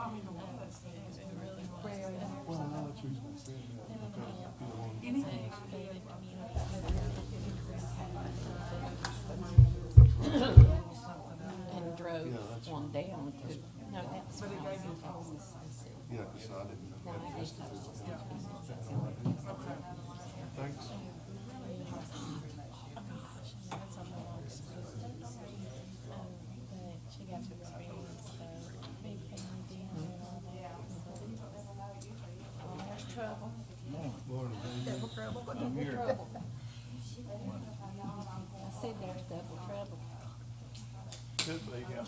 Well, no, that's the reason I said that, because you don't want And drove one down to, no, that's. yeah, because I didn't know. No, I That's just- just the Thanks. But she got to experience the big family dinner and all that. Oh, there's trouble. Double trouble, but double trouble. I said there's double trouble. Could be, yeah.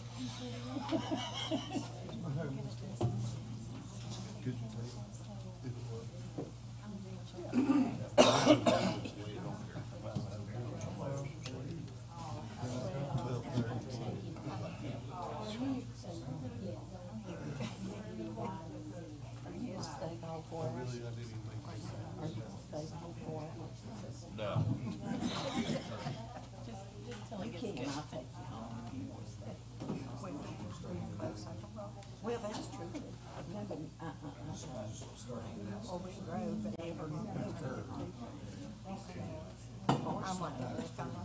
Could you take it? You stay home for I it. really, I didn't even make Or you stay home for it. No. Just till it gets good. I'll take you home. Well, that's true. No, but, Over the road, but never. I'm like, that's kind of.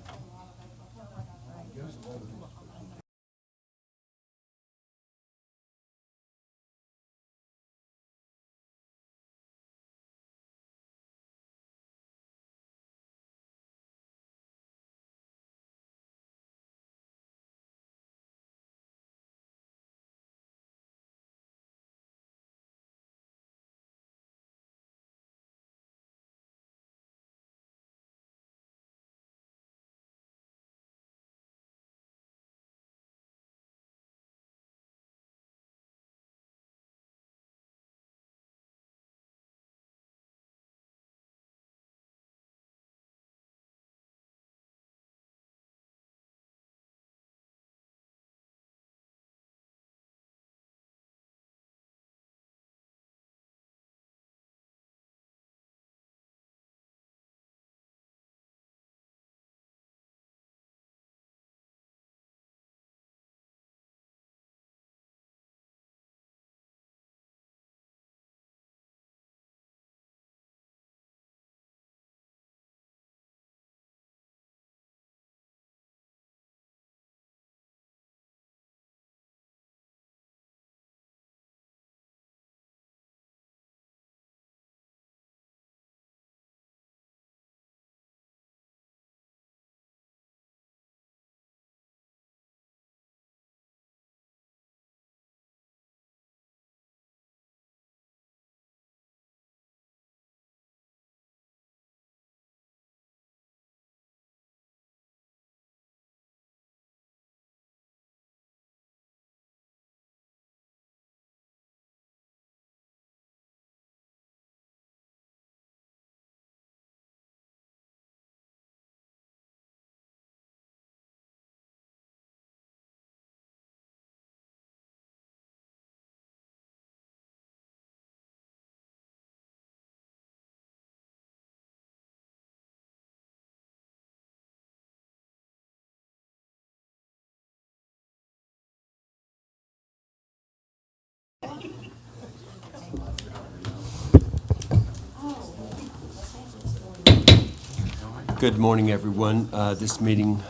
Good morning, everyone. This meeting,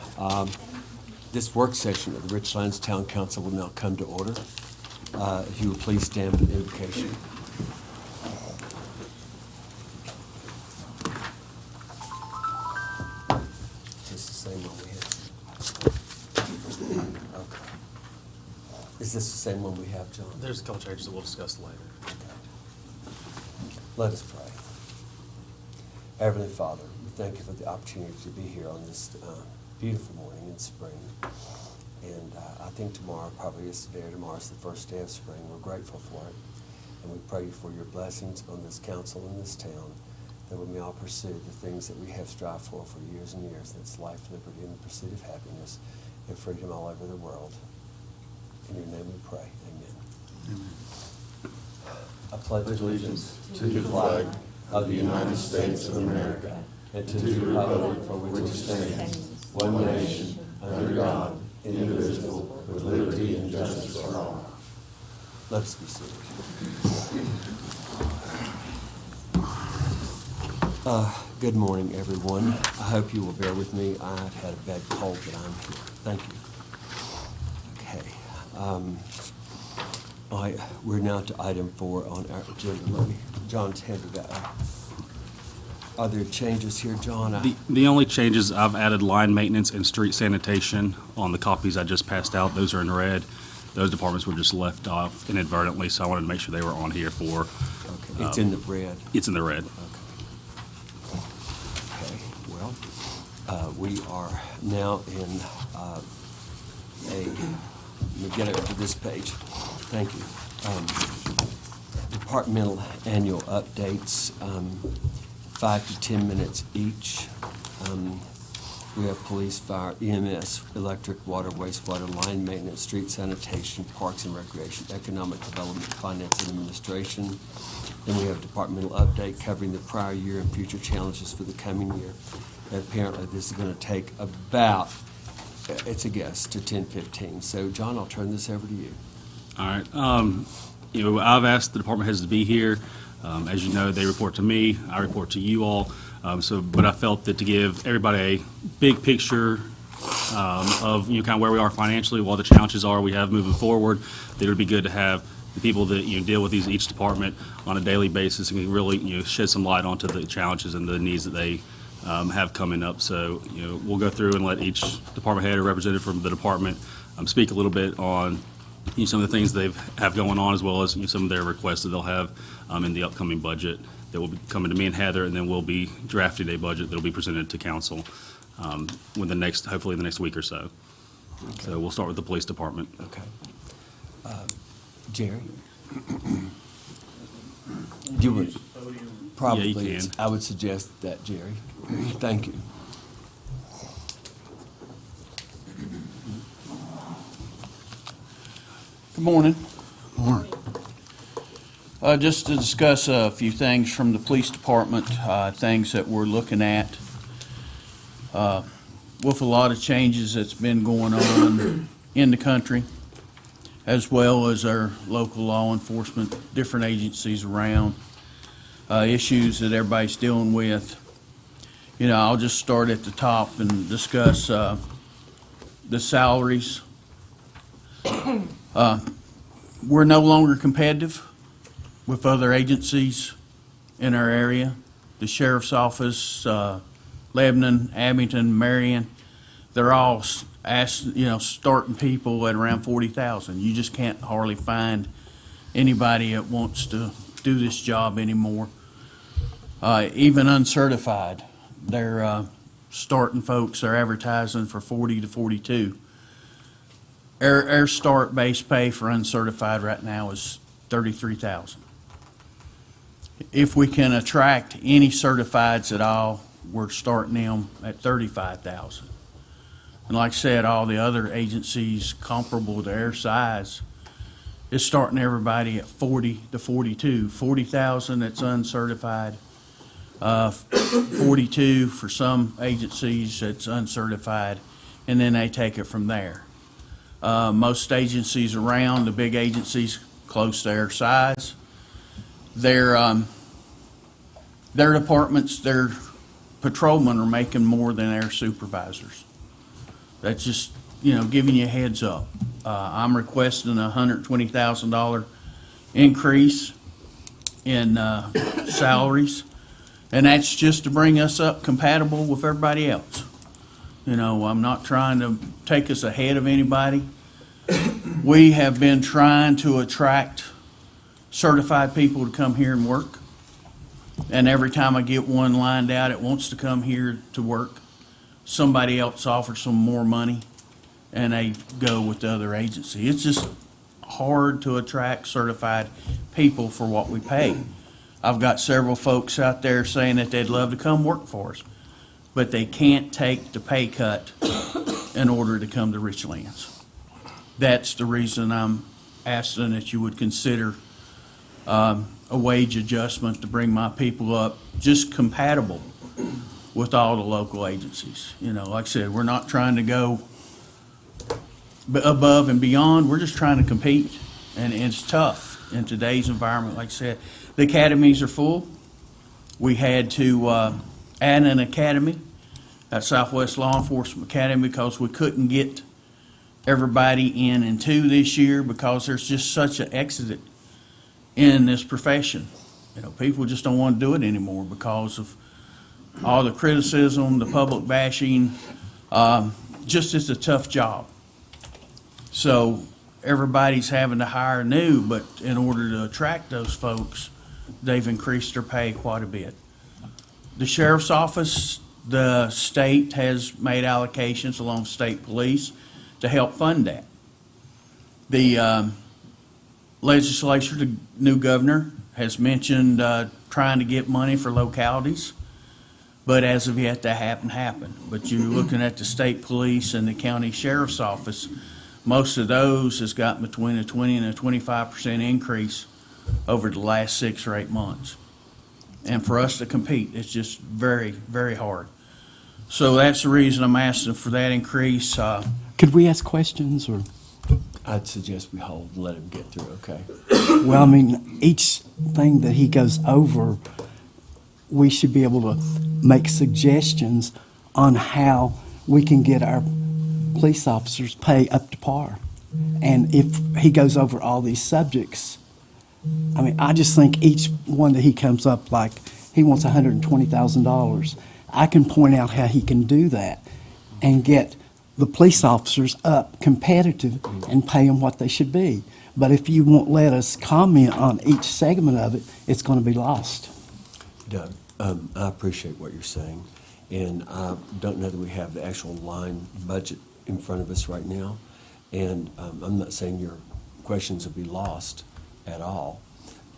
this work session of the Richlands Town Council will now come to order. If you would please stand for the invocation. Is this the same one we have? Okay. Is this the same one we have, John? There's a couple changes that we'll discuss later. Okay. Let us pray. Heavenly Father, we thank you for the opportunity to be here on this beautiful morning in spring. And I think tomorrow probably is the day, or tomorrow is the first day of spring. We're grateful for it. And we pray for your blessings on this council in this town, that we may all pursue the things that we have strived for years and years. That's life, liberty, and the pursuit of happiness and freedom all over the world. In your name we pray. Amen. I pledge allegiance To the flag of the United States of America and to the republic for which it stands, one nation, under God, indivisible, with liberty and justice for all. Let us be seated. Good morning, everyone. I hope you will bear with me. I've had a bad cold, but I'm here. Thank you. Okay. All right, we're now to item 4 on our agenda. John's handed that out. Are there changes here, John? The only changes, I've added line maintenance and street sanitation on the copies I just passed out. Those are in red. Those departments were just left off inadvertently, so I wanted to make sure they were on here for. Okay. It's in the red. It's in the red. Okay, well, we are now in let me get over to this page. Thank you. Departmental annual updates, 5 to 10 minutes each. We have police, fire, EMS, electric, water, wastewater, line maintenance, street sanitation, parks and recreation, economic development, finance and administration. Then we have departmental update covering the prior year and future challenges for the coming year. And apparently this is going to take about, it's a guess, to 10:15. So John, I'll turn this over to you. All right. I've asked the department heads to be here. As you know, they report to me. I report to you all. But I felt that to give everybody a big picture of kind of where we are financially, what the challenges are we have moving forward, that it would be good to have the people that deal with each department on a daily basis and can really shed some light onto the challenges and the needs that they have coming up. So we'll go through and let each department head or representative from the department speak a little bit on some of the things they have going on, as well as some of their requests that they'll have in the upcoming budget that will be coming to me and Heather, and then we'll be drafting a budget that will be presented to council hopefully in the next week or so. Okay. So we'll start with the police department. Okay. Jerry? You would probably, yeah, you can. I would suggest that, Jerry. Thank you. Good morning. Morning. Just to discuss a few things from the police department, things that we're looking at. With a lot of changes that's been going on in the country, as well as our local law enforcement, different agencies around, issues that everybody's dealing with. I'll just start at the top and discuss the salaries. We're no longer competitive with other agencies in our area. The sheriff's office, Lebanon, Abington, Marion, they're all starting people at around 40,000. You just can't hardly find anybody that wants to do this job anymore. Even uncertified, they're starting folks, they're advertising for 40 to 42. Our start base pay for uncertified right now is $33,000. If we can attract any certifieds at all, we're starting them at $35,000. And like I said, all the other agencies comparable to our size is starting everybody at 40 to 42. 40,000 that's uncertified, 42 for some agencies that's uncertified, and then they take it from there. Most agencies around, the big agencies close to their size, their departments, their patrolmen are making more than their supervisors. That's just, giving you a heads up. I'm requesting a $120,000 increase in salaries, and that's just to bring us up compatible with everybody else. I'm not trying to take us ahead of anybody. We have been trying to attract certified people to come here and work. And every time I get one lined out, it wants to come here to work. Somebody else offers some more money, and they go with the other agency. It's just hard to attract certified people for what we pay. I've got several folks out there saying that they'd love to come work for us, but they can't take the pay cut in order to come to Richlands. That's the reason I'm asking that you would consider a wage adjustment to bring my people up just compatible with all the local agencies. Like I said, we're not trying to go above and beyond. We're just trying to compete, and it's tough. in today's environment. Like I said, the academies are full. We had to add an academy at Southwest Law Enforcement Academy because we couldn't get everybody in and two this year because there's just such an exodus in this profession. You know, people just don't want to do it anymore because of all the criticism, the public bashing. Just it's a tough job. So everybody's having to hire new, but in order to attract those folks, they've increased their pay quite a bit. The sheriff's office, the state has made allocations along with state police to help fund that. The legislature, the new governor, has mentioned trying to get money for localities, but as of yet, that hasn't happened. But you're looking at the state police and the county sheriff's office, most of those has gotten between a 20 and a 25% increase over the last 6 or 8 months. And for us to compete, it's just very, very hard. So that's the reason I'm asking for that increase. Could we ask questions, or? I'd suggest we hold and let him get through, okay? Well, I mean, each thing that he goes over, we should be able to make suggestions on how we can get our police officers' pay up to par. And if he goes over all these subjects, I mean, I just think each one that he comes up, like he wants $120,000, I can point out how he can do that and get the police officers up competitive and pay them what they should be. But if you won't let us comment on each segment of it, it's going to be lost. Doug, I appreciate what you're saying, and I don't know that we have the actual line budget in front of us right now, and I'm not saying your questions will be lost at all,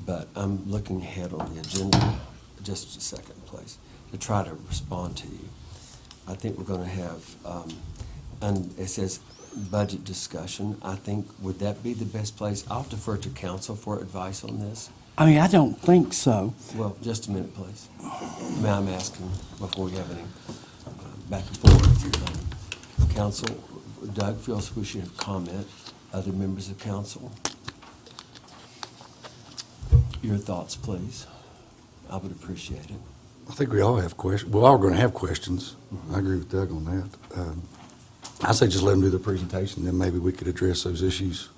but I'm looking ahead on the agenda, just a second, please, to try to respond to you. I think we're going to have, and it says budget discussion. I think, would that be the best place? I'll defer to council for advice on this. I mean, I don't think so. Well, just a minute, please. I'm asking before we have any back and forth. Council, Doug feels we should comment. Other members of council? Your thoughts, please. I would appreciate it. I think we all have questions. We're all going to have questions. I agree with Doug on that. I say just let them do the presentation, then maybe we could address those issues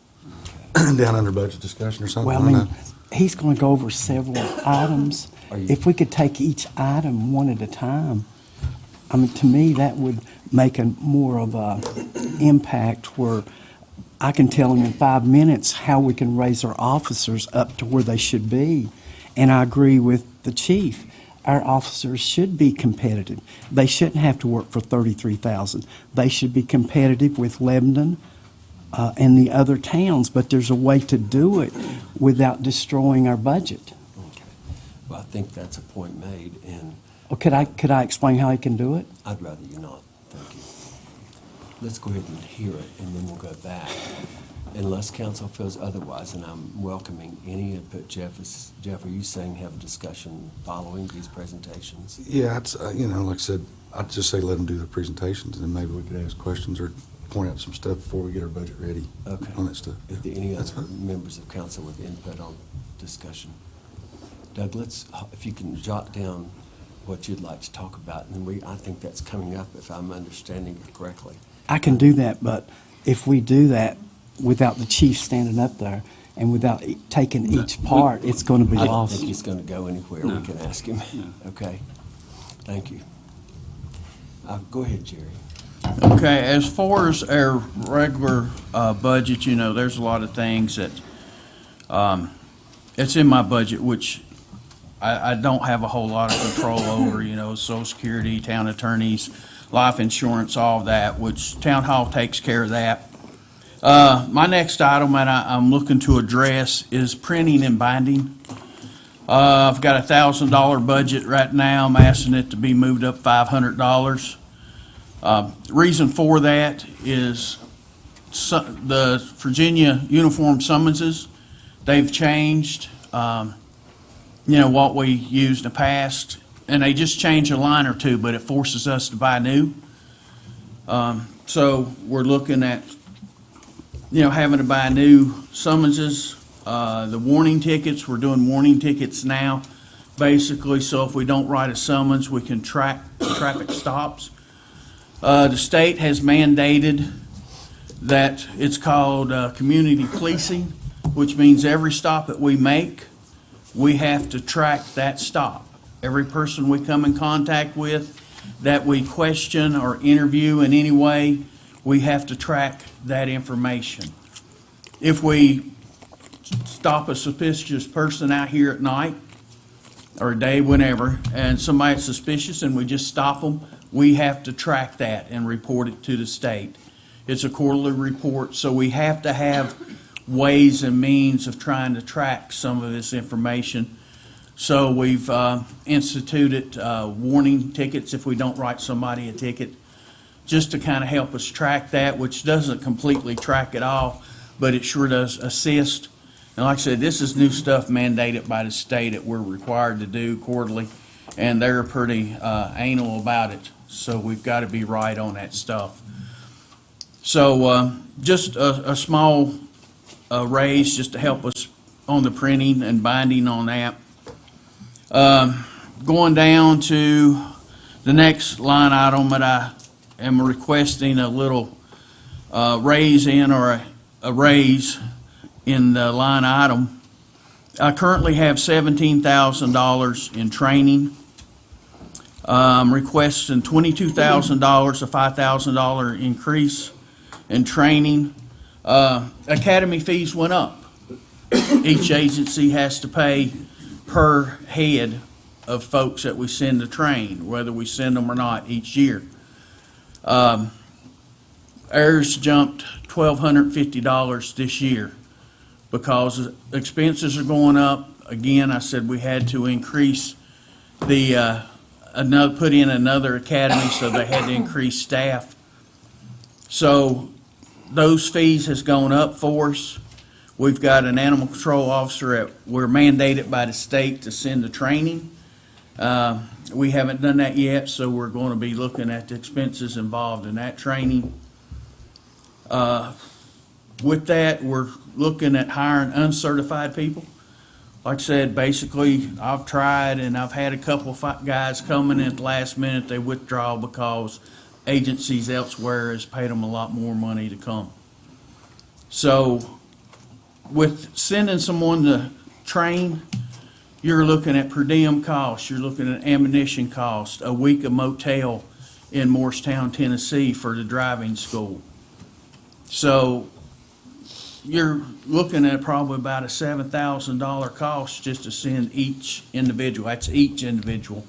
down under budget discussion or something. Well, I mean, he's going to go over several items. If we could take each item one at a time, I mean, to me, that would make a more of a impact where I can tell him in 5 minutes how we can raise our officers up to where they should be. And I agree with the chief. Our officers should be competitive. They shouldn't have to work for $33,000. They should be competitive with Lebanon and the other towns, but there's a way to do it without destroying our budget. Okay. Well, I think that's a point made, and Well, could I explain how he can do it? I'd rather you not. Thank you. Let's go ahead and hear it, and then we'll go back. Unless council feels otherwise, and I'm welcoming any input. Jeff, are you saying have a discussion following these presentations? Yeah, it's, like I said, I'd just say let them do the presentations, and then maybe we could ask questions or point out some stuff before we get our budget ready on that stuff. If there are any other members of council with input on discussion? Doug, if you can jot down what you'd like to talk about, and then I think that's coming up if I'm understanding it correctly. I can do that, but if we do that without the chief standing up there and without taking each part, it's going to be I don't lost. think he's going to go anywhere. No. We can ask him. No. Okay. Thank you. Go ahead, Jerry. Okay, as far as our regular budget, there's a lot of things that it's in my budget, which I don't have a whole lot of control over, Social Security, town attorneys, life insurance, all of that, which Town Hall takes care of that. My next item that I'm looking to address is printing and binding. I've got a $1,000 budget right now. I'm asking it to be moved up $500. Reason for that is the Virginia uniform summonses, they've changed, what we used in the past, and they just change a line or two, but it forces us to buy new. So we're looking at, having to buy new summonses. The warning tickets, we're doing warning tickets now, basically, so if we don't write a summons, we can track traffic stops. The state has mandated that it's called community policing, which means every stop that we make, we have to track that stop. Every person we come in contact with that we question or interview in any way, we have to track that information. If we stop a suspicious person out here at night or day, whenever, and somebody's suspicious and we just stop them, we have to track that and report it to the state. It's a quarterly report, so we have to have ways and means of trying to track some of this information. So we've instituted warning tickets if we don't write somebody a ticket, just to kind of help us track that, which doesn't completely track it all, but it sure does assist. And like I said, this is new stuff mandated by the state that we're required to do quarterly, and they're pretty anal about it. So we've got to be right on that stuff. So just a small raise just to help us on the printing and binding on that. Going down to the next line item that I am requesting a little raise in, or a raise in the line item. I currently have $17,000 in training. I'm requesting $22,000, a $5,000 increase in training. Academy fees went up. Each agency has to pay per head of folks that we send to train, whether we send them or not each year. Ours jumped $1,250 this year because expenses are going up. Again, I said we had to increase the put in another academy, so they had to increase staff. So those fees has gone up for us. We've got an animal control officer we're mandated by the state to send to training. We haven't done that yet, so we're going to be looking at the expenses involved in that training. With that, we're looking at hiring uncertified people. Like I said, basically, I've tried, and I've had a couple of guys coming in at the last minute. They withdraw because agencies elsewhere has paid them a lot more money to come. So with sending someone to train, you're looking at per diem costs, you're looking at ammunition costs, a week of motel in Morristown, Tennessee for the driving school. So you're looking at probably about a $7,000 cost just to send each individual, that's each individual,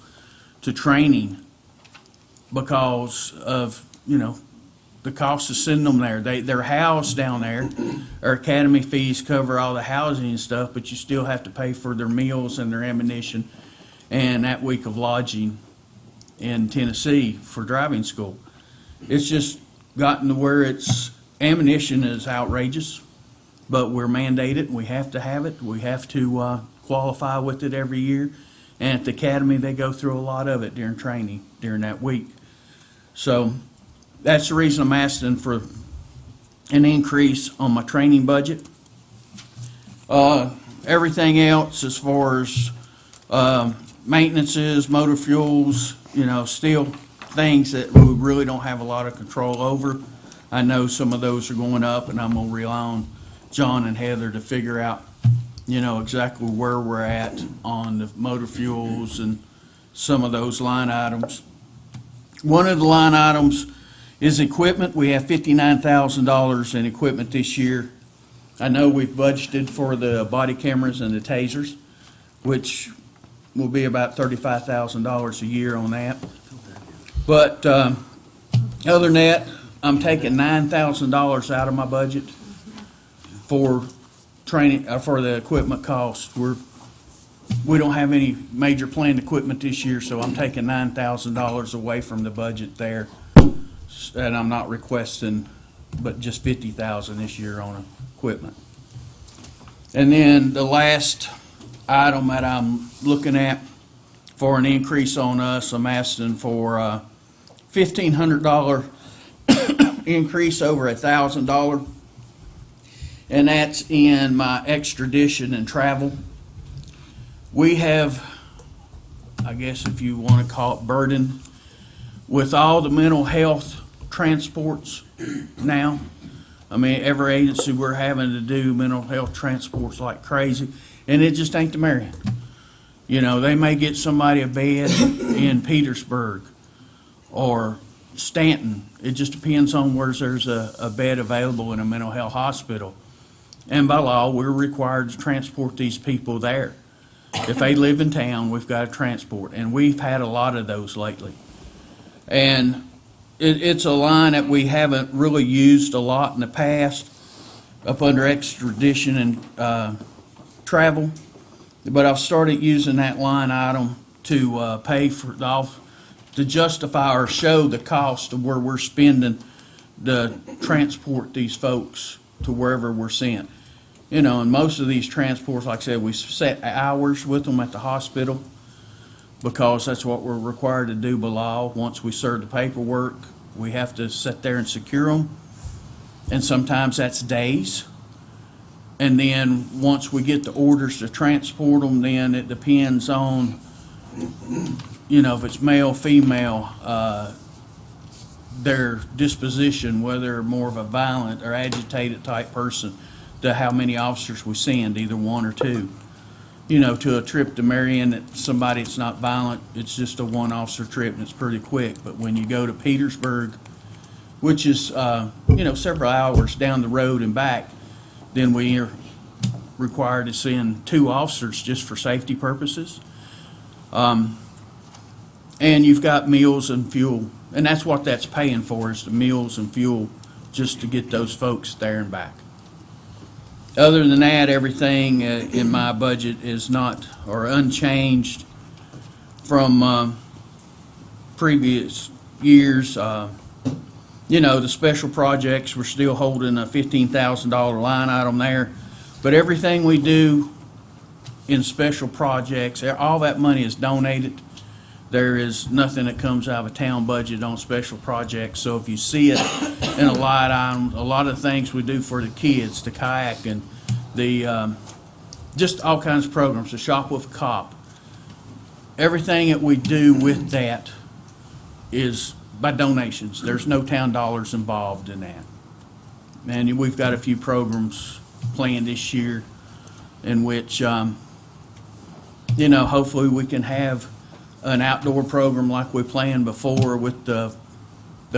to training because of, the cost of sending them there. They're housed down there. Our academy fees cover all the housing and stuff, but you still have to pay for their meals and their ammunition and that week of lodging in Tennessee for driving school. It's just gotten to where ammunition is outrageous, but we're mandated. We have to have it. We have to qualify with it every year. And at the academy, they go through a lot of it during training during that week. So that's the reason I'm asking for an increase on my training budget. Everything else as far as maintenances, motor fuels, still things that we really don't have a lot of control over. I know some of those are going up, and I'm going to rely on John and Heather to figure out, exactly where we're at on the motor fuels and some of those line items. One of the line items is equipment. We have $59,000 in equipment this year. I know we've budgeted for the body cameras and the tasers, which will be about $35,000 a year on that. But other than that, I'm taking $9,000 out of my budget for training for the equipment costs. We don't have any major planned equipment this year, so I'm taking $9,000 away from the budget there. And I'm not requesting but just $50,000 this year on equipment. And then the last item that I'm looking at for an increase on us, I'm asking for a $1,500 increase over $1,000. and that's in my extradition and travel. We have, I guess if you want to call it burden, with all the mental health transports now. I mean, every agency we're having to do mental health transports like crazy, and it just ain't the Marion. You know, they may get somebody a bed in Petersburg or Stanton. It just depends on where there's a bed available in a mental health hospital. And by law, we're required to transport these people there. If they live in town, we've got to transport, and we've had a lot of those lately. And it's a line that we haven't really used a lot in the past, up under extradition and travel. But I've started using that line item to pay for to justify or show the cost of where we're spending to transport these folks to wherever we're sent. You know, and most of these transports, like I said, we set hours with them at the hospital because that's what we're required to do by law. Once we serve the paperwork, we have to sit there and secure them. And sometimes that's days. And then once we get the orders to transport them, then it depends on, you know, if it's male, female, their disposition, whether more of a violent or agitated type person, to how many officers we send, either one or two. You know, to a trip to Marion, somebody that's not violent, it's just a one officer trip and it's pretty quick. But when you go to Petersburg, which is, you know, several hours down the road and back, then we are required to send 2 officers just for safety purposes. And you've got meals and fuel, and that's what that's paying for, is the meals and fuel just to get those folks there and back. Other than that, everything in my budget is not, or unchanged from previous years. You know, the special projects, we're still holding a $15,000 line item there. But everything we do in special projects, all that money is donated. There is nothing that comes out of a town budget on special projects. So if you see it in a line item, a lot of things we do for the kids, the kayak and the, just all kinds of programs, the Shop with a Cop. Everything that we do with that is by donations. There's no town dollars involved in that. And we've got a few programs planned this year in which, you know, hopefully we can have an outdoor program like we planned before with the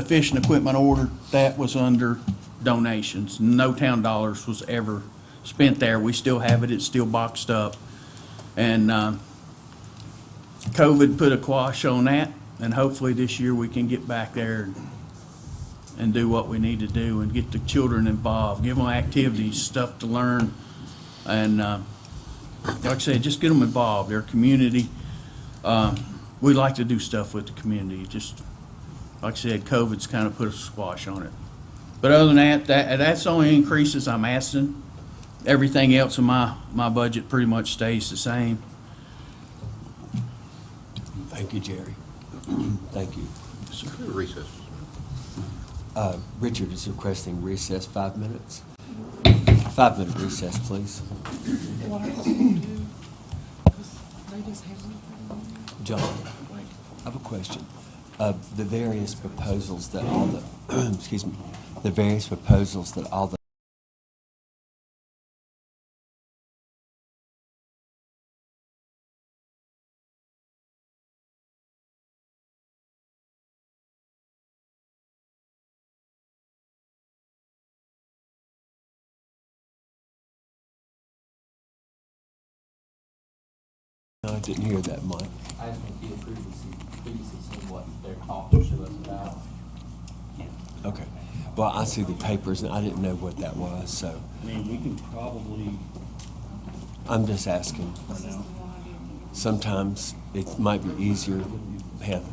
fishing equipment order. That was under donations. No town dollars was ever spent there. We still have it. It's still boxed up. And COVID put a quash on that. And hopefully this year we can get back there and do what we need to do and get the children involved, give them activities, stuff to learn. And like I said, just get them involved. Their community. We like to do stuff with the community. Just like I said, COVID's kind of put a squash on it. But other than that, that's the only increases I'm asking. Everything else in my budget pretty much stays the same. Thank you, Jerry. Thank you. Recess. Richard is requesting recess 5 minutes. 5-minute recess, please. John, I have a question. The various proposals that all the, excuse me, the various proposals that all the I didn't hear that, Mike. I just think he approves the pieces of what they're talking to us about. Okay. Well, I see the papers, and I didn't know what that was, so I mean, we can probably, I'm just asking. Sometimes it might be easier, it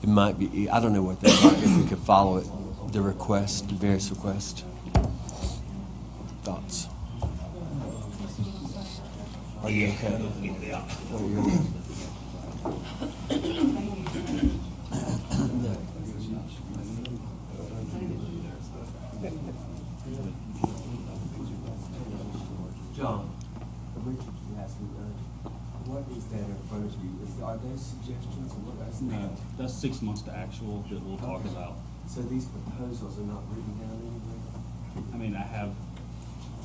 might be, I don't know what that's like, if we could follow it, the request, the various requests. Thoughts? Are you okay? Oh, you're okay. are there suggestions or what is No, that? that's 6 months to actual that we'll talk about. So these proposals are not written down anywhere? I mean, I have,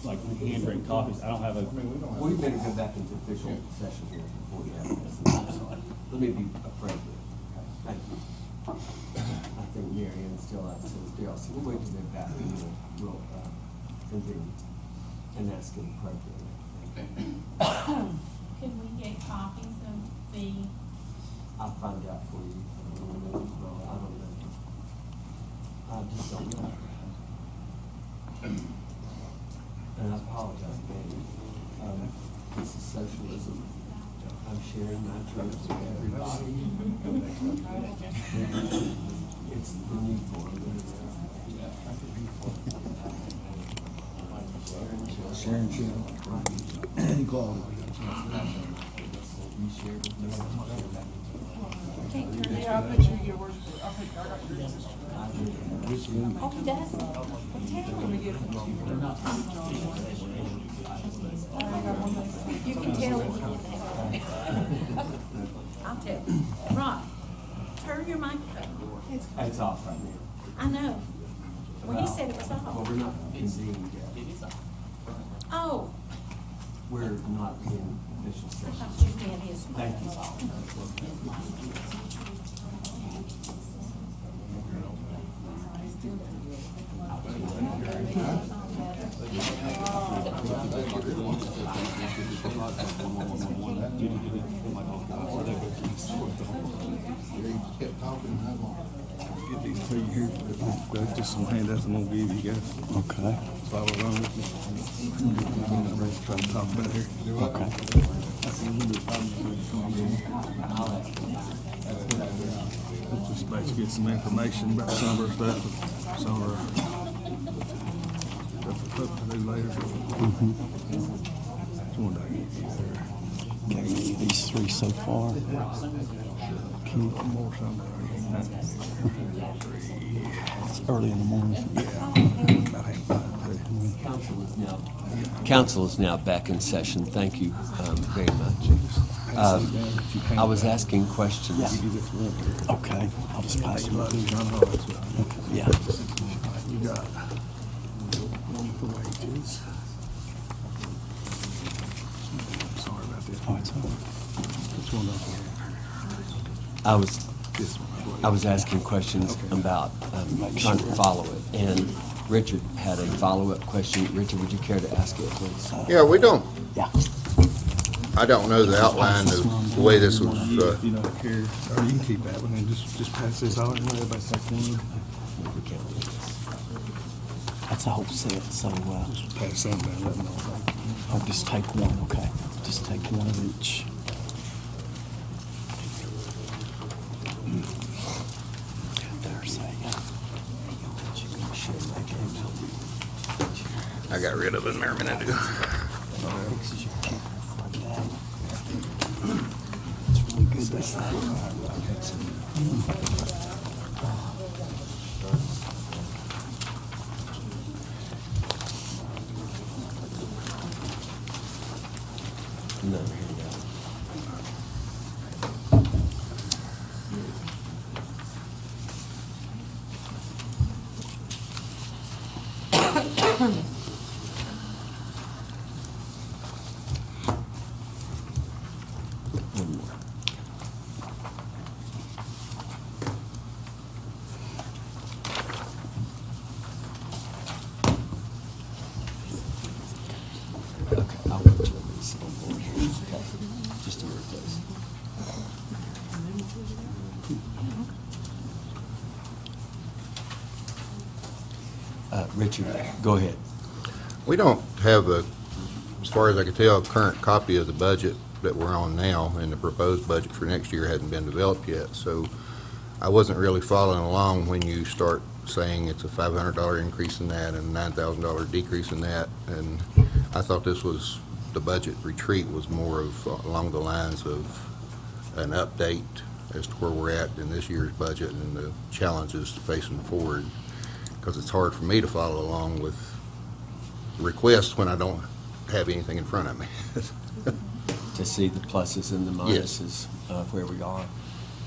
like, handwritten copies. I don't have a, We better go back into official session here before you have this. Let me be appropriate. Thank you. I think Mary Ann's still up to the so we'll wait till they're back and we'll continue and ask them appropriately. Could we get copies of the, I'll find out for you. I don't know. I just don't know. And I apologize, Danny. This is socialism. I'm sharing my truth with everybody. It's the need for it. Sharing, equality. You share with me. can't turn it Yeah, I on? bet you get yours. I think I got yours. Oh, he does? Well, tell him. You can tell him. I'll tell him. Rod, turn your microphone. It's off right now. I know. Well, he said it was Well, off. we're not convened yet. Oh, We're not in official I session. thought you had his. Thank you. Kept talking, how long? Get these to you here. That's just some handouts I'm gonna give you guys. Okay, Follow along with me. I'm ready to try to talk about here. okay. Just basically get some information about some of our stuff, some of our stuff we're hoping to do later. Which one did I get you there? Okay, these three so far. One more somewhere. It's early in the morning. Council is now back in session. Thank you very much. I was asking questions. Okay, I'll just pass them. Yeah. You got one for wages. Sorry about that. Oh, it's all right. Which one up here? This one. I was asking questions about trying to follow it, and Richard had a follow-up question. Richard, would you care to ask it, please? Yeah, we don't, Yeah. I don't know the outline of the way this was, If you don't care, or you can keep that one and just pass this on and let everybody take one. We can't do this. That's a whole set, so, Just pass some down, let them know. I'll just take one, okay? Just take one of each. There's I got rid of it there a minute ago. fixes your camera like that. It's really good, this thing. No, here we go. One more. Okay, I'll put you on this on board here. Okay, just a minute, please. Richard, go ahead. We don't have a, as far as I can tell, a current copy of the budget that we're on now, and the proposed budget for next year hadn't been developed yet, so I wasn't really following along when you start saying it's a $500 increase in that and a $9,000 decrease in that, and I thought this was, the budget retreat was more of along the lines of an update as to where we're at in this year's budget and the challenges facing forward, because it's hard for me to follow along with requests when I don't have anything in front of me. to see the pluses and the minuses of where we are.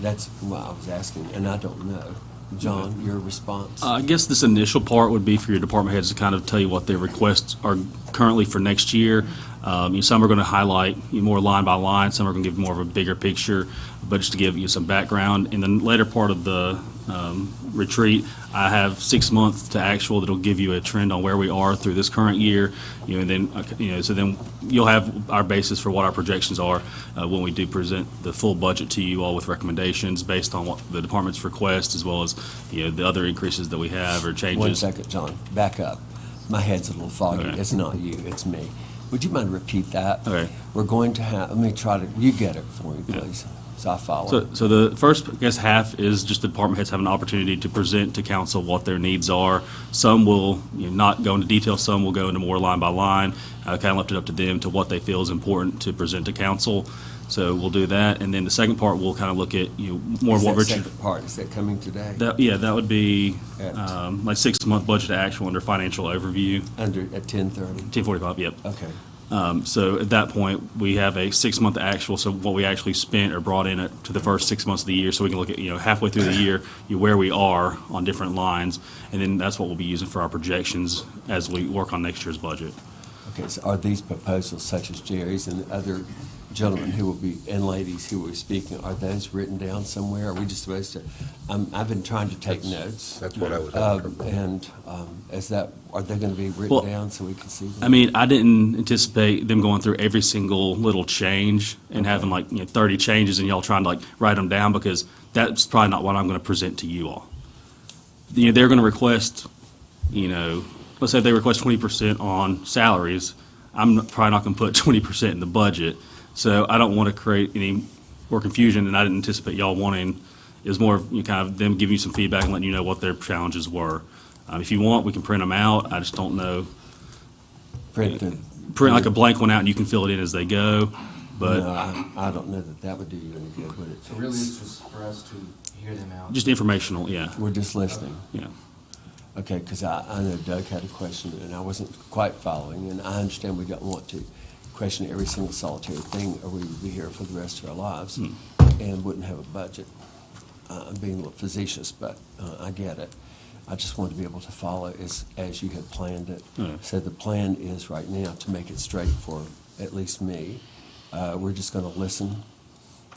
That's what I was asking, and I don't know. John, your response? I guess this initial part would be for your department heads to kind of tell you what their requests are currently for next year. Some are going to highlight more line by line, some are going to give more of a bigger picture, but just to give you some background. In the later part of the retreat, I have 6 months to actual that'll give you a trend on where we are through this current year, and then, so then you'll have our basis for what our projections are when we do present the full budget to you all with recommendations based on what the department's request, as well as, the other increases that we have or changes. 1 second, John, back up. My head's a little foggy. Okay. It's not you, it's me. Would you mind repeat that? Okay. We're going to have, let me try to, you get it for me, Yeah. please, so I follow. So the first, I guess, half is just the department heads have an opportunity to present to council what their needs are. Some will, not go into detail, some will go into more line by line. I kind of left it up to them to what they feel is important to present to council. So we'll do that, and then the second part, we'll kind of look at, more of what Is that Richard. second part, is that coming today? That would be At- my 6-month budget actual under financial overview, At 10:30? 10:45, yep. Okay. So at that point, we have a 6-month actual, so what we actually spent or brought in to the first 6 months of the year, so we can look at, halfway through the year, where we are on different lines, and then that's what we'll be using for our projections as we work on next year's budget. Okay, so are these proposals such as Jerry's and the other gentlemen who will be, and ladies who will be speaking, are those written down somewhere? Are we just supposed to, I've been trying to take notes. That's what I was after. Are they going to be Well, written down so we can see them? I mean, I didn't anticipate them going through every single little change and having 30 changes and y'all trying to write them down, because that's probably not what I'm going to present to you all. They're going to request, let's say if they request 20% on salaries, I'm probably not going to put 20% in the budget. So I don't want to create any more confusion, and I didn't anticipate y'all wanting. It was more of kind of them giving you some feedback and letting you know what their challenges were. If you want, we can print them out. I just don't know. Print Print a blank one out and you can fill it in as they go. But No, I don't know that would do you any good, would it? So really, it's just for us to hear them out. just informational, yeah. We're just listening. Yeah. Okay, because I know Doug had a question, and I wasn't quite following, and I understand we don't want to question every single solitary thing, or we would be here for the rest of our lives and wouldn't have a budget. I'm being a little facetious, but I get it. I just want to be able to follow as you had planned it. So the plan is right now to make it straight for at least me. We're just going to listen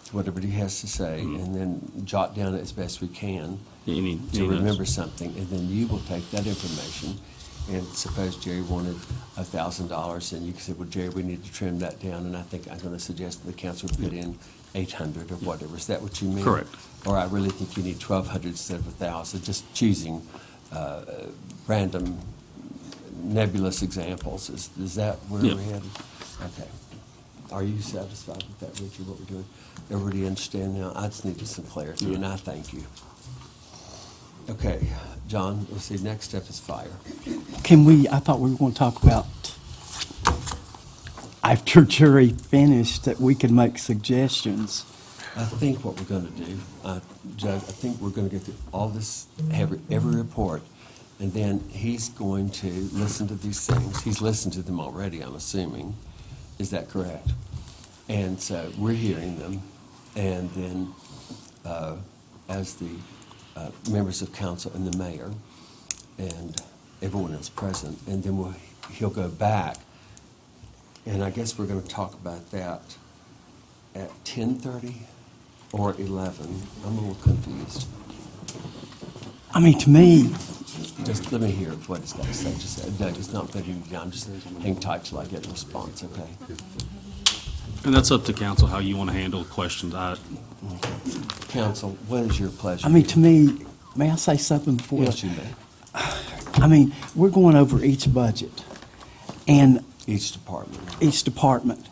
to what everybody has to say and then jot down as best we can Yeah, any to notes? remember something, and then you will take that information, and suppose Jerry wanted $1,000, and you can say, well, Jerry, we need to trim that down, and I think I'm going to suggest that the council put in 800 or whatever. Is that what you mean? Correct. Or I really think you need 1,200 instead of 1,000, just choosing random nebulous examples. Is that where Yep. we're headed? Okay. Are you satisfied with that, Richard, what we're doing? Everybody understand now? I just needed some clarity, and I thank you. Okay, John, let's see, next step is fire. I thought we were going to talk about, after jury finished, that we could make suggestions. I think what we're going to do, Judge, I think we're going to get through all this, every report, and then he's going to listen to these things. He's listened to them already, I'm assuming. Is that correct? And so we're hearing them, and then as the members of council and the mayor and everyone else present, and then he'll go back, and I guess we're going to talk about that at 10:30 or 11. I'm a little confused. I mean, to me, Just let me hear what he's got to say. Just, Doug, it's not putting you down. Just hang tight till I get a response, okay? And that's up to council, how you want to handle questions. Council, what is your pleasure? I mean, to me, may I say something before? Yes, you may. I mean, we're going over each budget and Each department. each department.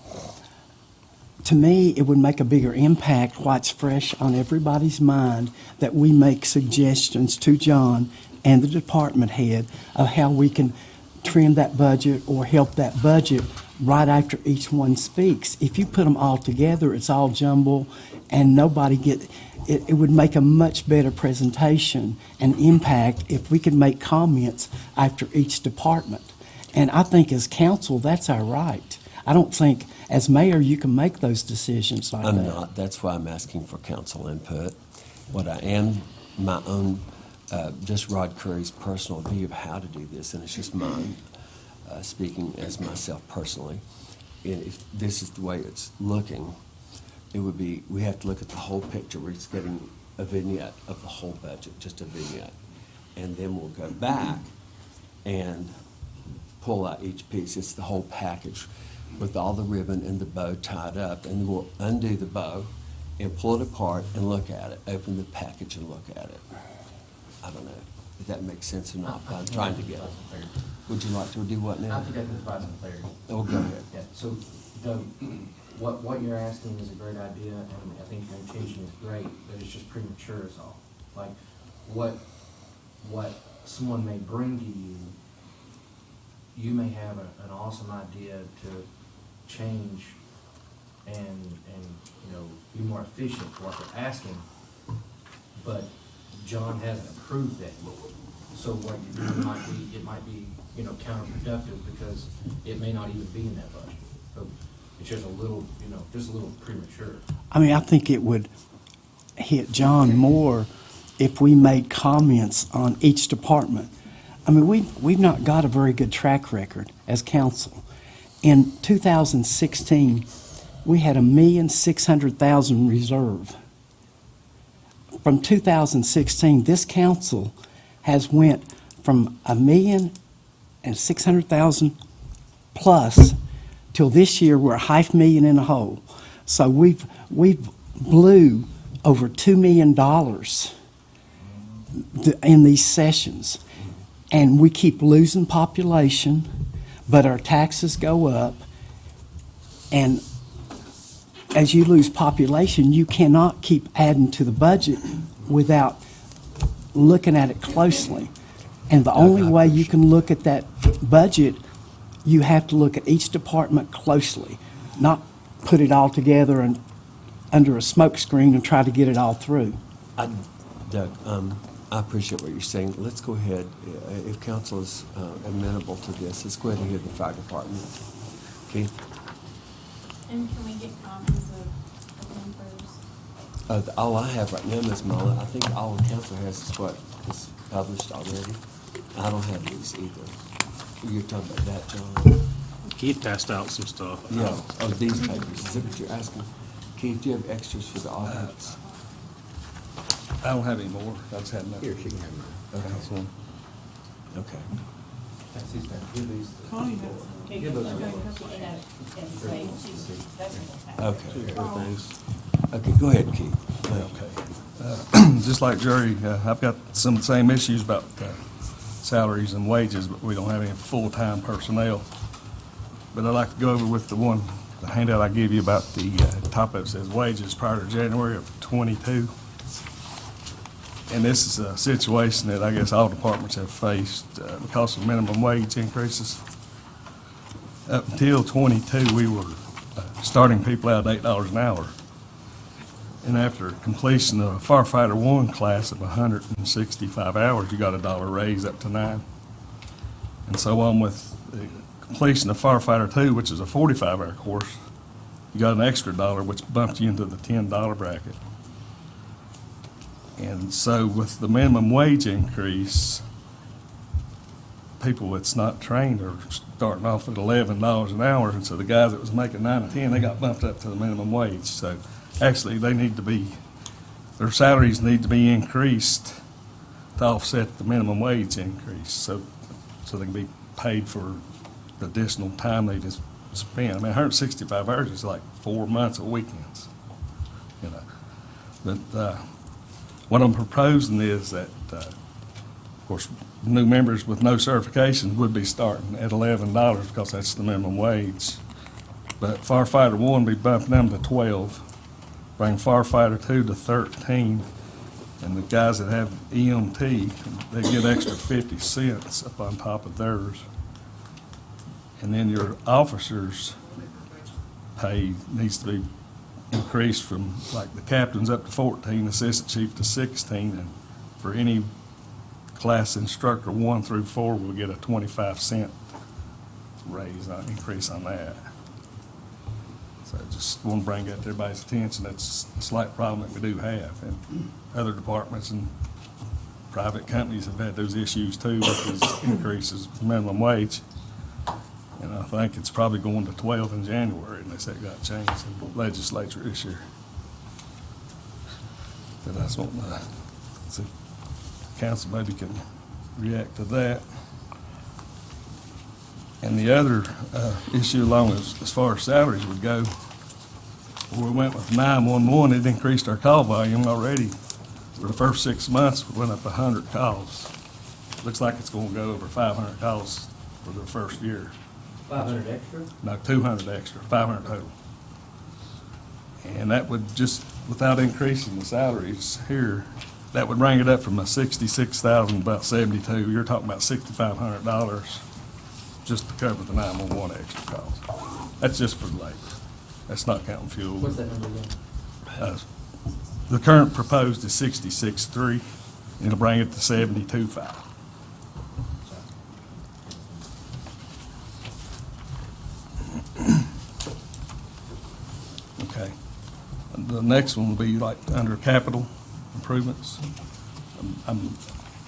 To me, it would make a bigger impact while it's fresh on everybody's mind that we make suggestions to John and the department head of how we can trim that budget or help that budget right after each one speaks. If you put them all together, it's all jumble and nobody it would make a much better presentation and impact if we could make comments after each department. And I think as council, that's our right. I don't think as mayor, you can make those decisions like that. I'm not. That's why I'm asking for council input. What I am, my own, just Rod Curry's personal view of how to do this, and it's just mine, speaking as myself personally. And if this is the way it's looking, it would be, we have to look at the whole picture. We're just getting a vignette of the whole budget, just a vignette. And then we'll go back and pull out each piece. It's the whole package with all the ribbon and the bow tied up. And we'll undo the bow and pull it apart and look at it, open the package and look at it. I don't know if that makes sense or not, but I'm trying to get it. Would you like to do what now? I think I can provide some clarity. Oh, go ahead. Yeah, so, Doug, what you're asking is a great idea, and I think your intention is great, but it's just premature is all. Like, what someone may bring to you, you may have an awesome idea to change and, you know, be more efficient for what they're asking, but John hasn't approved that yet. So what you do it might be, you know, counterproductive because it may not even be in that budget. So it's just a little, you know, just a little premature. I mean, I think it would hit John more if we made comments on each department. I mean, we've not got a very good track record as council. In 2016, we had $1,600,000 reserve. From 2016, this council has went from $1,600,000 plus till this year we're $500,000 in the hole. So we've blew over $2 million in these sessions, and we keep losing population, but our taxes go up, and as you lose population, you cannot keep adding to the budget without looking at it closely. And the only way you can look at that budget, you have to look at each department closely, not put it all together and under a smoke screen and try to get it all through. Doug, I appreciate what you're saying. Let's go ahead, if council is amenable to this, let's go ahead and hear the fire department. Keith? And can we get copies of the numbers? All I have right now, Ms. Muller, I think all the council has is what is published already. I don't have these either. You're talking about that, John? Keith passed out some stuff. Yeah, these papers. Is that what you're asking? Keith, do you have extras for the audience? I don't have any more. I just had enough. Here, she can have mine. Okay. That's one. Okay. That's his bad. Give these. Okay. Okay, go ahead, Keith. Okay. Just like Jerry, I've got some of the same issues about salaries and wages, but we don't have any full-time personnel. But I'd like to go over with the handout I gave you about the top of it says wages prior to January of '22. And this is a situation that I guess all departments have faced because of minimum wage increases. Up until '22, we were starting people out at $8 an hour. And after completion of a firefighter 1 class of 165 hours, you got a $1 raise up to $9. And so on with the completion of firefighter 2, which is a 45-hour course, you got an extra $1, which bumped you into the $10 bracket. And so with the minimum wage increase, people that's not trained are starting off at $11 an hour, and so the guys that was making 9 or 10, they got bumped up to the minimum wage. So actually, their salaries need to be increased to offset the minimum wage increase, so they can be paid for the additional time they just spent. I mean, 165 hours is like 4 months of weekends, you know. But what I'm proposing is that, of course, new members with no certification would be starting at $11 because that's the minimum wage. But firefighter 1 be bumping them to 12, bring firefighter 2 to 13, and the guys that have EMT, they get extra 50 cents up on top of theirs. And then your officers' pay needs to be increased from, like, the captain's up to 14, assistant chief to 16, and for any class instructor 1 through 4 will get a 25-cent raise, increase on that. So I just want to bring that to everybody's attention. That's a slight problem that we do have. And other departments and private companies have had those issues too with these increases in minimum wage. And I think it's probably going to 12 in January unless that got changed in the legislature this year. But I just want to see if council maybe can react to that. And the other issue along as far as salaries would go, we went with 911, it increased our call volume already. For the first 6 months, we went up 100 calls. Looks like it's going to go over 500 calls for the first year. 500 extra? No, 200 extra, 500 total. And that would just, without increasing the salaries here, that would bring it up from a 66,000 about 72. You're talking about $6,500 just to cover the 911 extra calls. That's just for labor. That's not counting fuel. What's that number again? The current proposed is 66.3. It'll bring it to 72.5. Okay. The next one will be like under capital improvements. I'm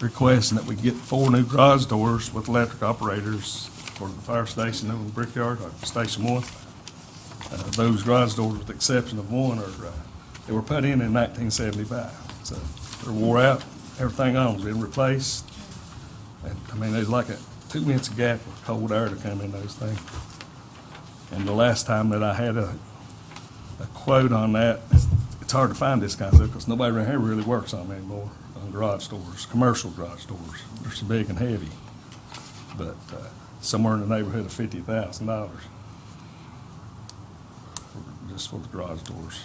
requesting that we get 4 new garage doors with electric operators for the fire station over in the Brickyard, like Station 1. Those garage doors, with the exception of one, they were put in 1975. So they're wore out, everything on them's been replaced. And, I mean, there's like a 2 inch gap of cold air to come in those things. And the last time that I had a quote on that, it's hard to find this kind of stuff because nobody around here really works on them anymore, on garage doors, commercial garage doors. They're so big and heavy. But somewhere in the neighborhood of $50,000 just for the garage doors.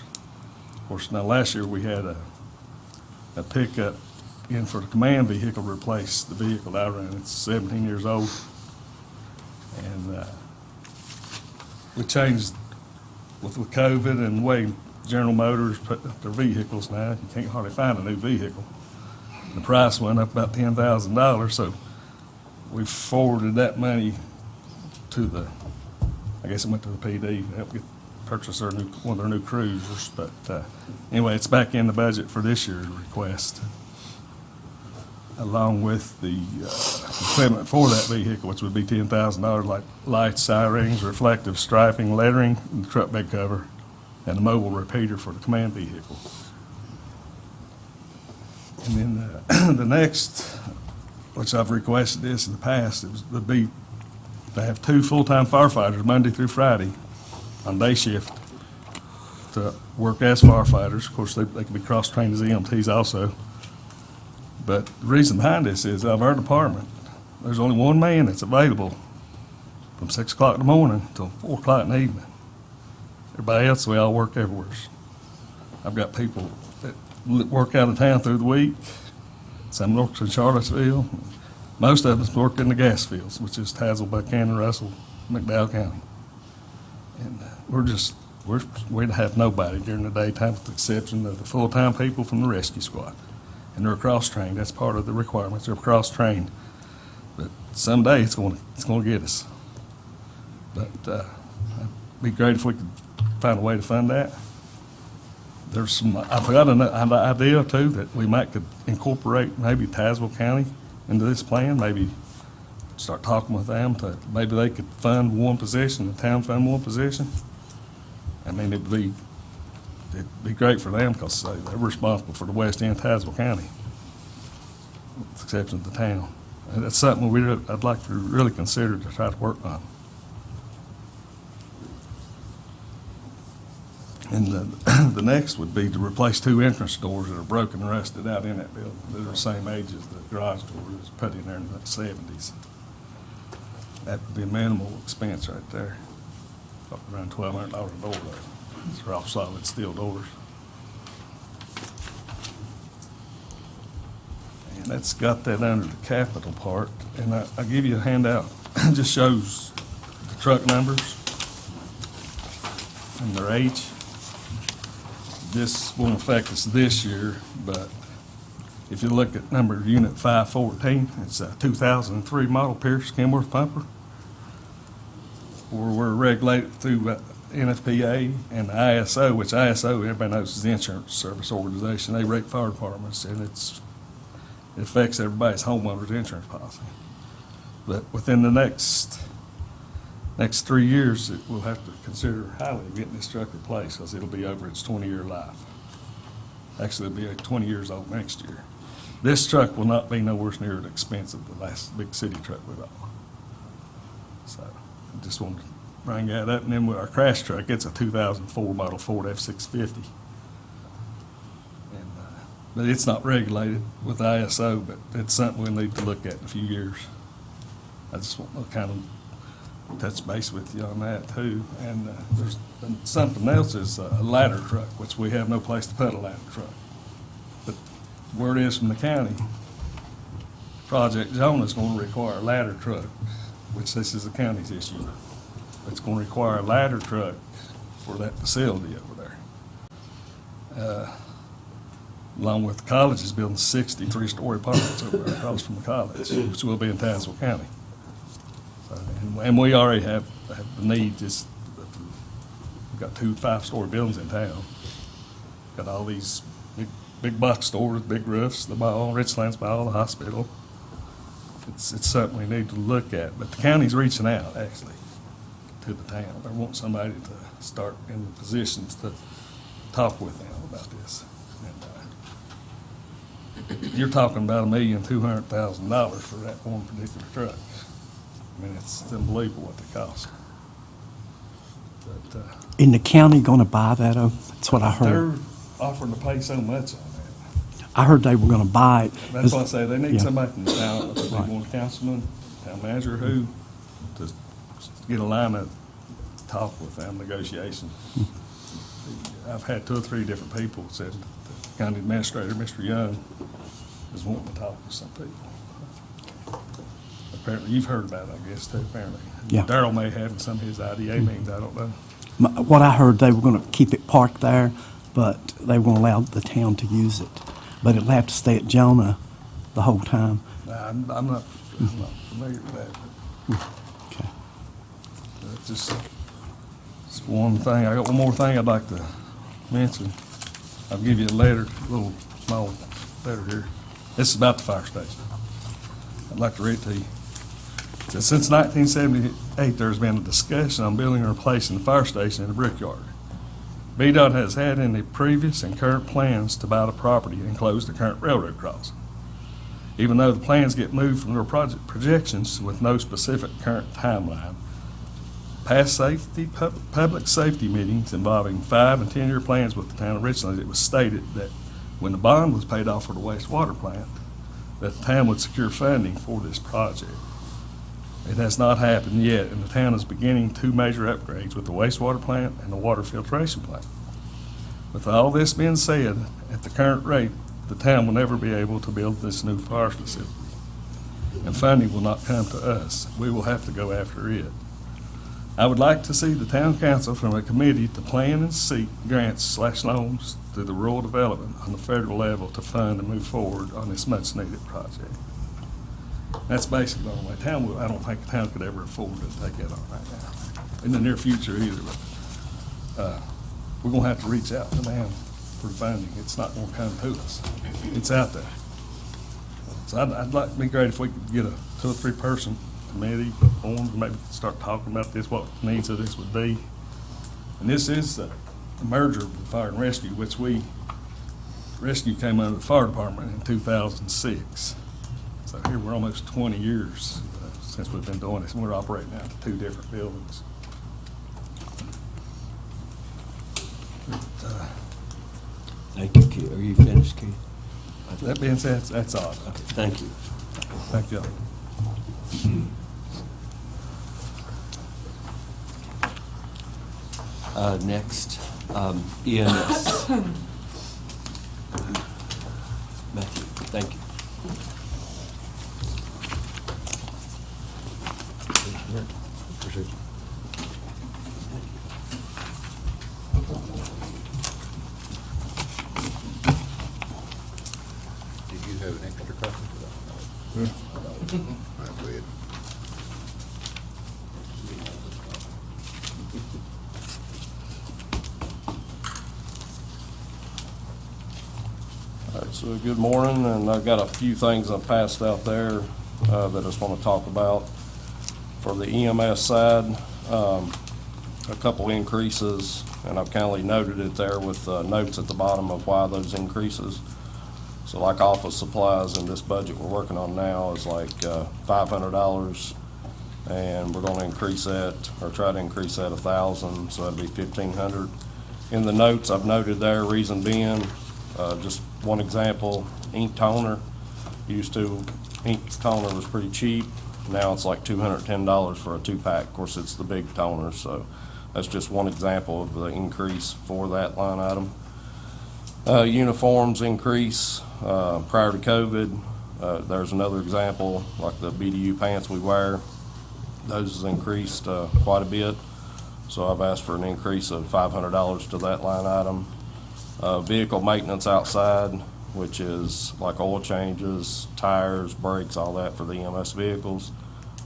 Of course, now last year we had a pickup in for the command vehicle to replace the vehicle that I run. It's 17 years old. And we changed with COVID and the way General Motors put up their vehicles now. You can't hardly find a new vehicle. The price went up about $10,000, so we forwarded that money to I guess it went to the PD to help purchase one of their new cruisers. But anyway, it's back in the budget for this year's request, along with the equipment for that vehicle, which would be $10,000, like lights, sirens, reflective striping, lettering, and the truck bed cover, and a mobile repeater for the command vehicle. And then the next, which I've requested this in the past, would be to have 2 full-time firefighters Monday through Friday on day shift to work as firefighters. Of course, they can be cross-trained as EMTs also. But the reason behind this is of our department, there's only one man that's available from 6 o'clock in the morning till 4 o'clock in the evening. Everybody else, we all work everywhere. I've got people that work out of town through the week. Some work in Charlottesville. Most of us work in the gas fields, which is Tazewell, Buchanan, Russell, McDowell County. And we have nobody during the daytime with the exception of the full-time people from the rescue squad. And they're cross-trained. That's part of the requirements. They're cross-trained. But someday it's going to get us. But it'd be great if we could find a way to fund that. There's I've got an idea too that we could incorporate maybe Tazewell County into this plan. Maybe start talking with them to maybe they could fund one position, the town fund one position. I mean, it'd be great for them because they're responsible for the west end of Tazewell County, with the exception of the town. And that's something I'd like to really consider to try to work on. And the next would be to replace 2 entrance doors that are broken and rusted out in that building. They're the same age as the garage door that was put in there in the 70s. That would be a minimal expense right there. Around $1,200 a door there. These are all solid steel doors. And that's got that under the capital part. And I'll give you a handout. It just shows the truck numbers and their age. This won't affect us this year, but if you look at number unit 514, it's a 2003 model Pierce Kenworth pumper. We're regulated through NFPA and the ISO, which ISO, everybody knows is the Insurance Service Organization. They rate fire departments, and it affects everybody's homeowner's insurance policy. But within the next 3 years, we'll have to consider highly getting this truck replaced, because it'll be over its 20-year life. Actually, it'll be 20 years old next year. This truck will not be nowhere near as expensive as the last big city truck we bought. So, I just wanted to bring that up. And then with our crash truck, it's a 2004 model Ford F-650. And, but it's not regulated with ISO, but it's something we'll need to look at in a few years. I just want to kind of touch base with you on that too. And there's something else is a ladder truck, which we have no place to put a ladder truck. But word is from the county, Project Jonah's going to require a ladder truck, which this is the county's issue. It's going to require a ladder truck for that facility over there. Along with the college is building 63-story apartments over there across from the college, which will be in Tazewell County. So, and we already have the need. Just we've got 2 5-story buildings in town. Got all these big box stores, big roofs, the mall, Richlands mall, the hospital. It's something we need to look at. But the county's reaching out, actually, to the town. They want somebody to start in the positions to talk with them about this. And, you're talking about $1,200,000 for that one particular truck. I mean, it's unbelievable what they cost. But, In the county gonna buy that, that's what I heard. they're offering to pay so much on that. I heard they were gonna buy it. That's why I say they need Yeah. somebody from the town, if they Right. want a councilman, town manager, who, to get a line of talk with them, negotiation. I've had 2 or 3 different people said the county administrator, Mr. Young, is wanting to talk to some people. Apparently, you've heard about it, I guess, too, apparently. Yeah. Darrell may have in some of his IDA meetings, I don't know. What I heard, they were gonna keep it parked there, but they were gonna allow the town to use it. But it'll have to stay at Jonah the whole time. I'm not familiar with that. Okay. That's just one thing. I got one more thing I'd like to mention. I'll give you a letter, a little small letter here. This is about the fire station. I'd like to read it to you. It says, since 1978, there's been a discussion on building and replacing the fire station in the brickyard. VDOT has had any previous and current plans to buy the property and close the current railroad crossing. Even though the plans get moved from their project projections with no specific current timeline, past public safety meetings involving 5 and 10-year plans with the town of Richlands, it was stated that when the bond was paid off for the wastewater plant, that the town would secure funding for this project. It has not happened yet, and the town is beginning 2 major upgrades with the wastewater plant and the water filtration plant. With all this being said, at the current rate, the town will never be able to build this new fire facility, and funding will not come to us. We will have to go after it. I would like to see the town council from a committee to plan and seek grants/loans through the rural development on the federal level to fund and move forward on this much-needed project. That's basically the only way. I don't think the town could ever afford to take that on right now, in the near future either. But we're going to have to reach out to them for funding. It's not going to come to us. It's out there. So I'd like, it'd be great if we could get a 2 or 3 person committee formed, maybe start talking about this, what the needs of this would be. And this is a merger of the fire and rescue, which rescue came under the fire department in 2006. So here we're almost 20 years since we've been doing this, and we're operating out of 2 different buildings. But, Thank you, Keith. Are you finished, Keith? that being said, that's all. Okay, thank you. Thank you. Next, EMS. Matthew, thank you. Appreciate you. Did you have an extra copy for that? Yeah. All right, go ahead. So good morning, and I've got a few things I've passed out there that I just want to talk about. For the EMS side, a couple increases, and I've kindly noted it there with notes at the bottom of why those increases. So like office supplies in this budget we're working on now is like $500, and we're going to increase that, or try to increase that $1,000, so that'd be $1,500. In the notes, I've noted there, reason being, just one example, ink toner. Ink toner was pretty cheap. Now it's like $210 for a 2-pack. Of course, it's the big toner, so that's just one example of the increase for that line item. Uniforms increase prior to COVID. There's another example, like the BDU pants we wear. Those has increased quite a bit. So I've asked for an increase of $500 to that line item. Vehicle maintenance outside, which is like oil changes, tires, brakes, all that for the EMS vehicles.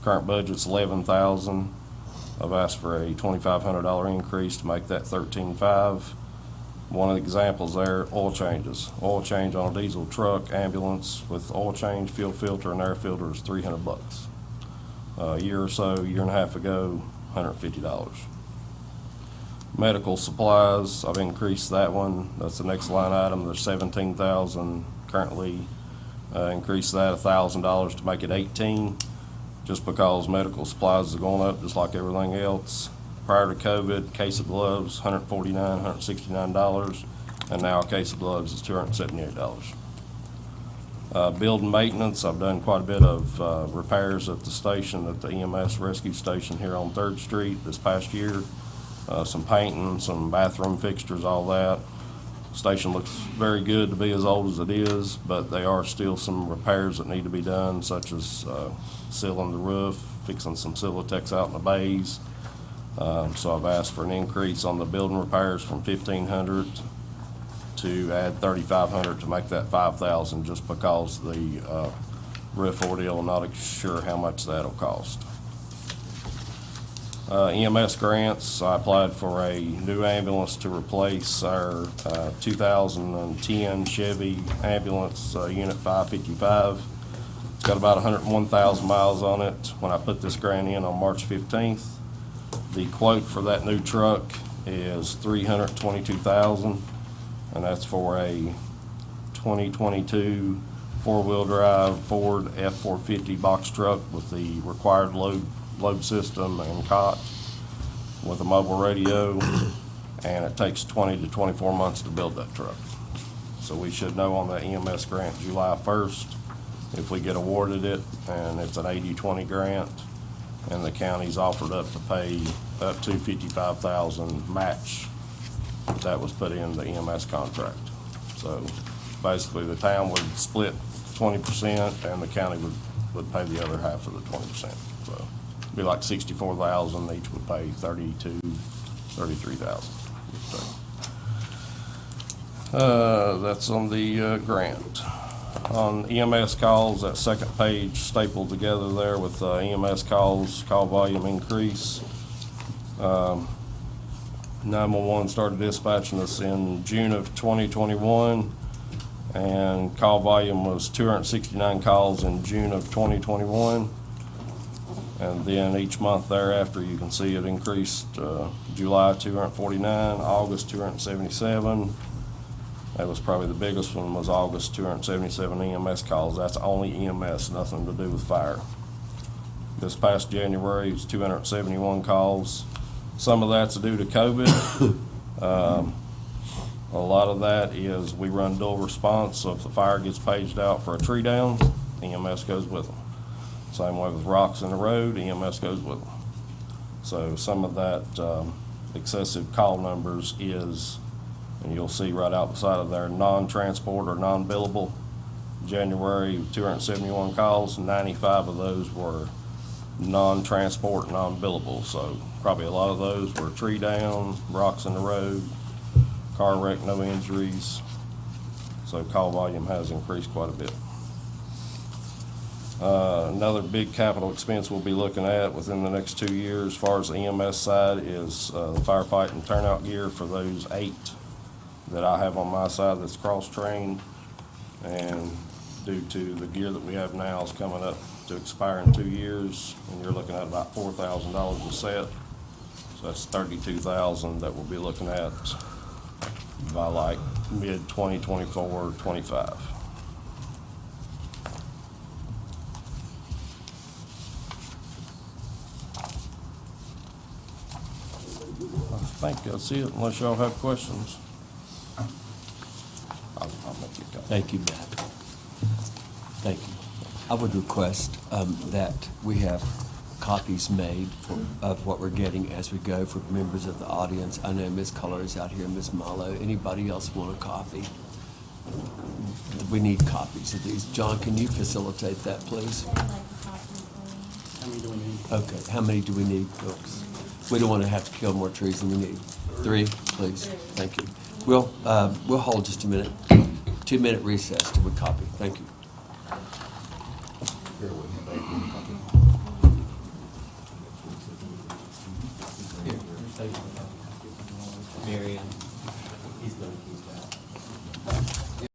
Current budget's $11,000. I've asked for a $2,500 increase to make that $13,500. One of the examples there, oil changes. Oil change on a diesel truck, ambulance with oil change, fuel filter, and air filter is $300. A year and a half ago, $150. Medical supplies, I've increased that one. That's the next line item. There's $17,000 currently. Increased that $1,000 to make it $18,000, just because medical supplies are going up just like everything else. Prior to COVID, case of gloves, $149, $169, and now a case of gloves is $278. Building maintenance, I've done quite a bit of repairs at the station, at the EMS rescue station here on 3rd Street this past year. Some painting, some bathroom fixtures, all that. Station looks very good to be as old as it is, but there are still some repairs that need to be done, such as sealing the roof, fixing some Silatex out in the bays. So I've asked for an increase on the building repairs from $1,500 to add $3,500 to make that $5,000, just because the roof ordeal, I'm not sure how much that'll cost. EMS grants, I applied for a new ambulance to replace our 2010 Chevy ambulance, Unit 555. It's got about 101,000 miles on it when I put this grant in on March 15th. The quote for that new truck is $322,000, and that's for a 2022 4-wheel drive Ford F-450 box truck with the required load system and cot with a mobile radio, and it takes 20 to 24 months to build that truck. So we should know on the EMS grant July 1st if we get awarded it, and it's an 80-20 grant, and the county's offered up to pay up to $55,000 match that was put in the EMS contract. So basically the town would split 20% and the county would pay the other half of the 20%. So it'd be like $64,000, each would pay $33,000. That's on the grant. On EMS calls, that second page stapled together there with EMS calls, call volume increase. 911 started dispatching us in June of 2021, and call volume was 269 calls in June of 2021. And then each month thereafter, you can see it increased. July 249, August 277. That was probably the biggest one, was August, 277 EMS calls. That's only EMS, nothing to do with fire. This past January, it was 271 calls. Some of that's due to COVID. A lot of that is we run dual response, so if the fire gets paged out for a tree down, EMS goes with them. Same way with rocks in the road, EMS goes with them. So some of that excessive call numbers is, and you'll see right out the side of there, non-transport or non-billable. January, 271 calls, 95 of those were non-transport, non-billable. So probably a lot of those were tree down, rocks in the road, car wreck, no injuries. So call volume has increased quite a bit. Another big capital expense we'll be looking at within the next 2 years as far as the EMS side is the firefighting turnout gear for those 8 that I have on my side that's cross-trained. And due to the gear that we have now is coming up to expire in 2 years, and you're looking at about $4,000 a set. So that's $32,000 that we'll be looking at by like mid-2024, 25. I think that's it, unless y'all have questions. I'll make you a copy. Thank you, Matt. Thank you. I would request that we have copies made of what we're getting as we go for members of the audience. I know Ms. Culler is out here, Ms. Malo. Anybody else want a copy? We need copies of these. John, can you facilitate that, please? Okay, how many do we need, folks? We don't want to have to kill more trees than we need. 3, please. Thank you. We'll hold just a minute. 2-minute recess till we copy. Thank you. Mary Ann. He's going to keep that.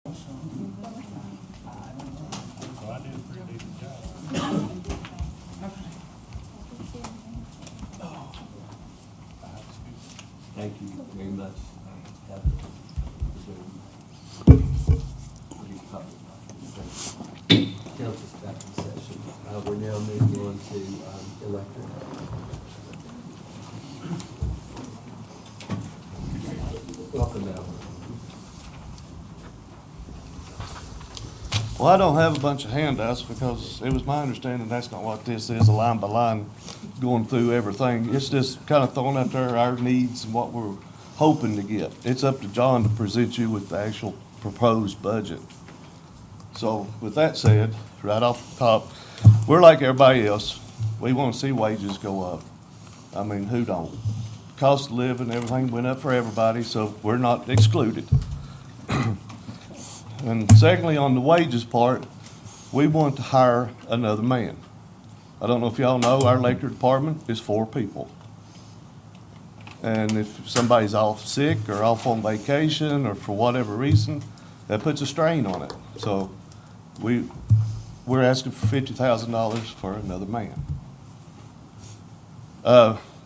So I did a pretty decent job. Thank you very much. Council's back in session. We're now moving on to electric. Welcome, Al. Well, I don't have a bunch of handouts because it was my understanding that's not what this is, a line by line going through everything. It's just kind of throwing out there our needs and what we're hoping to get. It's up to John to present you with the actual proposed budget. So with that said, right off the top, we're like everybody else. We want to see wages go up. I mean, who don't? Cost of living, everything went up for everybody, so we're not excluded. And secondly, on the wages part, we want to hire another man. I don't know if y'all know, our electric department is 4 people. And if somebody's off sick or off on vacation or for whatever reason, that puts a strain on it. So we're asking for $50,000 for another man.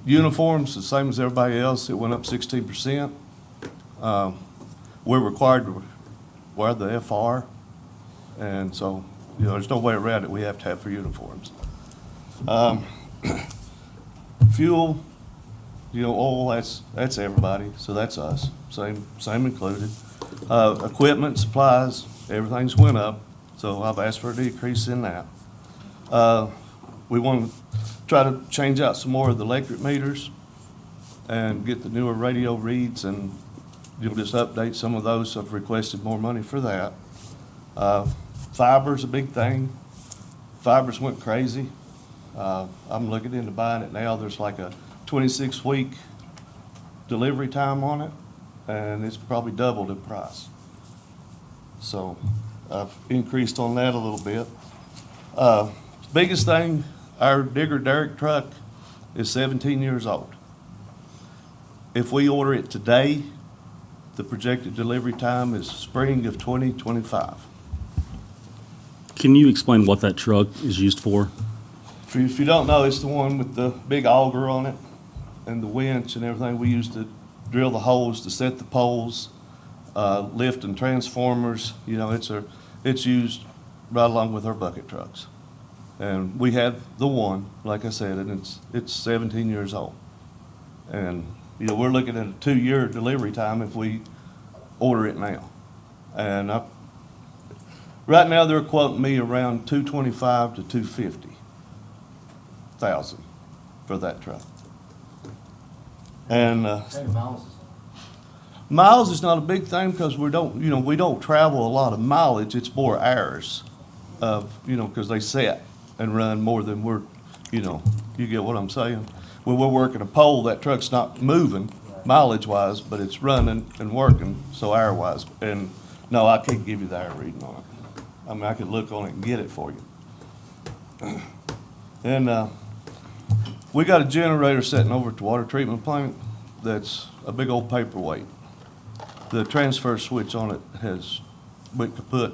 Uniforms, the same as everybody else, it went up 16%. We're required to wear the FR, and so, you know, there's no way around it, we have to have for uniforms. Fuel, you know, oil, that's everybody, so that's us, same included. Equipment, supplies, everything's went up, so I've asked for a decrease in that. We want to try to change out some more of the electric meters and get the newer radio reads, and you'll just update some of those, so I've requested more money for that. Fiber's a big thing. Fibers went crazy. I'm looking into buying it now. There's like a 26-week delivery time on it, and it's probably doubled in price. So I've increased on that a little bit. Biggest thing, our digger derrick truck is 17 years old. If we order it today, the projected delivery time is spring of 2025. Can you explain what that truck is used for? If you don't know, it's the one with the big auger on it and the winch and everything. We used to drill the holes to set the poles, lift and transformers. You know, it's used right along with our bucket trucks. And we had the one, like I said, and it's 17 years old. And, you know, we're looking at a 2-year delivery time if we order it now. And right now they're quoting me around $225,000 to $250,000 for that truck. And miles is not a big thing because we don't travel a lot of mileage. It's more hours of, you know, because they set and run more than we're, you know, you get what I'm saying? When we're working a pole, that truck's not moving mileage-wise, but it's running and working, so hour-wise. And no, I can't give you the hour reading on it. I mean, I could look on it and get it for you. And we got a generator sitting over at the water treatment plant that's a big old paperweight. The transfer switch on it has went kaput.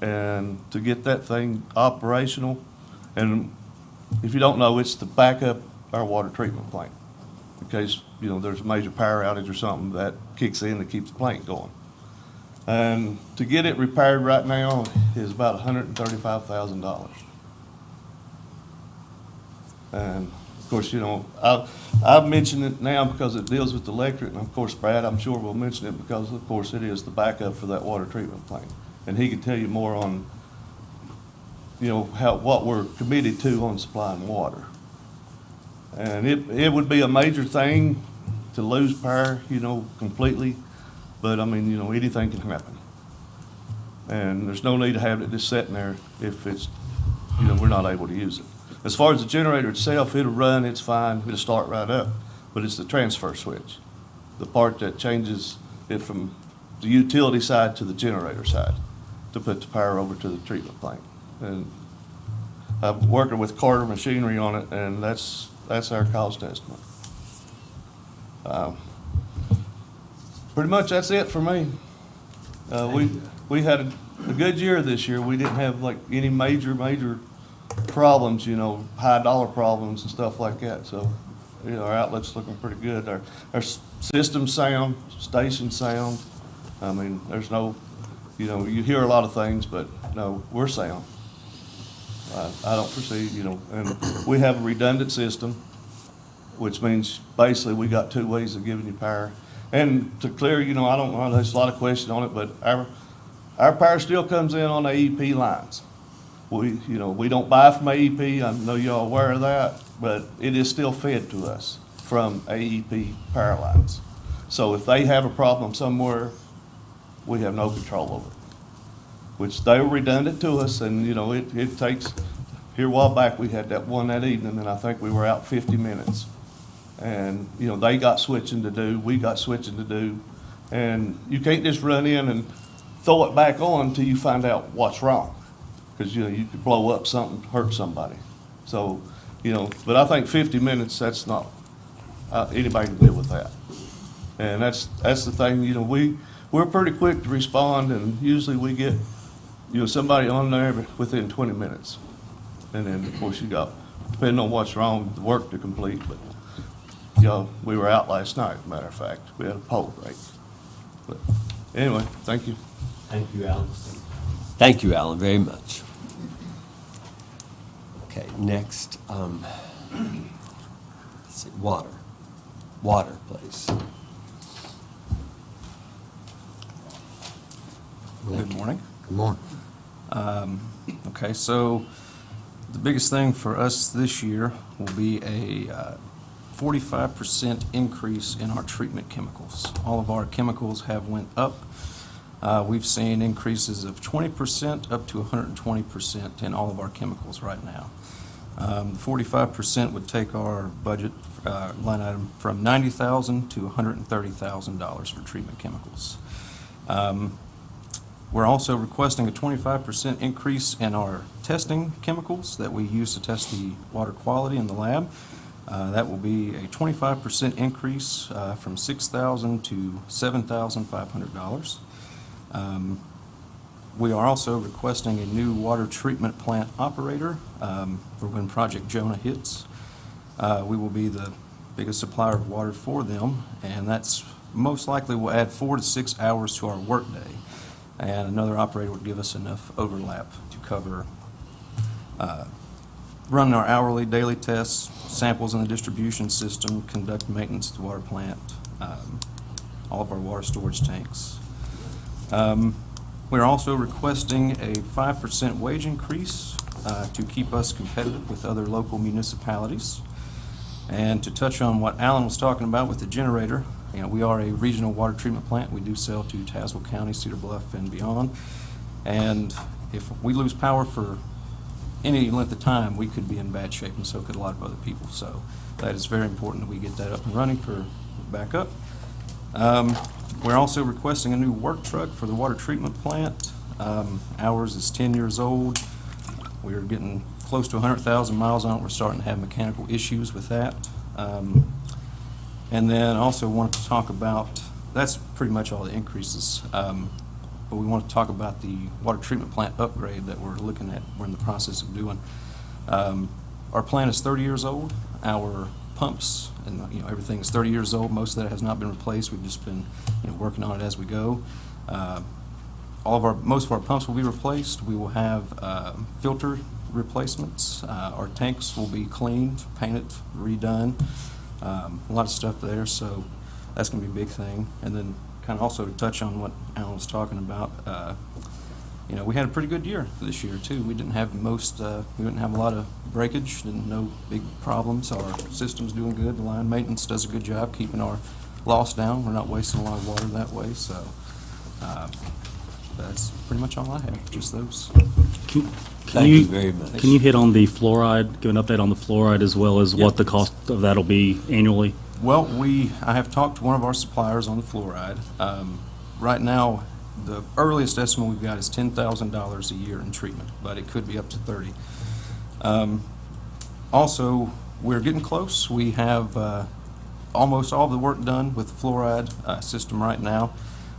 And to get that thing operational, and if you don't know, it's the backup our water treatment plant. In case, you know, there's a major power outage or something that kicks in to keep the plant going. And to get it repaired right now is about $135,000. And of course, you know, I've mentioned it now because it deals with the electric, and of course, Brad, I'm sure will mention it because, of course, it is the backup for that water treatment plant. And he can tell you more on, you know, what we're committed to on supplying water. And it would be a major thing to lose power, you know, completely. But I mean, you know, anything can happen. And there's no need to have it just sitting there if it's, you know, we're not able to use it. As far as the generator itself, it'll run, it's fine, it'll start right up. But it's the transfer switch, the part that changes it from the utility side to the generator side to put the power over to the treatment plant. And I'm working with Carter Machinery on it, and that's our cost estimate. Pretty much that's it for me. we had a good year this year. We didn't have like any major problems, you know, high dollar problems and stuff like that. So, you know, our outlet's looking pretty good. Our system's sound, station's sound. I mean, there's no, you know, you hear a lot of things, but no, we're sound. I don't foresee, you know, and we have a redundant system, which means basically we got two ways of giving you power. And to clear, you know, I don't know, there's a lot of question on it, but our power still comes in on AEP lines. We, you know, we don't buy from AEP, I know y'all aware of that, but it is still fed to us from AEP power lines. So if they have a problem somewhere, we have no control over it, which they were redundant to us, and, you know, it takes, here a while back, we had that one that evening, and I think we were out 50 minutes. And, you know, they got switching to do, we got switching to do, and you can't just run in and throw it back on until you find out what's wrong. Because, you know, you could blow up something, hurt somebody. So, you know, but I think 50 minutes, that's not, anybody can deal with that. And that's the thing, you know, we're pretty quick to respond, and usually we get, you know, somebody on there within 20 minutes. And then, of course, you got, depending on what's wrong, the work to complete, but, you know, we were out last night, as a matter of fact. We had a pole break. But anyway, thank you. Thank you, Alan. Thank you, Alan, very much. Okay, next, let's see, water. Water, please. Good morning. Good morning. Okay, so the biggest thing for us this year will be a 45% increase in our treatment chemicals. All of our chemicals have went up. We've seen increases of 20% up to 120% in all of our chemicals right now. 45% would take our budget line item from $90,000 to $130,000 for treatment chemicals. We're also requesting a 25% increase in our testing chemicals that we use to test the water quality in the lab. That will be a 25% increase from $6,000 to $7,500. We are also requesting a new water treatment plant operator for when Project Jonah hits. We will be the biggest supplier of water for them, and that's most likely will add 4 to 6 hours to our workday. And another operator would give us enough overlap to cover running our hourly, daily tests, samples in the distribution system, conduct maintenance at the water plant, all of our water storage tanks. We're also requesting a 5% wage increase to keep us competitive with other local municipalities. And to touch on what Alan was talking about with the generator, you know, we are a regional water treatment plant. We do sell to Tazewell County, Cedar Bluff, and beyond. And if we lose power for any length of time, we could be in bad shape, and so could a lot of other people. So that is very important that we get that up and running for backup. We're also requesting a new work truck for the water treatment plant. Ours is 10 years old. We're getting close to 100,000 miles on it. We're starting to have mechanical issues with that. And then also wanted to talk about, that's pretty much all the increases. But we want to talk about the water treatment plant upgrade that we're looking at, we're in the process of doing. Our plant is 30 years old. Our pumps and, you know, everything is 30 years old. Most of that has not been replaced. We've just been, you know, working on it as we go. Most of our pumps will be replaced. We will have filter replacements. Our tanks will be cleaned, painted, redone. A lot of stuff there, so that's going to be a big thing. And then kind of also to touch on what Alan was talking about, you know, we had a pretty good year this year too. We didn't have we didn't have a lot of breakage, no big problems. Our system's doing good. The line maintenance does a good job keeping our loss down. We're not wasting a lot of water that way, so that's pretty much all I have, just those. Thank you very much. Can you hit on the fluoride, give an update on the fluoride as well as what the cost of that will be annually? Well, I have talked to one of our suppliers on the fluoride. Right now, the earliest estimate we've got is $10,000 a year in treatment, but it could be up to $30,000. Also, we're getting close. We have almost all the work done with the fluoride system right now.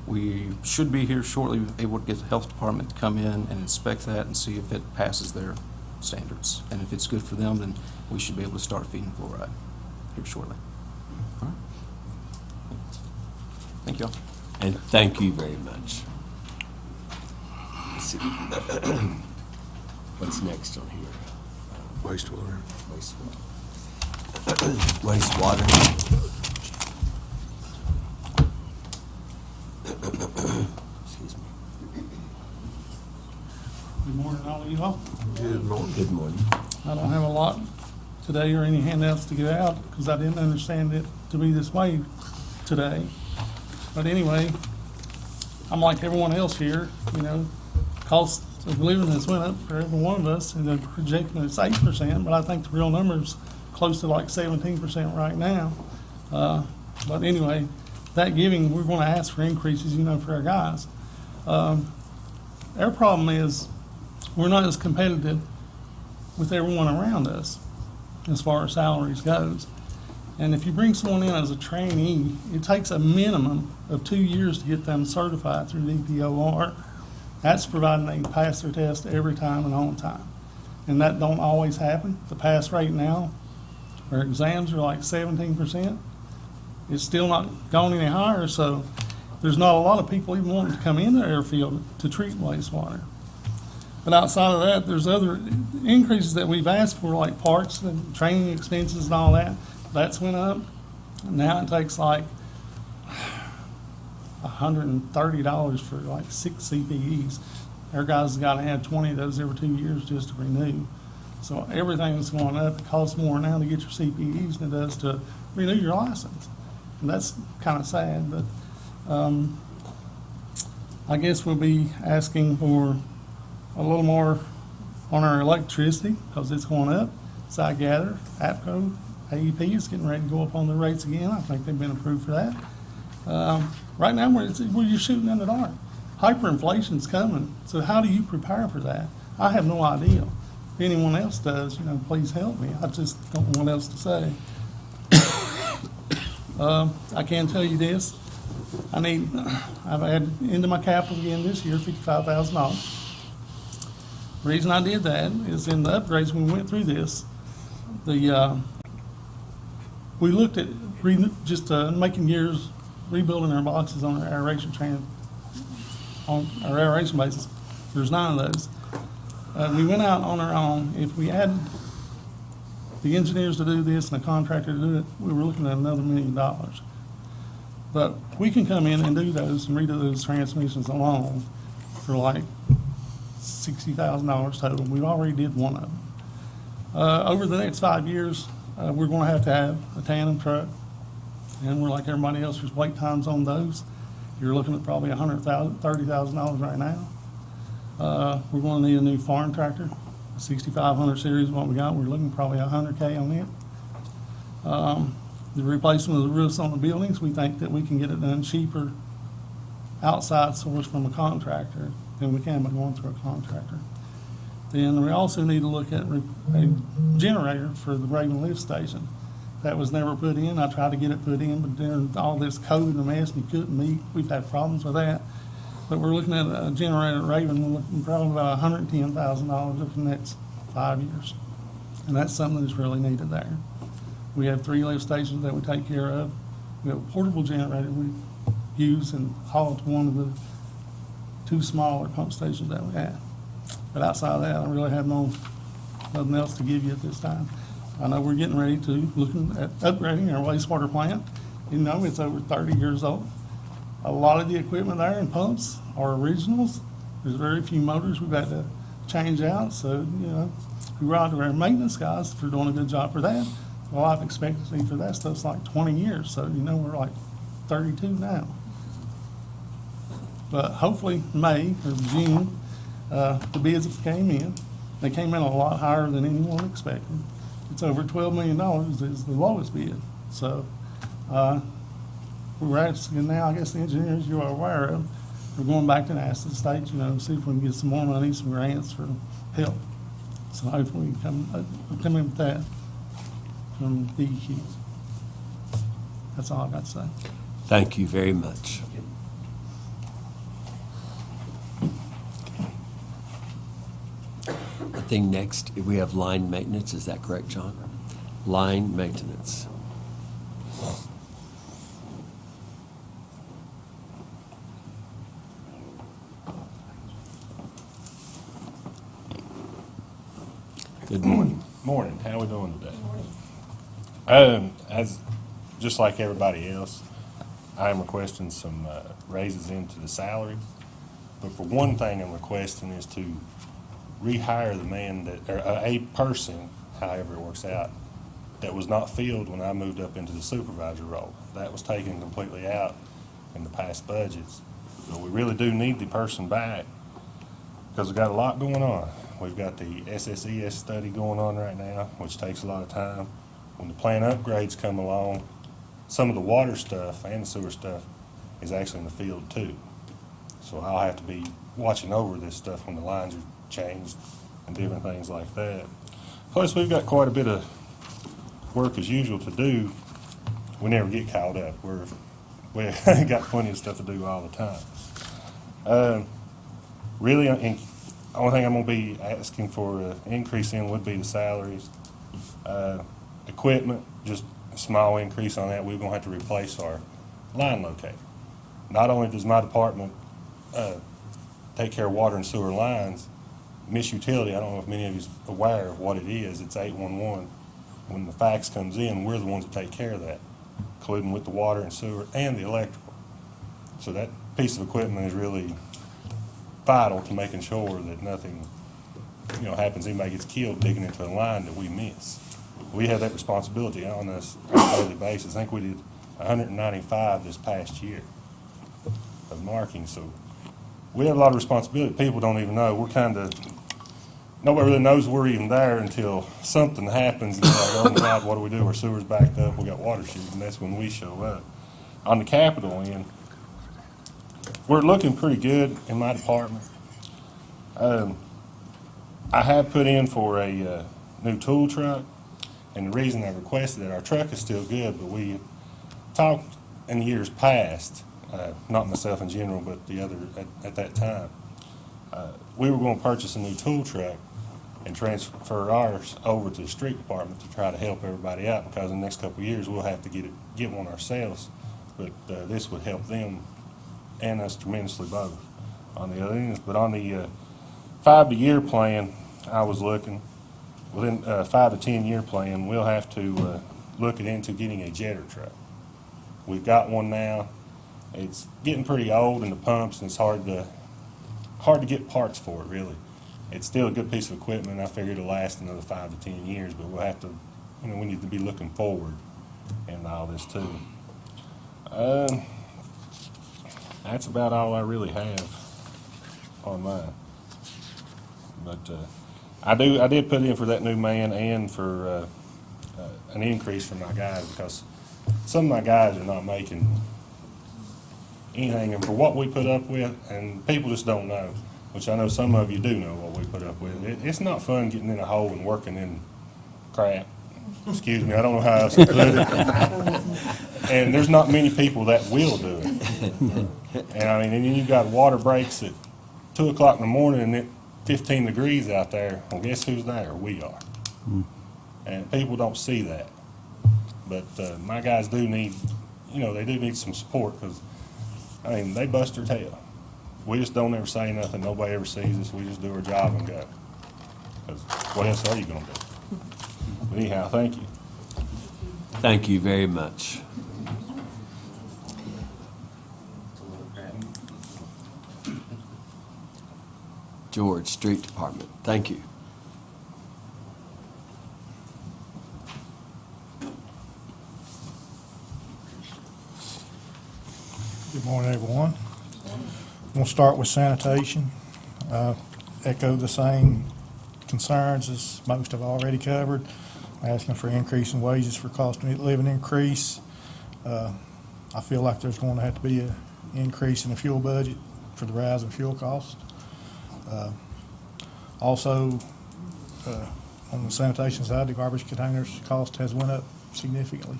We should be here shortly, able to get the health department to come in and inspect that and see if it passes their standards. And if it's good for them, then we should be able to start feeding fluoride here shortly. All right. Thank you all. And thank you very much. Let's see. What's next on here? Wastewater. Wastewater. Excuse me. Good morning, all of you all. Good morning. Good morning. I don't have a lot today or any handouts to give out because I didn't understand it to be this way today. But anyway, I'm like everyone else here, you know, cost of living has went up for every one of us, and they're projecting it's 8%, but I think the real number's close to like 17% right now. But anyway, that giving, we're going to ask for increases, you know, for our guys. Our problem is we're not as competitive with everyone around us as far as salaries goes. And if you bring someone in as a trainee, it takes a minimum of 2 years to get them certified through DPOR. That's providing they can pass their test every time and on time. And that don't always happen. The pass rate now, our exams are like 17%. It's still not gone any higher, so there's not a lot of people even wanting to come into the airfield to treat wastewater. But outside of that, there's other increases that we've asked for, like parts and training expenses and all that. That's went up. Now it takes like $130 for like 6 CPEs. Our guys have got to have 20 of those every 2 years just to renew. So everything's going up. It costs more now to get your CPEs than it does to renew your license. And that's kind of sad, but I guess we'll be asking for a little more on our electricity because it's going up. So I gather APCO, AEP is getting ready to go up on the rates again. I think they've been approved for that. Right now, we're just shooting in the dark. Hyperinflation's coming, so how do you prepare for that? I have no idea. If anyone else does, you know, please help me. I just don't know what else to say. I can tell you this. I've added into my capital again this year $55,000. The reason I did that is in the upgrades when we went through this, we looked at making gears, rebuilding our boxes on our aeration on our aeration basis. There's 9 of those. We went out on our own. If we had the engineers to do this and a contractor to do it, we were looking at another $1 million. But we can come in and do those and redo those transmissions alone for like $60,000 total. We've already did one of them. Over the next 5 years, we're going to have a tandem truck, and we're like everybody else. There's wait times on those. You're looking at probably $30,000 right now. We're going to need a new farm tractor, a 6500 series. What we got, we're looking probably $100K on it. The replacement of the roofs on the buildings, we think that we can get it done cheaper outside source from a contractor than we can by going through a contractor. Then we also need to look at a generator for the Raven lift station. That was never put in. I tried to get it put in, but during all this COVID and mess, and you couldn't meet. We've had problems with that. But we're looking at a generator at Raven, we're looking probably about $110,000 over the next 5 years. And that's something that's really needed there. We have 3 lift stations that we take care of. We have a portable generator we use and haul to one of the 2 smaller pump stations that we have. But outside of that, I really have nothing else to give you at this time. I know we're getting ready to looking at upgrading our wastewater plant. You know, it's over 30 years old. A lot of the equipment there and pumps are originals. There's very few motors we've had to change out. So, you know, we ride to our maintenance guys for doing a good job for that. The life expectancy for that stuff's like 20 years. So, you know, we're like 32 now. But hopefully May or June, the bids came in. They came in a lot higher than anyone expected. It's over $12 million is the lowest bid. So we're asking now, I guess the engineers you are aware of, we're going back to ask the state, you know, see if we can get some more money, some grants for help. So hopefully we can come in with that from DEQ. That's all I've got to say. Thank you very much. think next we have line maintenance. Is that correct, John? Line maintenance. Good morning. Morning. How we doing today? As just like everybody else, I am requesting some raises into the salary. But for one thing, I'm requesting is to rehire the man that, or a person, however it works out, that was not filled when I moved up into the supervisor role. That was taken completely out in the past budgets. But we really do need the person back because we've got a lot going on. We've got the SSES study going on right now, which takes a lot of time. When the plant upgrades come along, some of the water stuff and the sewer stuff is actually in the field too. So I'll have to be watching over this stuff when the lines are changed and different things like that. Plus, we've got quite a bit of work as usual to do. We never get caught up. We got plenty of stuff to do all the time. Really, the only thing I'm going to be asking for an increase in would be the salaries. Equipment, just a small increase on that. We're going to have to replace our line locator. Not only does my department take care of water and sewer lines, Miss Utility, I don't know if many of you are aware of what it is. It's 811. When the fax comes in, we're the ones that take care of that, including with the water and sewer and the electrical. So that piece of equipment is really vital to making sure that nothing, happens. Anybody gets killed digging into a line that we miss. We have that responsibility on us on a daily basis. I think we did 195 this past year of marking. So we have a lot of responsibility. People don't even know. Nobody really knows we're even there until something happens and they're like, oh my God, what do we do? Our sewer's backed up, we got water shooting, and that's when we show up. On the capital end, we're looking pretty good in my department. I have put in for a new tool truck, and the reason I requested it, our truck is still good, but we talked in years past, not myself in general, but the other at that time, we were going to purchase a new tool truck and transfer ours over to the street department to try to help everybody out, because in the next couple of years we'll have to get one ourselves, but this would help them and us tremendously both on the other ends. But on the 5-year plan, I was looking, within 5 to 10 year plan, we'll have to look into getting a jetter truck. We've got one now. It's getting pretty old in the pumps, and it's hard to get parts for it, really. It's still a good piece of equipment. I figure it'll last another 5 to 10 years, but we'll have to, we need to be looking forward in all this too. That's about all I really have on mine. But I did put in for that new man and for an increase for my guys, because some of my guys are not making anything, and for what we put up with, and people just don't know, which I know some of you do know what we put up with. It's not fun getting in a hole and working in crap. Excuse me, I don't know how else to put it. And there's not many people that will do it. And and then you've got water breaks at 2 o'clock in the morning and it's 15 degrees out there. Well, guess who's there? We are. And people don't see that. But my guys do need, they do need some support, because, they bust their tail. We just don't ever say nothing. Nobody ever sees us. We just do our job and go. Because what else are you going to do? But anyhow, thank you. Thank you very much. George, Street Department. Thank you. Good morning, everyone. We'll start with sanitation. Echo the same concerns as most have already covered. Asking for increase in wages for cost of living increase. I feel like there's going to have to be an increase in the fuel budget for the rise in fuel costs. Also, on the sanitation side, the garbage containers cost has went up significantly.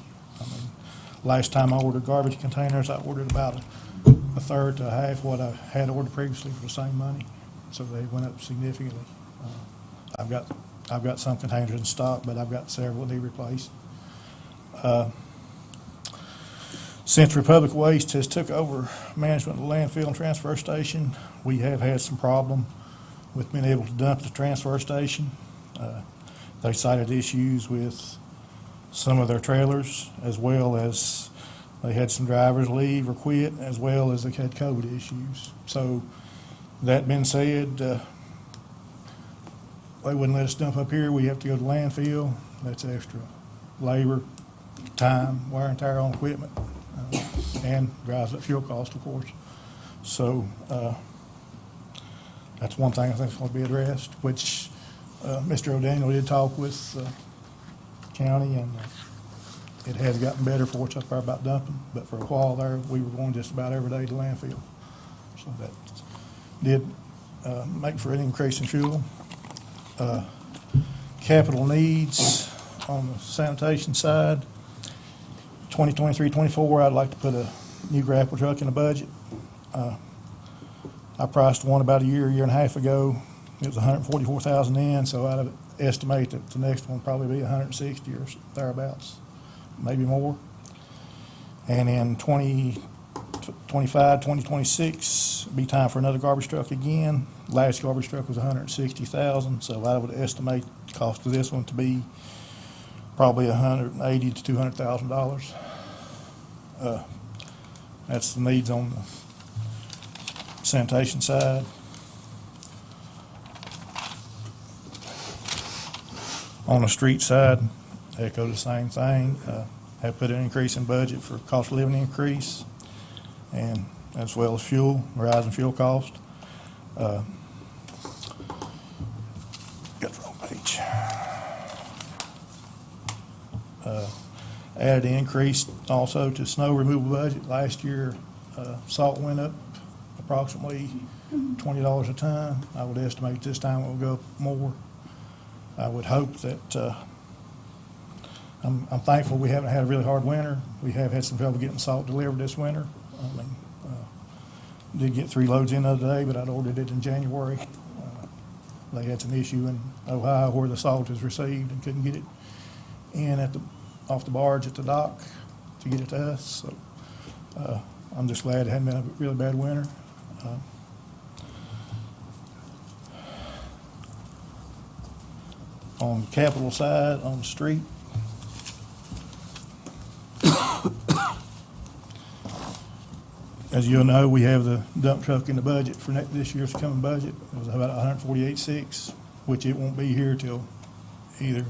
Last time I ordered garbage containers, I ordered about a third to a half what I had ordered previously for the same money. So they went up significantly. I've got some containers in stock, but I've got several that need replaced. Since Republic Waste has took over management of the landfill and transfer station, we have had some problem with being able to dump at the transfer station. They cited issues with some of their trailers, as well as they had some drivers leave or quit, as well as they had COVID issues. So that being said, they wouldn't let us dump up here. We have to go to landfill. That's extra labor, time, wear and tear on equipment, and drives up fuel cost, of course. So that's one thing I think is going to be addressed, which Mr. O'Daniel did talk with county, and it has gotten better for us up there about dumping, but for a while there, we were going just about every day to landfill. So that did make for an increase in fuel. Capital needs on the sanitation side, 2023-24, I'd like to put a new grapple truck in the budget. I priced one about a year and a half ago. It was $144,000 in, so I'd estimate that the next one will probably be $160 or thereabouts, maybe more. And in 2025, 2026, it'll be time for another garbage truck again. Last garbage truck was $160,000, so I would estimate the cost of this one to be probably $180,000 to $200,000. That's the needs on the sanitation side. On the street side, echo the same thing. Have put an increase in budget for cost of living increase, and as well as fuel, rising fuel cost. Got the wrong page. Added an increase also to snow removal budget. Last year, salt went up approximately $20 a ton. I would estimate this time it will go up more. I would hope that, I'm thankful we haven't had a really hard winter. We have had some trouble getting salt delivered this winter. I mean, did get 3 loads in the other day, but I'd ordered it in January. They had some issue in Ohio where the salt is received and couldn't get it in off the barge at the dock to get it to us. So I'm just glad it hadn't been a really bad winter. On the capital side, on the street, as you'll know, we have the dump truck in the budget for this year's coming budget. It was about $148,600, which it won't be here till either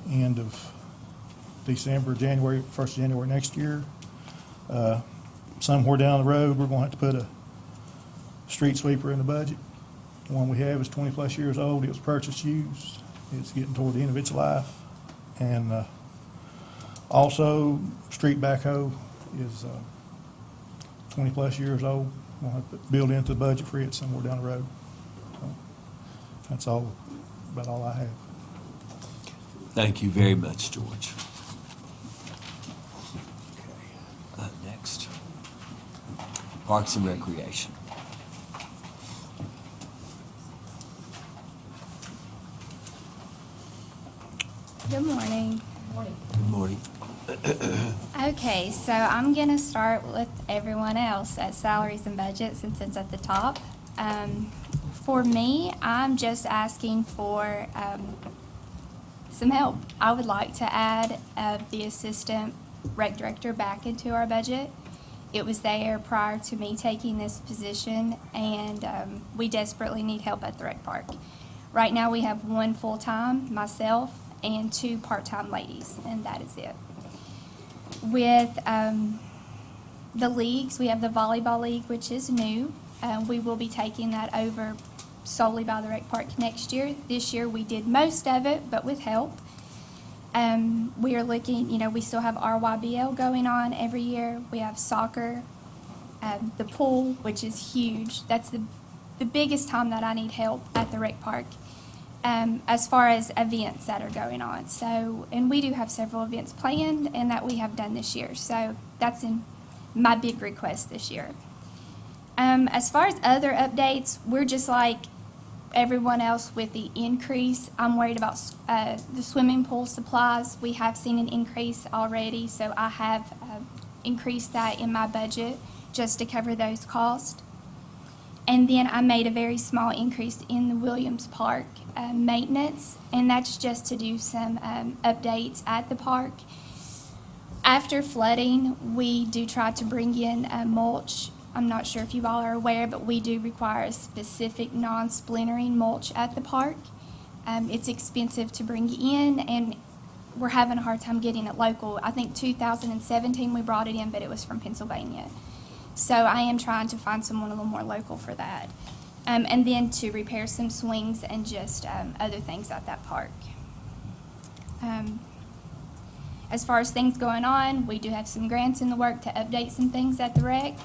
end of December, January, 1st of January next year. Somewhere down the road, we're going to have to put a street sweeper in the budget. The one we have is 20-plus years old. It was purchased used. It's getting toward the end of its life. And also, street backhoe is 20-plus years old. We'll have to build into the budget for it somewhere down the road. So that's about all I have. Thank you very much, George. Okay. Next, Parks and Recreation. Good morning. Good morning. Okay, so I'm gonna start with everyone else at salaries and budget since it's at the top. For me, I'm just asking for some help. I would like to add the assistant rec director back into our budget. It was there prior to me taking this position, and we desperately need help at the rec park. Right now, we have 1 full-time, myself, and 2 part-time ladies, and that is it. With the leagues, we have the volleyball league, which is new. We will be taking that over solely by the rec park next year. This year, we did most of it, but with help. We are looking, we still have RYBL going on every year. We have soccer, the pool, which is huge. That's the biggest time that I need help at the rec park. As far as events that are going on. So, and we do have several events planned and that we have done this year. So that's in my big request this year. As far as other updates, we're just like everyone else with the increase, I'm worried about the swimming pool supplies. We have seen an increase already, so I have increased that in my budget just to cover those costs. And then I made a very small increase in the Williams Park maintenance, and that's just to do some updates at the park. After flooding, we do try to bring in mulch. I'm not sure if you all are aware, but we do require a specific non-splintering mulch at the park. It's expensive to bring in, and we're having a hard time getting it local. I think 2017 we brought it in, but it was from Pennsylvania. So I am trying to find someone a little more local for that. And then to repair some swings and just other things at that park. As far as things going on, we do have some grants in the work to update some things at the rec.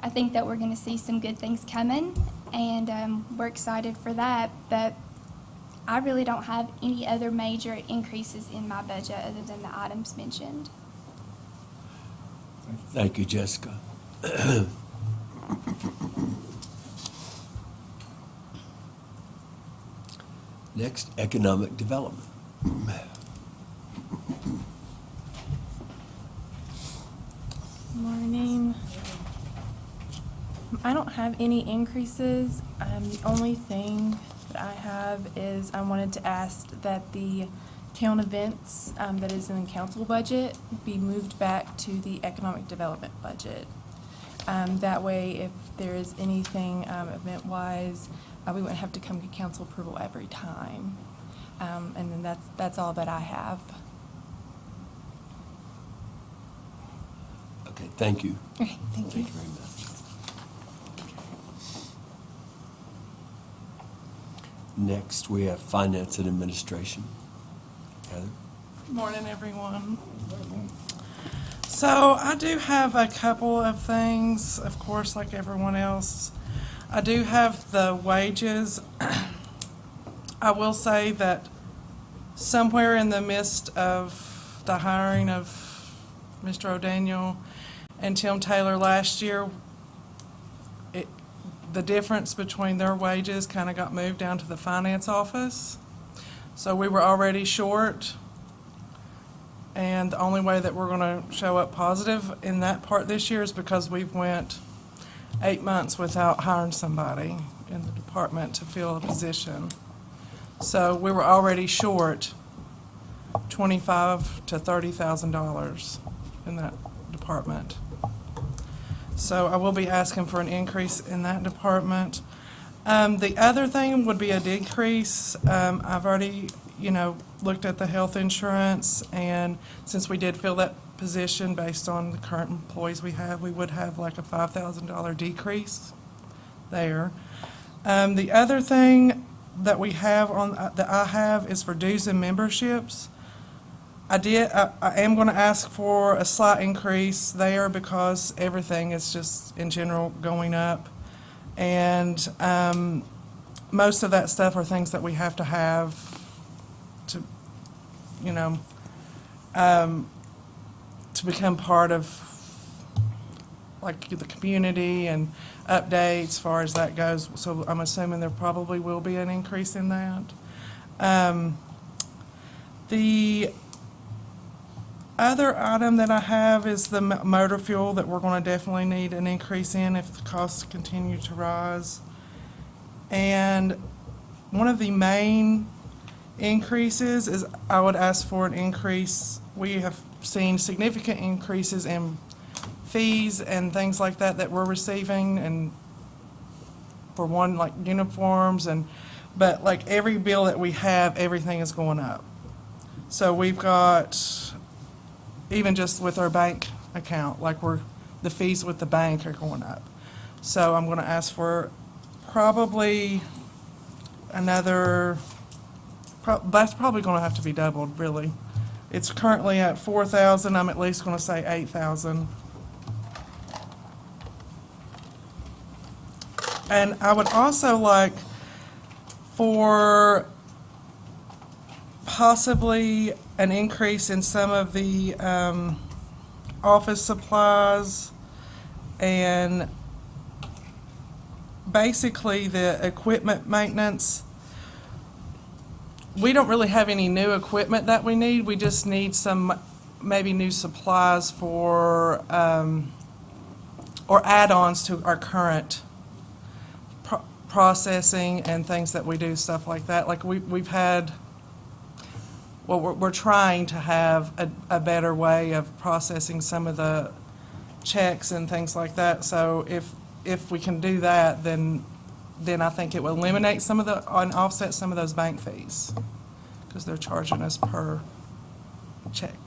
I think that we're going to see some good things coming, and we're excited for that. But I really don't have any other major increases in my budget other than the items mentioned. Thank you, Jessica. Next, economic development. Morning. I don't have any increases. The only thing that I have is I wanted to ask that the town events that is in the council budget be moved back to the economic development budget. That way, if there is anything event-wise, we wouldn't have to come to council approval every time. And then that's all that I have. Okay, thank you. Okay, thank you. Thank you very much. Next, we have finance and administration. Heather? Good morning, everyone. So I do have a couple of things, of course, like everyone else. I do have the wages. I will say that somewhere in the midst of the hiring of Mr. O'Daniel and Tim Taylor last year, the difference between their wages kind of got moved down to the finance office. So we were already short, and the only way that we're going to show up positive in that part this year is because we've went 8 months without hiring somebody in the department to fill a position. So we were already short $25,000 to $30,000 in that department. So I will be asking for an increase in that department. The other thing would be a decrease. I've already, looked at the health insurance, and since we did fill that position based on the current employees we have, we would have like a $5,000 decrease there. The other thing that we have that I have is for dues and memberships. I am going to ask for a slight increase there because everything is just in general going up. And most of that stuff are things that we have to to become part of like the community and updates as far as that goes. So I'm assuming there probably will be an increase in that. The other item that I have is the motor fuel that we're going to definitely need an increase in if the costs continue to rise. And one of the main increases is I would ask for an increase. We have seen significant increases in fees and things like that we're receiving, and for one, like uniforms, but like every bill that we have, everything is going up. So we've got, even just with our bank account, the fees with the bank are going up. So I'm going to ask for probably another, that's probably going to have to be doubled, really. It's currently at $4,000. I'm at least going to say $8,000. And I would also like for possibly an increase in some of the office supplies and basically the equipment maintenance. We don't really have any new equipment that we need. We just need some, maybe new supplies for, or add-ons to our current processing and things that we do, stuff like that. Like we've had, well, we're trying to have a better way of processing some of the checks and things like that. So if we can do that, then I think it will eliminate some of the, and offset some of those bank fees, because they're charging us per check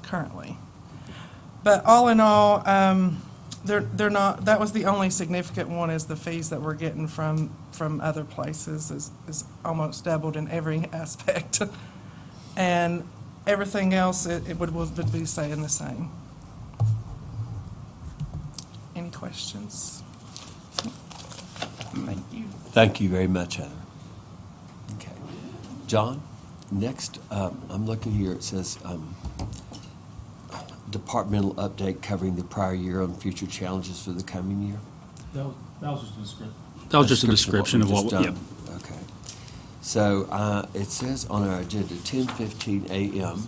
currently. But all in all, they're not, that was the only significant one, is the fees that we're getting from other places is almost doubled in every aspect. And everything else, it would be staying the same. Any questions? Thank you. Thank you very much, Heather. Okay. John, next, I'm looking here, it says, departmental update covering the prior year on future challenges for the coming year. That was just a description. That was just a description of what we just yep. done. Okay. So it says on our agenda 10:15 a.m.,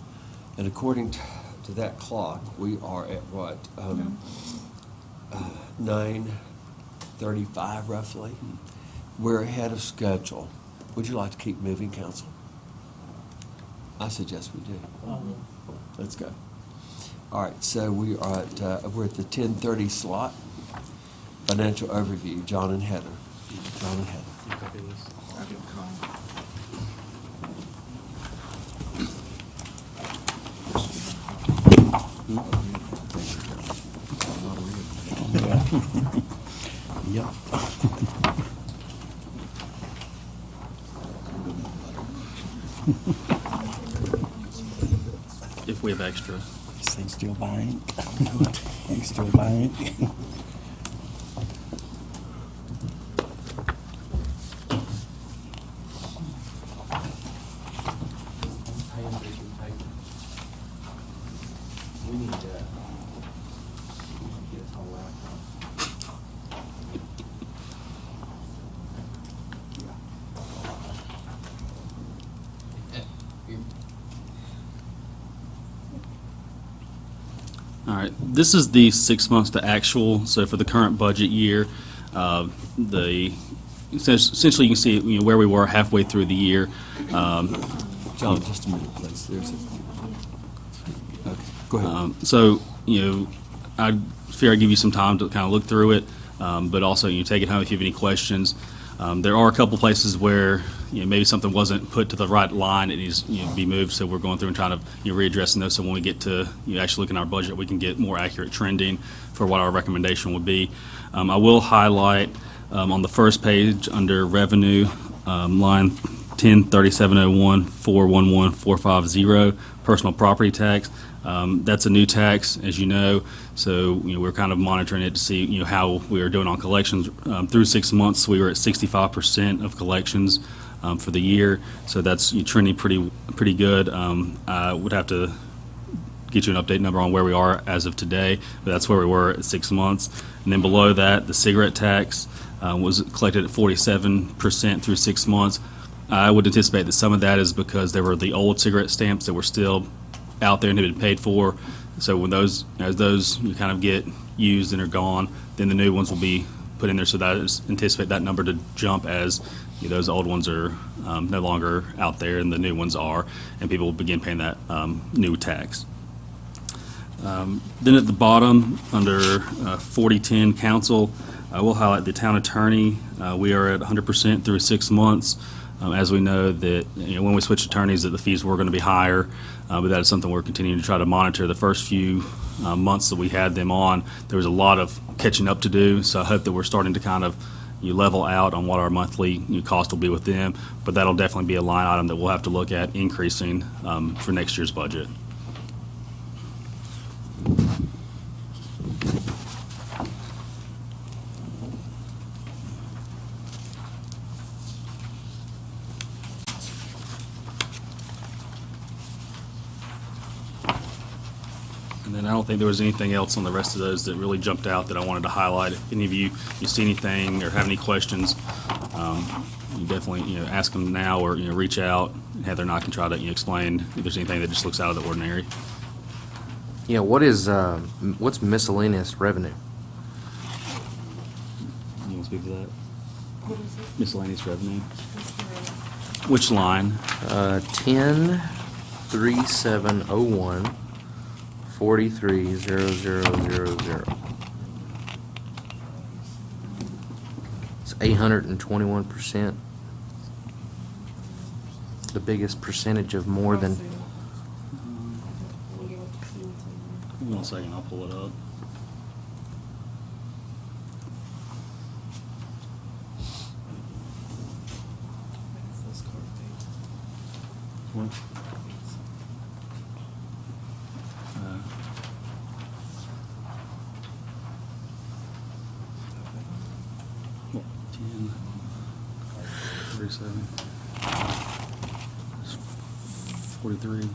and according to that clock, we are at what? 9:35 roughly. We're ahead of schedule. Would you like to keep moving, Council? I suggest we do. Let's go. All right, so we are at, we're at the 10:30 slot. Financial overview, John and Heather. John and Heather. I didn't call. Yep. If we have extra. Stay still buying. Stay still buying. We need to get this whole laptop. All right, this is the 6 months to actual. So for the current budget year, essentially you can see where we were halfway through the year. John, just a minute, please. Okay, go ahead. So, I figure I'd give you some time to kind of look through it, but also take it home if you have any questions. There are a couple places where maybe something wasn't put to the right line, it needs to be moved, so we're going through and trying to readdressing those, so when we get to actually look in our budget, we can get more accurate trending for what our recommendation would be. I will highlight on the first page under revenue, line 103701 411 450, personal property tax. That's a new tax, as you know, so we're kind of monitoring it to see how we are doing on collections. Through 6 months, we were at 65% of collections for the year, so that's trending pretty good. I would have to get you an update number on where we are as of today, but that's where we were at 6 months. And then below that, the cigarette tax was collected at 47% through 6 months. I would anticipate that some of that is because there were the old cigarette stamps that were still out there and had been paid for. So when as those kind of get used and are gone, then the new ones will be put in there. So that is anticipate that number to jump as those old ones are no longer out there and the new ones are, and people will begin paying that new tax. Then at the bottom under 4010 council, I will highlight the town attorney. We are at 100% through 6 months. As we know that when we switch attorneys that the fees were going to be higher, but that is something we're continuing to try to monitor. The first few months that we had them on, there was a lot of catching up to do, so I hope that we're starting to kind of level out on what our monthly cost will be with them, but that'll definitely be a line item that we'll have to look at increasing for next year's budget. And then I don't think there was anything else on the rest of those that really jumped out that I wanted to highlight. If any of you see anything or have any questions, you definitely, ask them now or, reach out. And Heather and I can try to, explain if there's anything that just looks out of the ordinary. Yeah, what's miscellaneous revenue? You want to speak to that? Miscellaneous revenue? Which line? 103701 430000. It's 821%. The biggest percentage of more than. Give me 1 second, I'll pull it up. What? What, 10, 37, 43.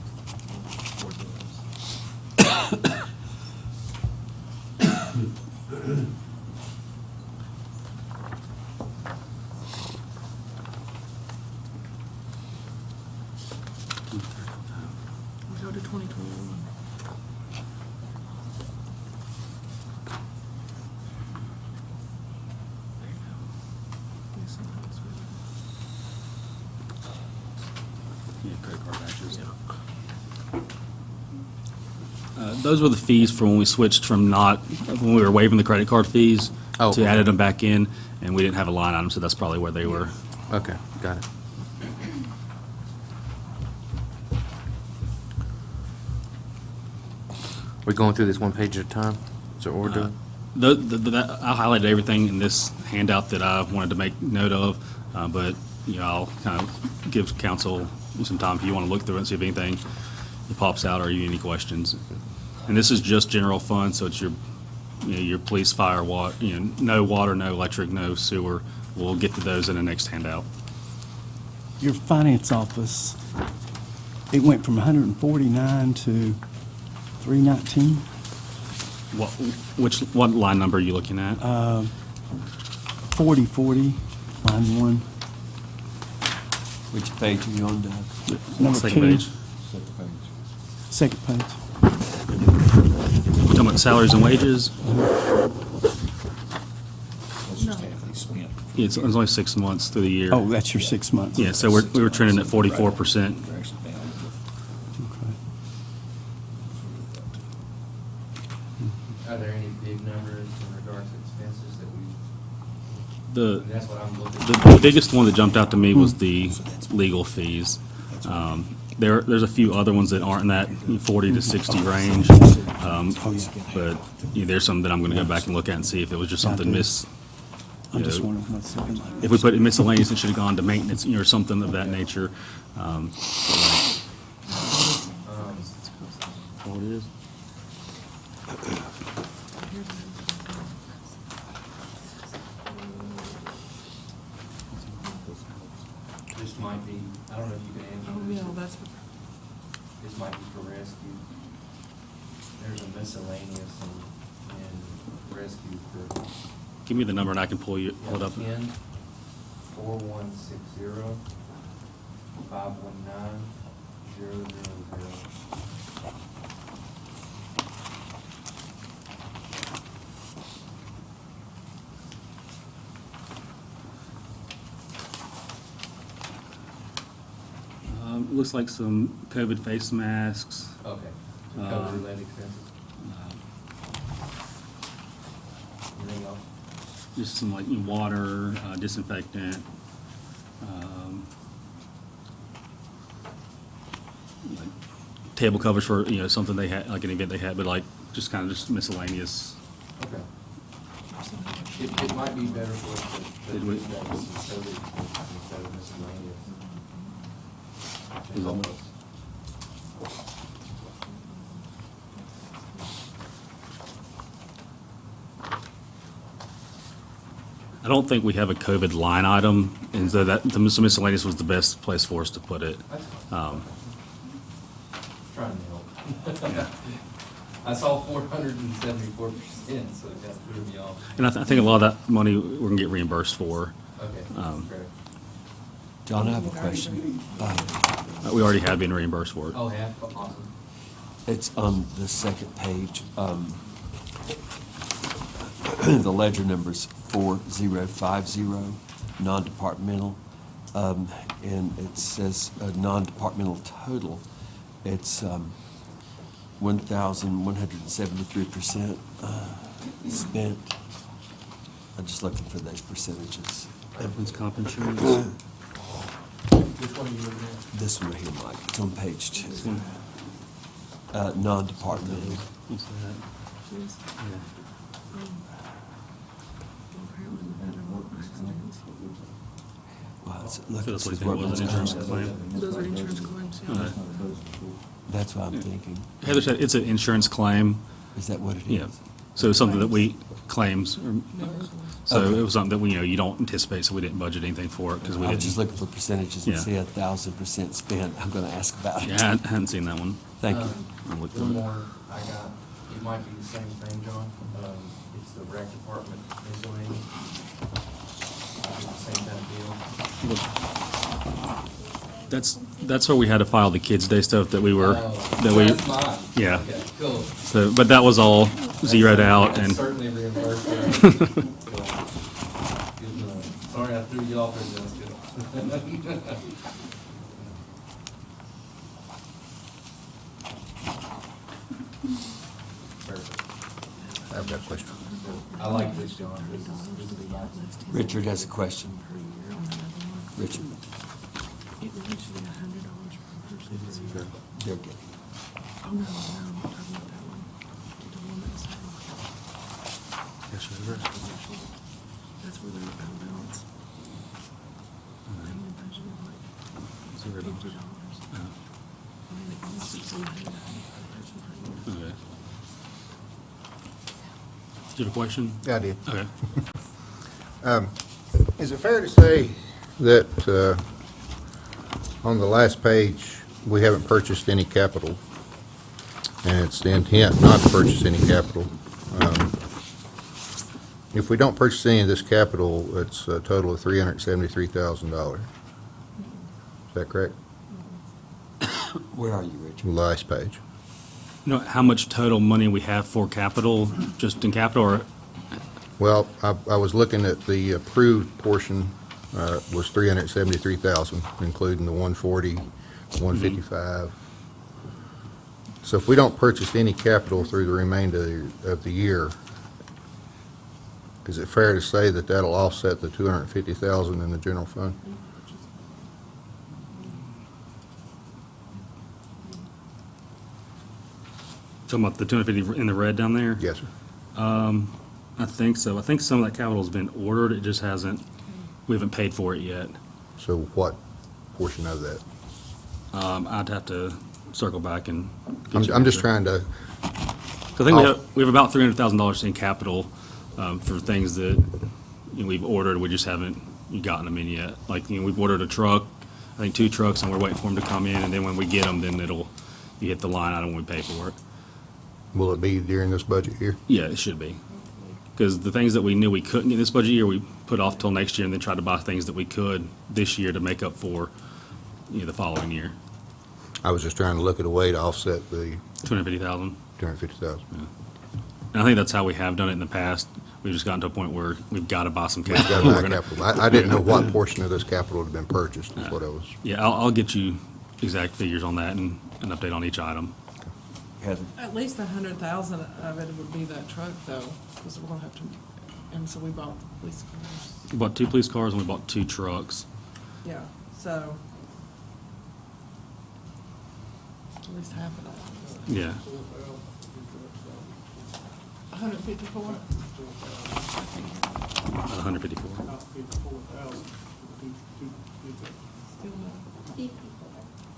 Go to 2021. Yeah, credit card vouchers. Those were the fees for when we switched from when we were waiving the credit card fees Oh, to okay. added them back in, and we didn't have a line item, so that's probably where they were. Okay, got it. We're going through this one page at a time? Is that what we're doing? I highlighted everything in this handout that I wanted to make note of, but, I'll kind of give council some time if you want to look through it and see if anything pops out or you any questions. And this is just general fund, so it's your police, fire, water, no water, no electric, no sewer. We'll get to those in the next handout. Your finance office, it went from 149 to 319? What line number are you looking at? 4040, line 1. Which page are you on, Doug? Number Second 2. page. Second page. Talking about salaries and wages? Yeah, it's only 6 months through the year. Oh, that's your 6 months. Yeah, so we were trending at 44%. Are there any big numbers in regards to expenses that we? That's what I'm looking The biggest one that jumped out to me was the legal fees. There's a few other ones that aren't in that 40 to 60 range. But there's some that I'm going to go back and look at and see if it was just something I'm just wondering what's looking like. if we put it miscellaneous, it should have gone to maintenance, or something of that nature. What it is? This might be, I don't know if you can answer Oh, this. yeah, that's, This might be for rescue. There's a miscellaneous and rescue for. Give me the number and I can pull it up. 10 4160 519 000. Looks like some COVID face masks. Okay. So COVID-related expenses. Anything else? Just some like water, disinfectant, like table covers for, something they had, like an event they had, but like just kind of just miscellaneous. Okay. It might be better for us to Did we- use that as some COVID expenses instead of miscellaneous. Is all- I don't think we have a COVID line item, and so that the miscellaneous was the best place for us to put it. Trying to help. I saw 474%, so it got threw me off. And I think a lot of that money we're gonna get reimbursed for. Okay, great. John, I have a question. We already have been reimbursed for it. Oh, yeah, awesome. It's on the second page. The ledger number's 4050, non-departmental, and it says non-departmental total. It's 1,173% spent. I'm just looking for those percentages. Evidence comp insurance. Which one are you looking at? This one right here, Mike. It's on page 2. Non-departmental. What's that? Well, it's, So look, that's what it's you think was an insurance claim? Those are insurance claims, yeah. Okay. That's what I'm thinking. Heather said it's an insurance claim. Is that what it is? Yeah. So it's something that we claims. So Okay. it was something that we, you don't anticipate, so we didn't budget anything for it because we I was didn't. just looking for percentages and Yeah. see 1,000% spent. I'm going to ask about it. Yeah, I hadn't seen that one. Thank you. I'll look One through it. more I got, it might be the same thing, John. It's the rec department miscellaneous. Same kind of deal. That's where we had to file the Kids Day stuff that we were, that we, That's mine. yeah. Okay, cool. So, but that was all zeroed out That's and. certainly reimbursed. Sorry, I threw you off there, Jessica. Perfect. I've got a question. I like this, John. This is nice. Richard has a question. Richard. It really should be $100 per person. They're getting. Oh, no, I'm talking about that one. The one that's, that's where they're out of balance. Paying budget of like $50. I mean, it costs $1,600 per person per year. Okay. Do you have a question? Yeah, I did. Okay. Is it fair to say that on the last page, we haven't purchased any capital? And it's the intent not to purchase any capital. If we don't purchase any of this capital, it's a total of $373,000. Is that correct? Where are you, Richard? Last page. You know how much total money we have for capital, just in capital, or? Well, I was looking at the approved portion, was $373,000, including the 140, 155. So if we don't purchase any capital through the remainder of the year, is it fair to say that that'll offset the $250,000 in the general fund? Talking about the 250 in the red down there? Yes, sir. I think so. I think some of that capital's been ordered, it just hasn't, we haven't paid for it yet. So what portion of that? I'd have to circle back and. get I'm you I'm just an trying to, answer. 'Cause I think we have about $300,000 in capital for things that we've ordered, we just haven't gotten them in yet. Like, we've ordered a truck, I think 2 trucks, and we're waiting for them to come in, and then when we get them, then you hit the line item when we pay for it. will it be during this budget year? Yeah, it should be. Because the things that we knew we couldn't get this budget year, we put off till next year and then tried to buy things that we could this year to make up for, the following year. I was just trying to look at a way to offset the $250,000. $250,000. And I think that's how we have done it in the past. We've just gotten to a point where we've got to buy some We've capital. got to We're buy gonna- capital. I didn't know what portion of this capital had been purchased, is what I was. Yeah, I'll get you exact figures on that and an update on each item. Heather? At least 100,000 of it would be that truck though, because we're gonna have to, and so we bought police cars. We bought 2 police cars and we bought 2 trucks. Yeah, so. At least half of that. Yeah. 154? 154. Still no.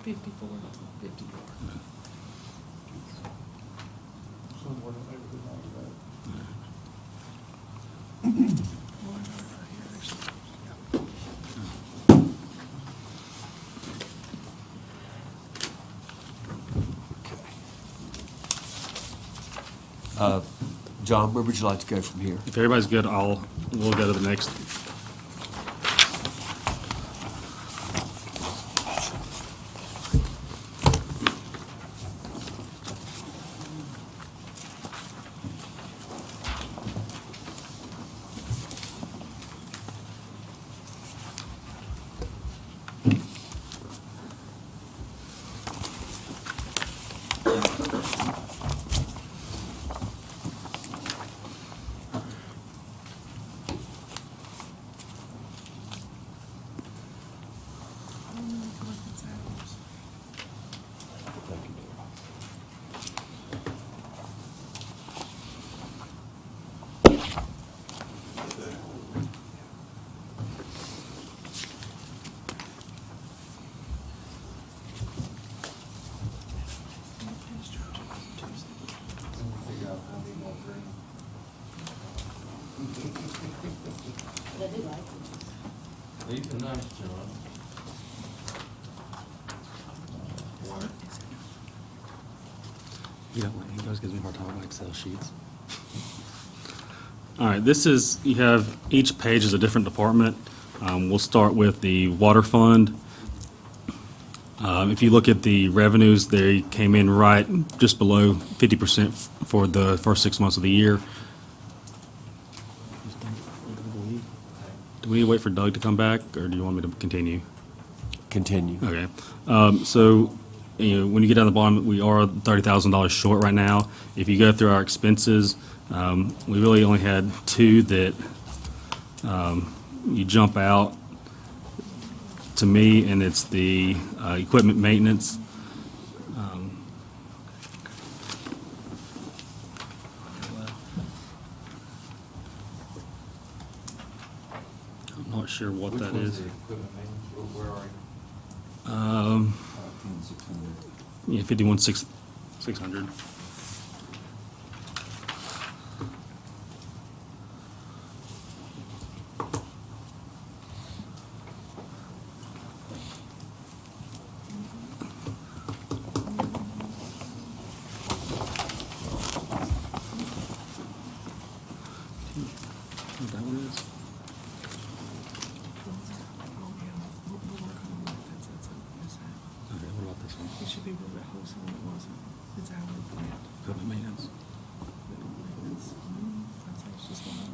54. 54. John, where would you like to go from here? If everybody's good, we'll go to the next. These are nice, John. He always gives me a hard time with Excel sheets. All right, this is, you have, each page is a different department. We'll start with the water fund. If you look at the revenues, they came in right just below 50% for the first 6 months of the year. Do we need to wait for Doug to come back, or do you want me to continue? Continue. Okay. So, when you get down the bottom, we are $30,000 short right now. If you go through our expenses, we really only had two that you jump out to me, and it's the equipment maintenance. I'm not sure what that is. Where are you? Yeah, 51,600. What that one is? Okay, what about this one? It should be a little bit wholesome, it wasn't. It's our plant. Equipment maintenance. Maintenance. I'd say it's just one.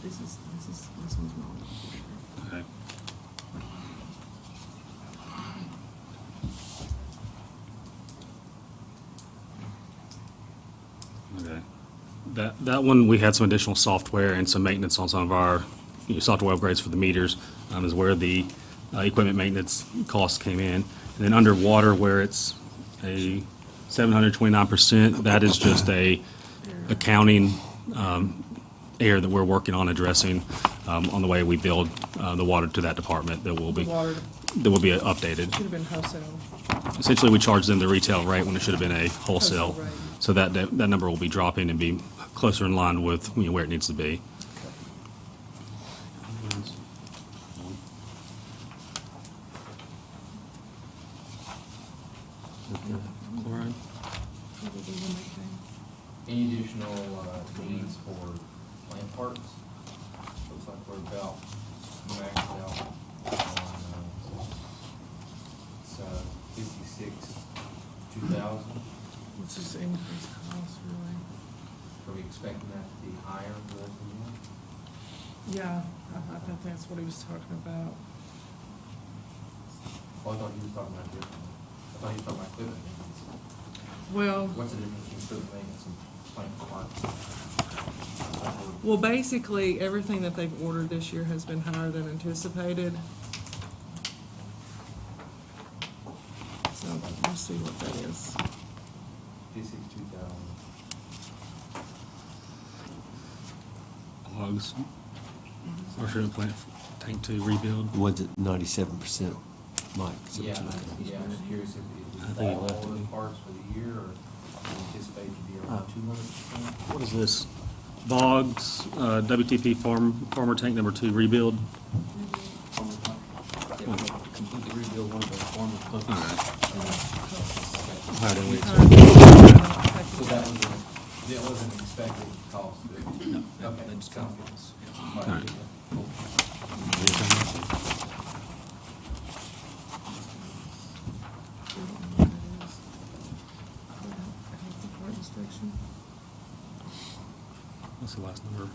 This one's wrong. Okay. Okay. That one, we had some additional software and some maintenance on some of our software upgrades for the meters, is where the equipment maintenance costs came in. And then underwater, where it's a 729%, that is just a accounting error that we're working on addressing on the way we build the water to that department that will be updated. Should have been wholesale. Essentially, we charge them the retail rate when it should have been a wholesale. Wholesale rate. So that number will be dropping and be closer in line with where it needs to be. Chloride? Any additional needs for plant parts? Looks like we're about maxed out on, it's 56, 2,000. It's just increased cost, really. Are we expecting that to be higher for the rest of the year? Yeah, I think that's what he was talking about. Well, I thought you was talking about different. I thought you was talking about equipment maintenance. Well, What's the difference between equipment maintenance and plant parts? well, basically, everything that they've ordered this year has been higher than anticipated. So, we'll see what that is. 2,000. Logs. Or treatment plant tank 2 rebuild. Was it 97%, Mike? Is that what Yeah, you're looking at? yeah, I'm just curious if I it think it all left those me. parts for the year, or anticipate to be around 200%? What is this? Boggs, WTP farmer tank number 2 rebuild. Yeah, we completely rebuild one of the former pumps. Higher than we So that wasn't an expected cost? No. Okay, that just sounds good. All right. What's the last number?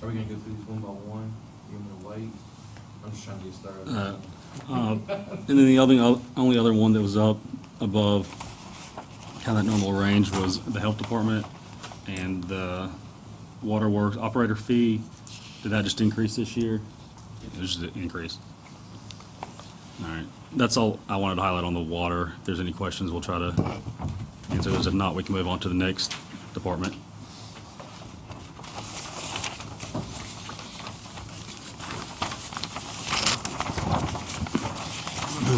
Are we gonna go through these one by one? You want me to wait? I'm just trying to get started. And then the only other one that was up above kind of that normal range was the health department and the waterworks operator fee. Did that just increase this year? It was just an increase. All right, that's all I wanted to highlight on the water. If there's any questions, we'll try to answer those. If not, we can move on to the next department.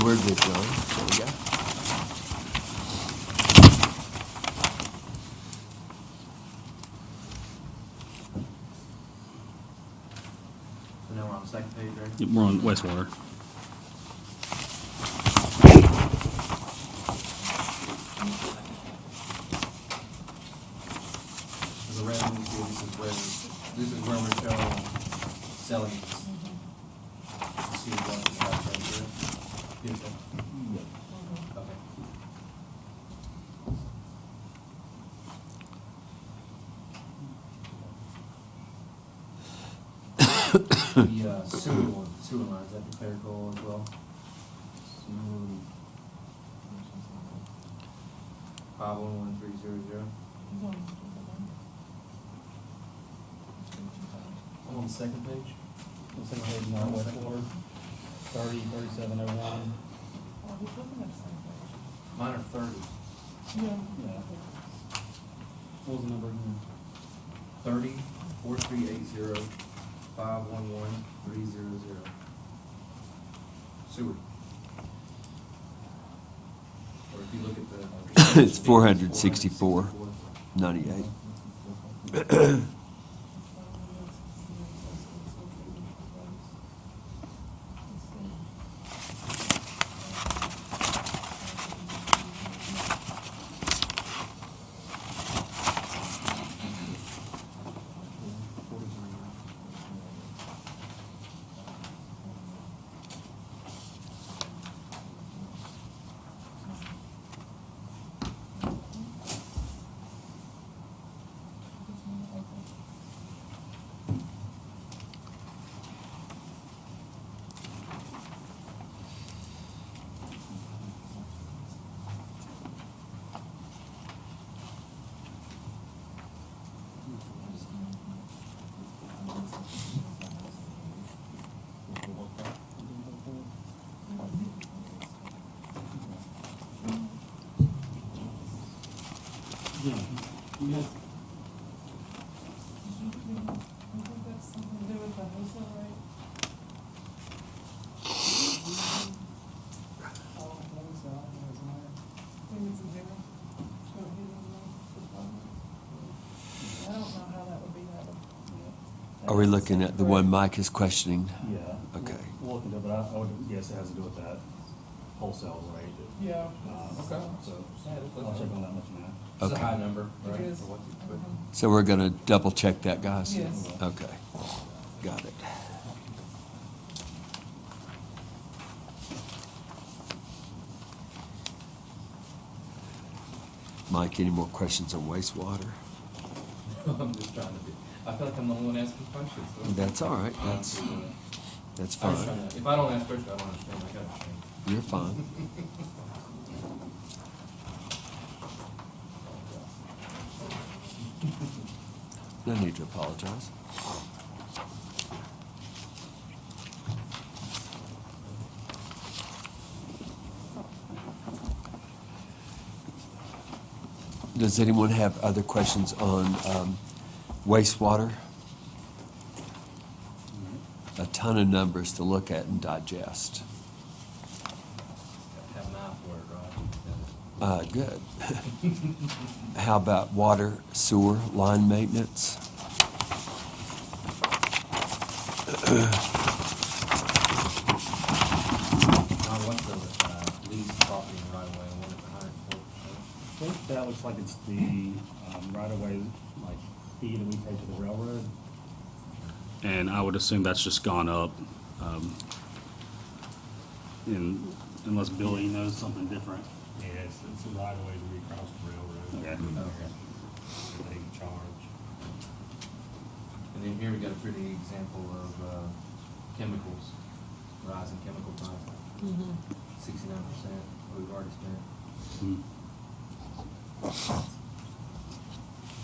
Where'd it go? There we go. So now we're on the second page, right? Yep, we're on wastewater. So the revenue, this is where we're showing selling. See what we have right here. Yes, sir. Okay. The sewer line, is that the clerical as well? 511300. I'm on the second page. The second page, not wastewater, 3701. Mine are 30. Yeah. What was the number again? 30, 4380, 511, 300. Sewer. Or if you look at the. It's 464.98. Are we looking at the one Mike is questioning? Yeah. Okay. We'll look into it, but I would guess it has to do with that wholesale rate. Yeah. Okay. So I'll check on that much now. It's a Okay. high number, right? It is. For what you put. So we're going to double check that, guys? Yes. Okay. Got it. Mike, any more questions on wastewater? I'm just trying to be, I feel like I'm the only one asking questions. so- That's all right. That's I'm just fine. trying to- If I don't ask questions, I don't understand, I gotta understand. You're fine. No need to apologize. Does anyone have other questions on wastewater? A ton of numbers to look at and digest. smile for it, Rob. Good. How about water, sewer, line maintenance? John, what's the lease property and right away, one at 104%? I think that looks like it's the right-of-way, like, fee that we pay to the railroad. And I would assume that's just gone up, unless Billy knows something different. Yeah, it's the right of way to recross the railroad. Okay. They charge. And then here we got a pretty example of chemicals, rising chemical prices. 69%, we've already spent. Hmm.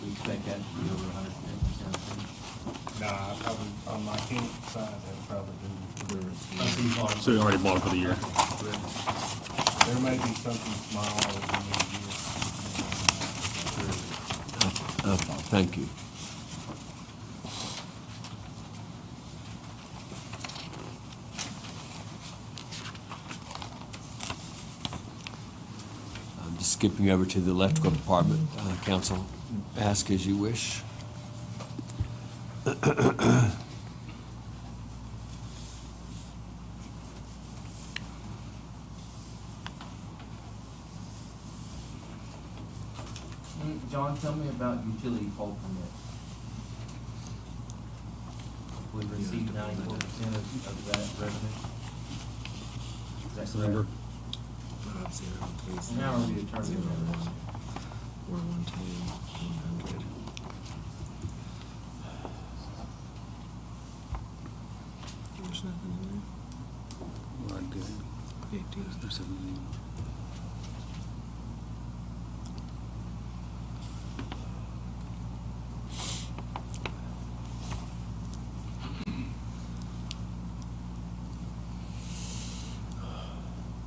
We expect that to be over 110%. Nah, probably, on my chemical side, that'd probably do. So you already bought it for the year? There may be something small that we need to get. Thank you. I'm just skipping over to the electrical department. Council, ask as you wish. John, tell me about utility pole permits. We've received 94% of that revenue. Is that correct? And how are we determining that? There's nothing in there. Well, I did. 50. There's 17.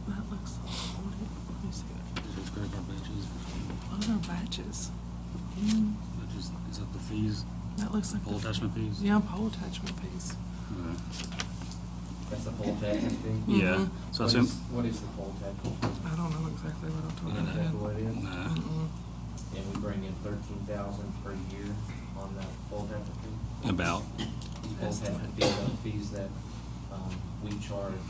That looks loaded. Let me see. What are batches? Is that the fees? That looks like. Pole attachment fees? Yeah, pole attachment fees. That's the pole attachment fee? Yeah. So that's him. What is the pole attachment? I don't know exactly what I'm You talking know about. exactly what it is? Nah. And we bring in 13,000 per year on that pole attachment fee? About. Pole attachment fees are the fees that we charge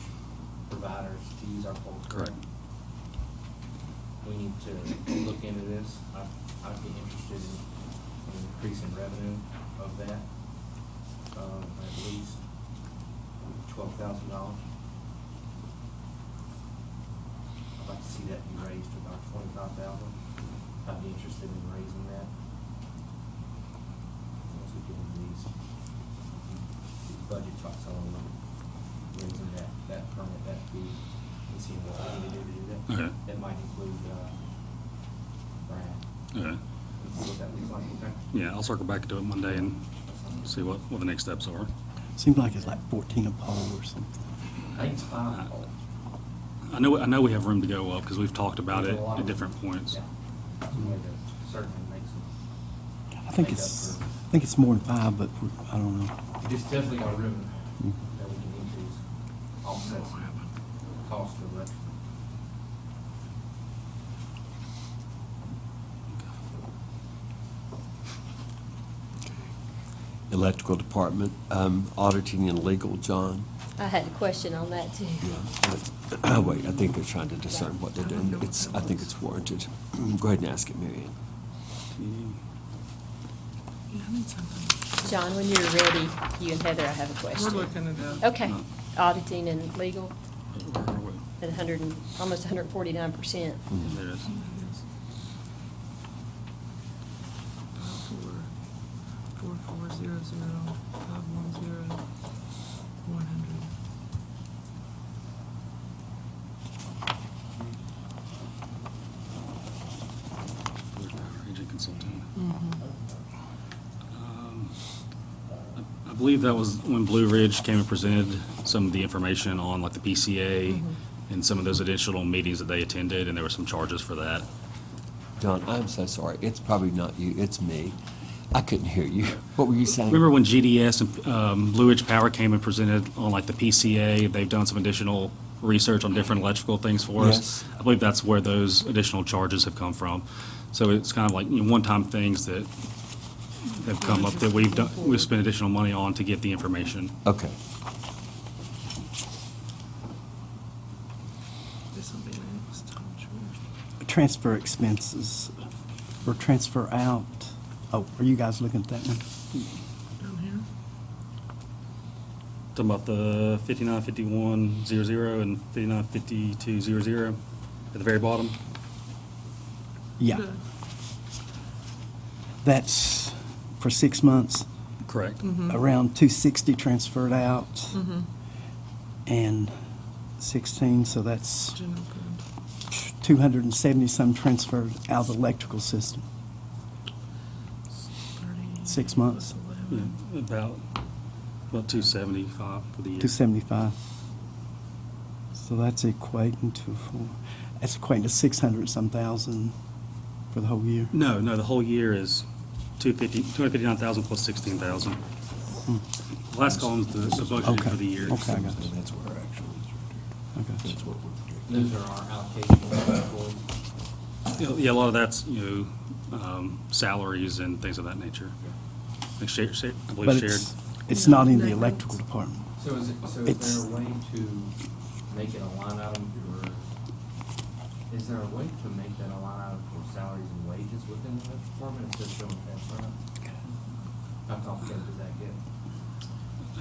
providers to use our poles. Correct. We need to look into this. I'd be interested in increasing revenue of that, at least $12,000. I'd like to see that be raised to about 25,000. I'd be interested in raising that. Once we get into these budget talks on raising that permit, that fee, and seeing what we need to do that. Okay. That might include, Brad. Okay. And see what that looks like, okay? Yeah, I'll circle back to it Monday and see what the next steps are. Seems like it's like 14 a pole or something. I think it's 5 poles. I know we have room to go up because we've talked about it at different points. Yeah. Some way to certainly make some. I think it's more than 5, but I don't know. It's definitely got room that we can increase, offset some cost for electric. Electrical department, auditing and legal, John. I had a question on that too. Yeah. Wait, I think they're trying to discern what they're doing. I think it's warranted. Go ahead and ask it, Mary Ann. Yeah, I need something. John, when you're ready, you and Heather, I have a question. We're looking it up. Okay, auditing and legal at almost 149%. There it is. 4400 510 100. Agent consulting. I believe that was when Blue Ridge came and presented some of the information on like the PCA and some of those additional meetings that they attended, and there were some charges for that. John, I'm so sorry. It's probably not you, it's me. I couldn't hear you. What were you saying? Remember when GDS and Blue Ridge Power came and presented on like the PCA? They've done some additional research on different electrical things for us. Yes. I believe that's where those additional charges have come from. So it's kind of like, you know, one-time things that have come up that we've spent additional money on to get the information. Okay. This will be next. Transfer expenses or transfer out. Oh, are you guys looking at that one? Down here. Talking about the 595100 and 595200 at the very bottom. Yeah. Good. That's for 6 months, Correct. around 260 transferred out. Mm-hmm. And 16, so that's General fund. 270 some transferred out of the electrical system. 6 months, Yeah, about 275 for the year. 275. So that's equating to that's equating to 600 some thousand for the whole year. No, the whole year is 259,000 plus 16,000. The last column's the budget Okay. for the year. Okay, I got you. That's where our actual is right there. I got you. That's what we're projecting. Those are our allocations. Yeah, a lot of that's, salaries and things of that nature. Like I But believe shared. it's not in the electrical department. So is It's- there a way to make it a line item for, is there a way to make that a line item for salaries and wages within the department instead of showing transfer out? How complicated does that get?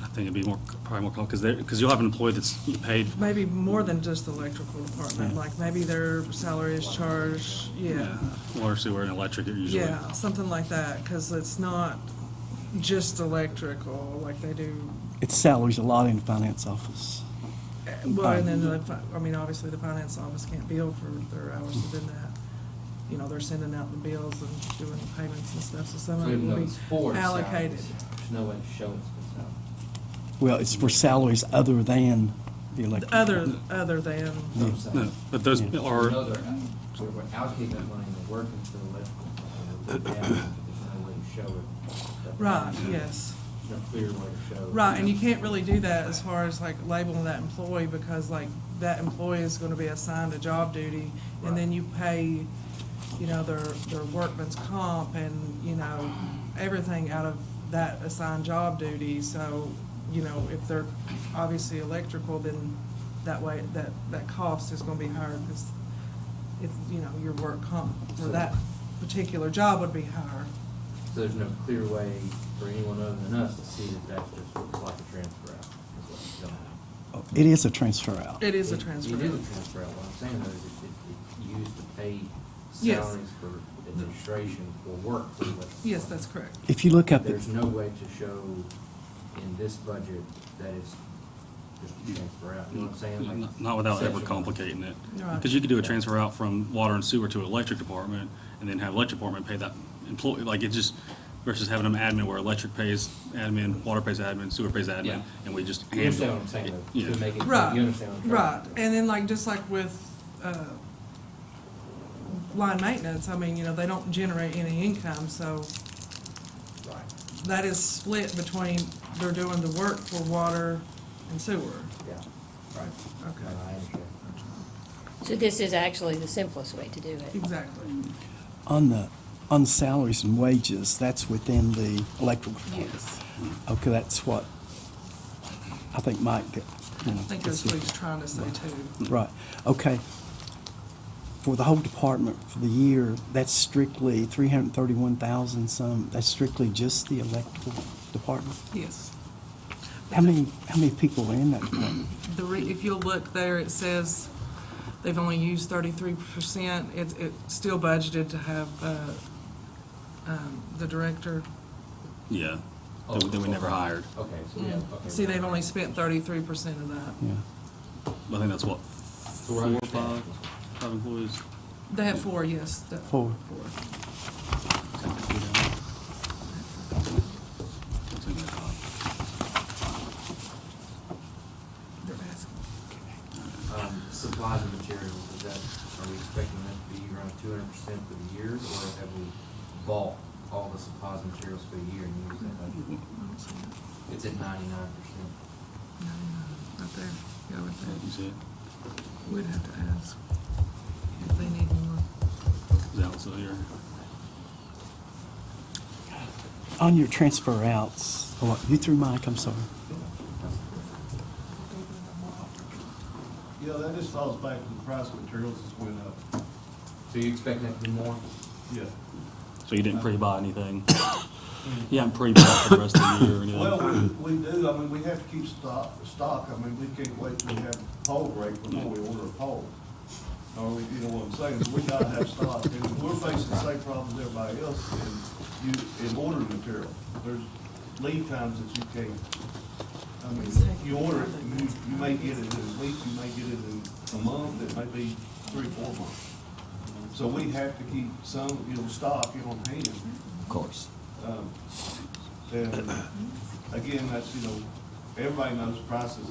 I think it'd be probably more complicated, because you'll have an employee that's paid. Maybe more than just the electrical department, like maybe their salary is charged, yeah. Water, sewer, and electric usually. Yeah, something like that, because it's not just electrical like they do. It's salaries a lot in the finance office. Well, and then, obviously the finance office can't bill for their hours within that. You know, they're sending out the bills and doing the payments and stuff, so some So of it even will though be it's for allocated. salaries, there's no way to show it's for salaries. Well, it's for salaries other than the electrical. Other than, That's what I'm saying. No, but those Yeah. So are, we know they're, we're allocating that money and they're working for the electrical company, there's no way to show it. right, yes. There's no clear way to show. Right, and you can't really do that as far as like labeling that employee, because like that employee is gonna be assigned a job duty, and then you pay, their workman's comp and, everything out of that assigned job duty, so, if they're obviously electrical, then that way, that cost is gonna be higher, because it's, your work comp for that particular job would be higher. So there's no clear way for anyone other than us to see that that's just like a transfer out, is what you're telling me. It is a transfer out. It is a transfer. It is a transfer out. What I'm saying though is it's used to pay Yes. salaries for administration for work for electric. Yes, that's correct. If you look up at, There's no way to show in this budget that it's just a transfer out. You know what I'm saying? Like, not without ever section- complicating it. Right. Because you could do a transfer out from water and sewer to electric department, and then have electric department pay that employee, like it just, versus having them admin where electric pays admin, water pays admin, sewer pays admin, Yeah. and we just You handle. understand what I'm saying though? Yeah. To make it, Right, you understand what I'm trying right, to do. and then just like with, line maintenance, they don't generate any income, so Right. that is split between, they're doing the work for water and sewer. Yeah, right. Okay. No, I understand. So this is actually the simplest way to do it. Exactly. on salaries and wages, that's within the electrical department. Yes. Okay, that's what I think Mike, I think that's what he's trying to say too. right, okay. For the whole department for the year, that's strictly 331,000 some, that's strictly just the electrical department? Yes. How many people are in that department? If you'll look there, it says they've only used 33%. It's still budgeted to have, the director. Yeah, that we never hired. Okay, so yeah, okay. See, they've only spent 33% of that. Yeah. I think that's what, So we're 4 or understanding. 5 employees? They have 4, yes. Four. They're asking. Supplies and materials, are we expecting that to be around 200% for the year, or have we bought all the supplies and materials for the year and used that budget? It's at 99%. Right there. Yeah, right there. You see it? We'd have to ask if they need more. Is that what's here? On your transfer outs, oh, you threw Mike, I'm sorry. Yeah, that just falls back to the price of materials just went up. So you expect that to be more? Yeah. So you didn't pre-buy anything? You haven't pre-bought for the rest of the year or anything? Well, we do, I mean, we have to keep stock, I mean, we can't wait till we have a pole break before we order a pole. Or, you know what I'm saying, we gotta have stock, and we're facing the same problems everybody else in ordering material. There's lead times that you can't, I mean, you order it, you may get it in a week, you may get it in a month, it may be 3 or 4 months. So we have to keep some, stock, on hand. Of course. And again, that's, everybody knows prices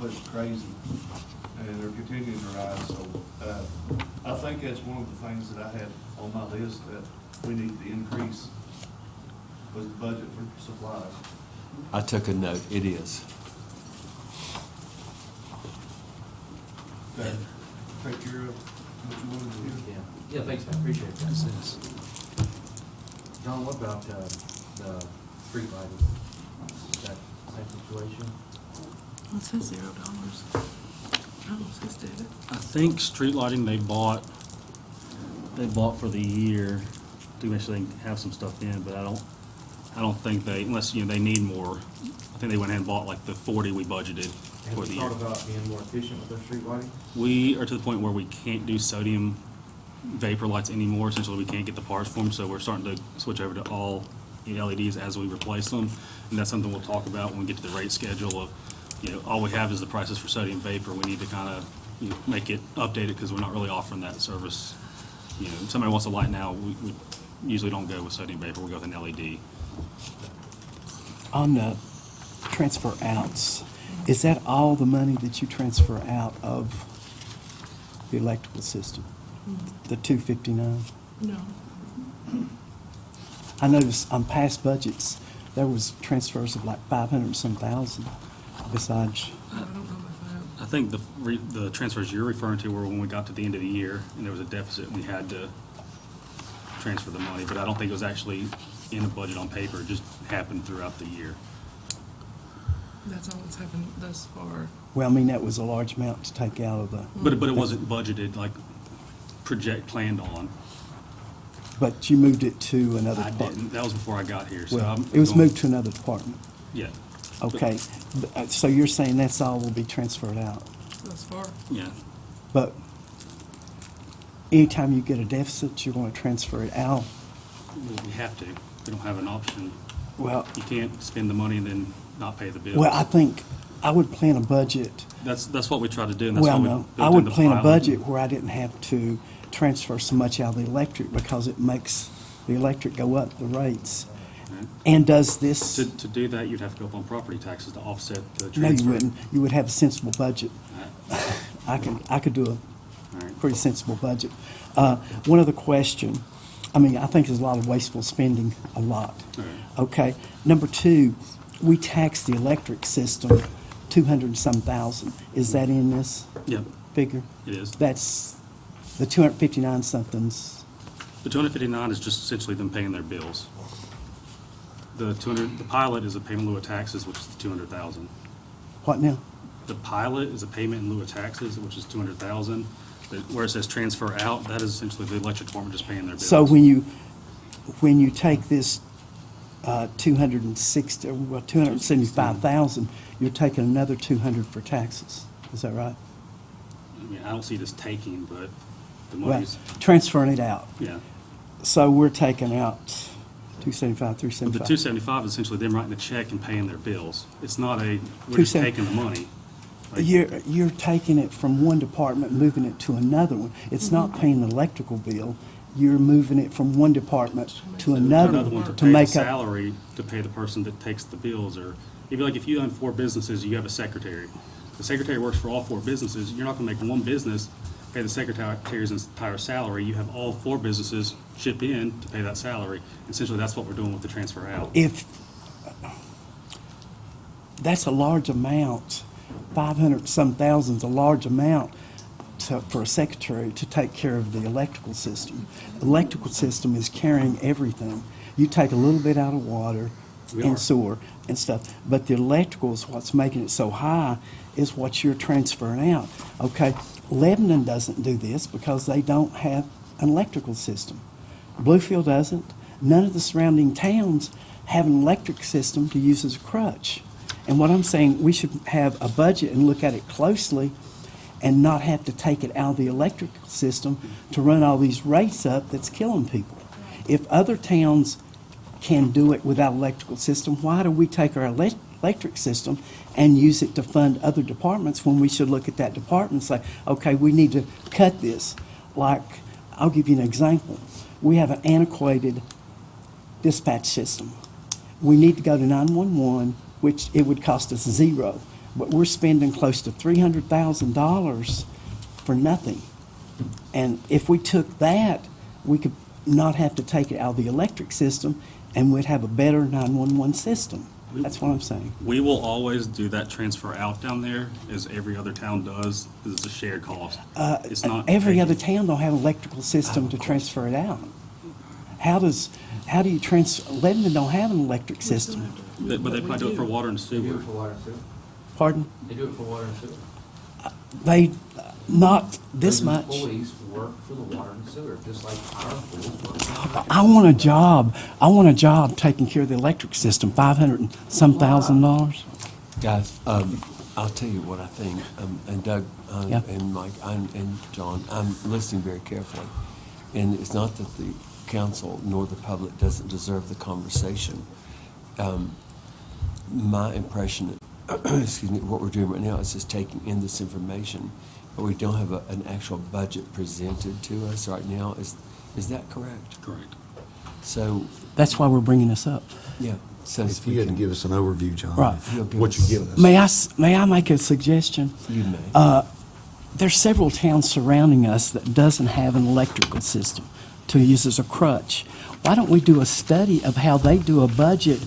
is crazy, and they're continuing to rise, so, I think that's one of the things that I had on my list that we need to increase was the budget for supplies. I took a note, it is. That take care of what you wanted to do. Yeah, thanks, I appreciate that. John, what about, the street lighting? Is that same situation? It says $0. Oh, it says did it. I think street lighting they bought for the year to make sure they can have some stuff in, but I don't think they, unless, they need more. I think they went ahead and bought like the 40 we budgeted for the year. Have you thought about being more efficient with their street lighting? We are to the point where we can't do sodium vapor lights anymore. Essentially, we can't get the parts for them, so we're starting to switch over to all LEDs as we replace them. And that's something we'll talk about when we get to the rate schedule of, all we have is the prices for sodium vapor. We need to kind of, make it updated because we're not really offering that service. If somebody wants a light now, we usually don't go with sodium vapor, we go with an LED. On the transfer outs, is that all the money that you transfer out of the electrical system? The 259? No. I noticed on past budgets, there was transfers of like 500 and some thousand besides. I don't know about that. I think the transfers you're referring to were when we got to the end of the year and there was a deficit and we had to transfer the money, but I don't think it was actually in a budget on paper. It just happened throughout the year. That's all that's happened thus far. Well, I mean, that was a large amount to take out of the. But it wasn't budgeted, like planned on. But you moved it to another I department. didn't. That was before I got here. So Well, I'm it was going- moved to another department. Yeah. Okay, so you're saying that's all will be transferred out? Thus far. Yeah. But anytime you get a deficit, you're going to transfer it out? Well, we have to. We don't have an option. Well, You can't spend the money and then not pay the bills. well, I think I would plan a budget. That's what we try to do, and that's Well, why we no, built I would in the plan a pilot. budget where I didn't have to transfer so much out of the electric because it makes the electric go up, the rates. Right. And does this, To do that, you'd have to go up on property taxes to offset the transfer. no, you wouldn't. You would have a sensible budget. All right. I could do All a right. pretty sensible budget. One other question. I think there's a lot of wasteful spending, a lot. All right. Okay. Number two, we tax the electric system 200 and some thousand. Is that in this Yep, figure? it is. That's the 259 somethings. The 259 is just essentially them paying their bills. The pilot is a payment in lieu of taxes, which is the 200,000. What now? The pilot is a payment in lieu of taxes, which is 200,000. Where it says transfer out, that is essentially the electric department just paying their bills. So when you take this 275,000, you're taking another 200 for taxes. Is that right? I mean, I don't see this taking, but the Well, money's, transferring it out. yeah. So we're taking out 275, But the 375. 275 is essentially them writing the check and paying their bills. It's not we're just 270. taking the money. Like, You're taking it from one department, moving it to another one. It's not paying the electrical bill. You're moving it from one department to another one to to pay the make up. salary, to pay the person that takes the bills, or if you own 4 businesses, you have a secretary. The secretary works for all 4 businesses. You're not gonna make one business pay the secretary's entire salary. You have all 4 businesses chip in to pay that salary. Essentially, that's what we're doing with the transfer out. If, that's a large amount, 500 some thousand's a large amount, for a secretary to take care of the electrical system. Electrical system is carrying everything. You take a little bit out of water and sewer and stuff, but the electrical is what's making it so high, is what you're transferring out. Okay, Lebanon doesn't do this because they don't have an electrical system. Bluefield doesn't. None of the surrounding towns have an electric system to use as a crutch. And what I'm saying, we should have a budget and look at it closely and not have to take it out of the electrical system to run all these rates up that's killing people. If other towns can do it without electrical system, why do we take our electric system and use it to fund other departments when we should look at that department and say, okay, we need to cut this? Like, I'll give you an example. We have an antiquated dispatch system. We need to go to 911, which it would cost us $0, but we're spending close to $300,000 for nothing. And if we took that, we could not have to take it out of the electric system, and we'd have a better 911 system. That's what I'm saying. We will always do that transfer out down there, as every other town does, because it's a shared cost. It's not Every other town don't have an electrical system to transfer it out. How do you transfer? Lebanon don't have an electric system. But they probably do it for water and They do sewer. it for water and sewer. Pardon? They do it for water and sewer. They, not this Those much. employees work for the water and sewer, just like our employees work for the I want a job. I want a job taking care of the electric system, $500 and some thousand. Guys, I'll tell you what I think, and Doug, Yeah. and Mike, and John, I'm listening very carefully. And it's not that the council nor the public doesn't deserve the conversation. My impression, excuse me, what we're doing right now is just taking in this information, but we don't have an actual budget presented to us right now. Is that correct? Correct. So, That's why we're bringing this up. yeah. So If you had to give us an overview, John. Right. What you giving us. May I make a suggestion? You may. There's several towns surrounding us that doesn't have an electrical system to use as a crutch. Why don't we do a study of how they do a budget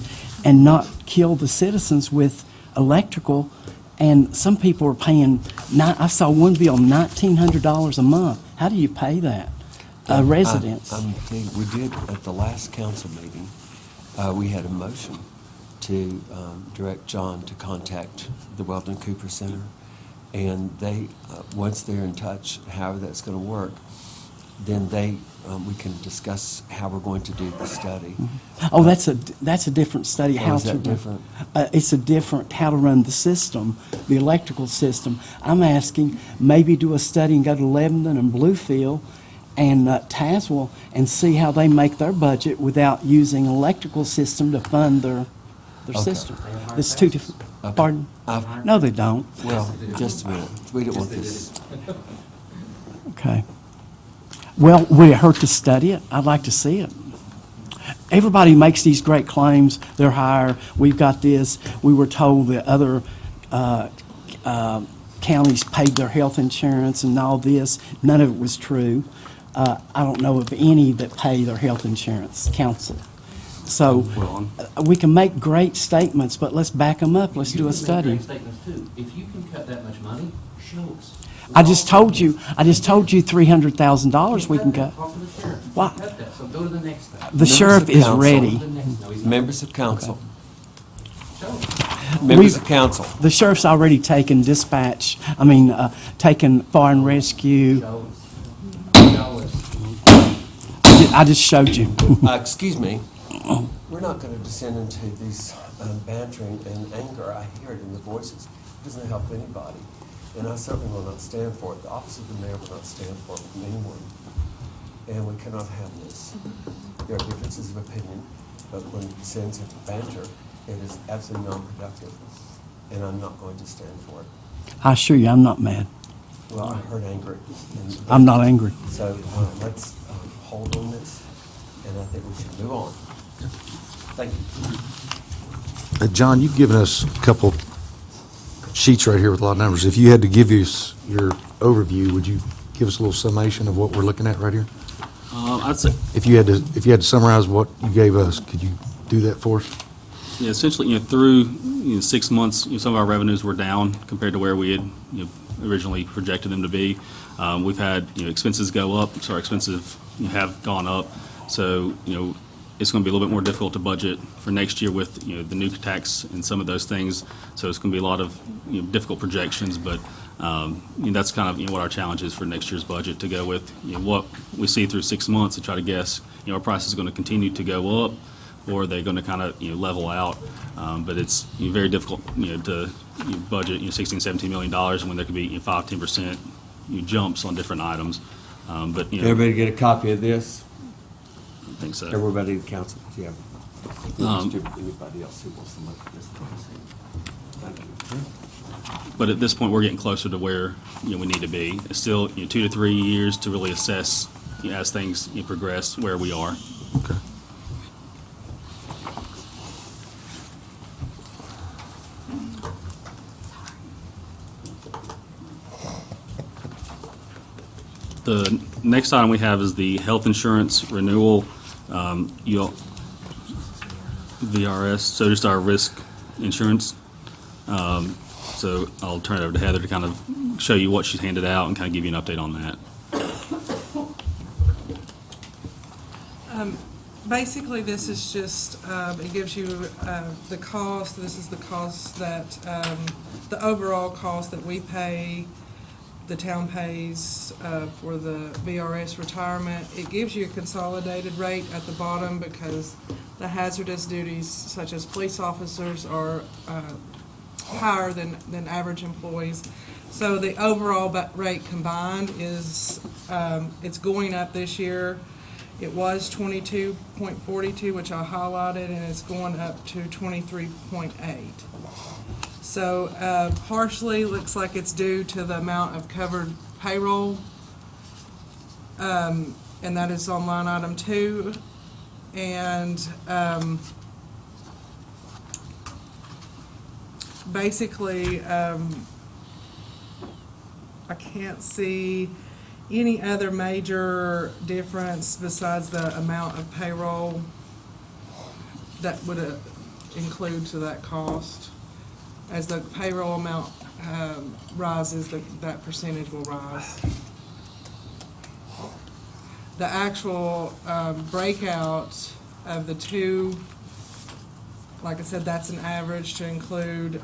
and not kill the citizens with electrical? And some people are paying, I saw one bill, $1,900 a month. How do you pay that? Residents. We did, at the last council meeting, we had a motion to direct John to contact the Weldon Cooper Center. And they, once they're in touch, however that's going to work, then we can discuss how we're going to do the study. Oh, that's a different study. Oh, How is to that run- different? It's a different, how to run the system, the electrical system. I'm asking, maybe do a study and go to Lebanon and Bluefield and Tazewell and see how they make their budget without using an electrical system to fund their system. It's two different, Okay. pardon? No, they don't. Well, just a minute. We don't want this. Okay. Well, would it hurt to study it? I'd like to see it. Everybody makes these great claims. They're higher. We've got this. We were told that other counties paid their health insurance and all this. None of it was true. I don't know of any that pay their health insurance, council. So we can make great statements, but let's back them up. Let's do a study. statements too. If you can cut that much money, show us. I just told you $300,000 we can cut. Talk to the sheriff. Why? Cut that, so go to the next thing. The sheriff is council. ready. Members of council. Show us. Members of council. The sheriff's already taken dispatch, taken fire and rescue. Show us. Show us. I just showed you. Excuse me. We're not going to descend into these bantering and anger. I hear it in the voices. It doesn't help anybody. And I certainly will not stand for it. The office of the mayor will not stand for it from anyone. And we cannot have this. There are differences of opinion, but when it descends into banter, it is absolutely non-productive. And I'm not going to stand for it. I assure you, I'm not mad. Well, I heard anger. I'm not angry. So let's hold on this, and I think we should move on. Thank you. John, you've given us a couple sheets right here with a lot of numbers. If you had to give us your overview, would you give us a little summation of what we're looking at right here? I'd say, If you had to summarize what you gave us, could you do that for us? yeah, essentially, through 6 months, some of our revenues were down compared to where we had originally projected them to be. We've had, expenses go up, so our expenses have gone up. So, it's going to be a little bit more difficult to budget for next year with, the new tax and some of those things. So it's going to be a lot of, difficult projections, but that's kind of, what our challenge is for next year's budget, to go with, what we see through 6 months and try to guess, our price is going to continue to go up, or they're going to kind of, level out. But it's very difficult, to budget, $16, $17 million when there could be 5-10% jumps on different items. But, Everybody get a copy of this? I think so. Everybody in council, do you have anybody else who wants to look at this? Thank you. But at this point, we're getting closer to where, we need to be. It's still, 2 to 3 years to really assess, as things progress, where we are. Okay. The next item we have is the health insurance renewal, VRS, so just our risk insurance. So I'll turn it over to Heather to kind of show you what she's handed out and kind of give you an update on that. Basically, this is just, it gives you the cost. This is the cost that, the overall cost that we pay, the town pays for the VRS retirement. It gives you a consolidated rate at the bottom because the hazardous duties such as police officers are higher than average employees. So the overall rate combined is, it's going up this year. It was 22.42, which I highlighted, and it's going up to 23.8. So partially looks like it's due to the amount of covered payroll, and that is on line item 2. And basically, I can't see any other major difference besides the amount of payroll that would include to that cost. As the payroll amount rises, that percentage will rise. The actual breakout of the two, like I said, that's an average to include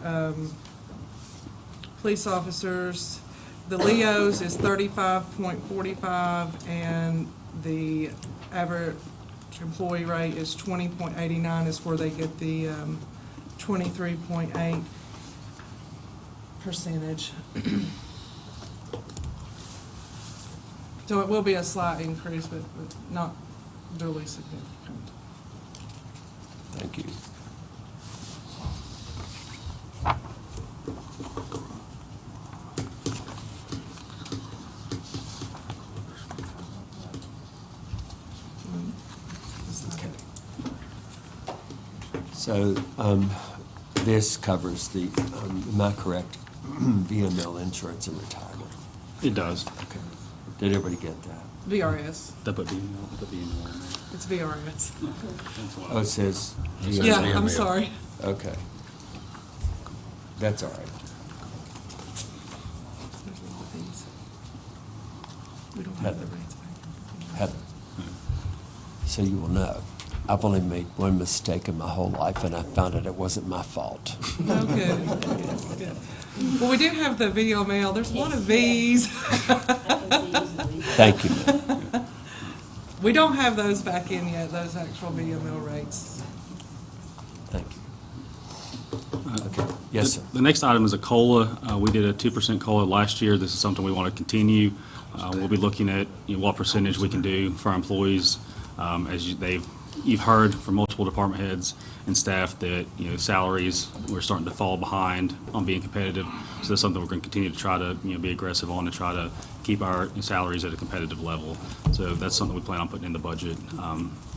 police officers. The Leos is 35.45, and the average employee rate is 20.89, is where they get the 23.8 percentage. So it will be a slight increase, but not really significant. Thank you. So this covers the, am I correct, VML insurance and retirement? It does. Okay. Did everybody get that? VRS. That put BML in there. It's VRS. Oh, it says VML. Yeah, I'm sorry. Okay. That's all right. We don't have the rates back. Heather, so you will know, I've only made one mistake in my whole life, and I found out it wasn't my fault. Oh, good. Good. Well, we do have the VML. There's a lot of Vs. Thank you. We don't have those back in yet, those actual VML rates. Thank you. Okay. Yes, sir. The next item is a COLA. We did a 2% COLA last year. This is something we want to continue. We'll be looking at what percentage we can do for our employees. As you've heard from multiple department heads and staff that salaries, we're starting to fall behind on being competitive. So that's something we're going to continue to try to be aggressive on, to try to keep our salaries at a competitive level. So that's something we plan on putting in the budget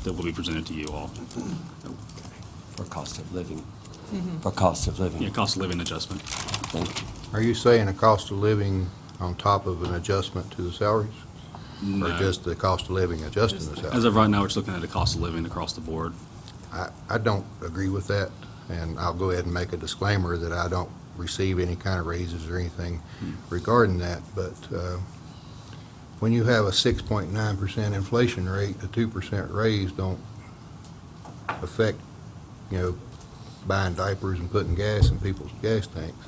that will be presented to you all. For cost of living. Mm-hmm. For cost of living. Yeah, cost of living adjustment. Thank you. Are you saying a cost of living on top of an adjustment to the salaries? No. Or just the cost of living adjusting the salaries? As of right now, we're just looking at the cost of living across the board. I don't agree with that, and I'll go ahead and make a disclaimer that I don't receive any kind of raises or anything regarding that, but when you have a 6.9% inflation rate, a 2% raise don't affect, buying diapers and putting gas in people's gas tanks.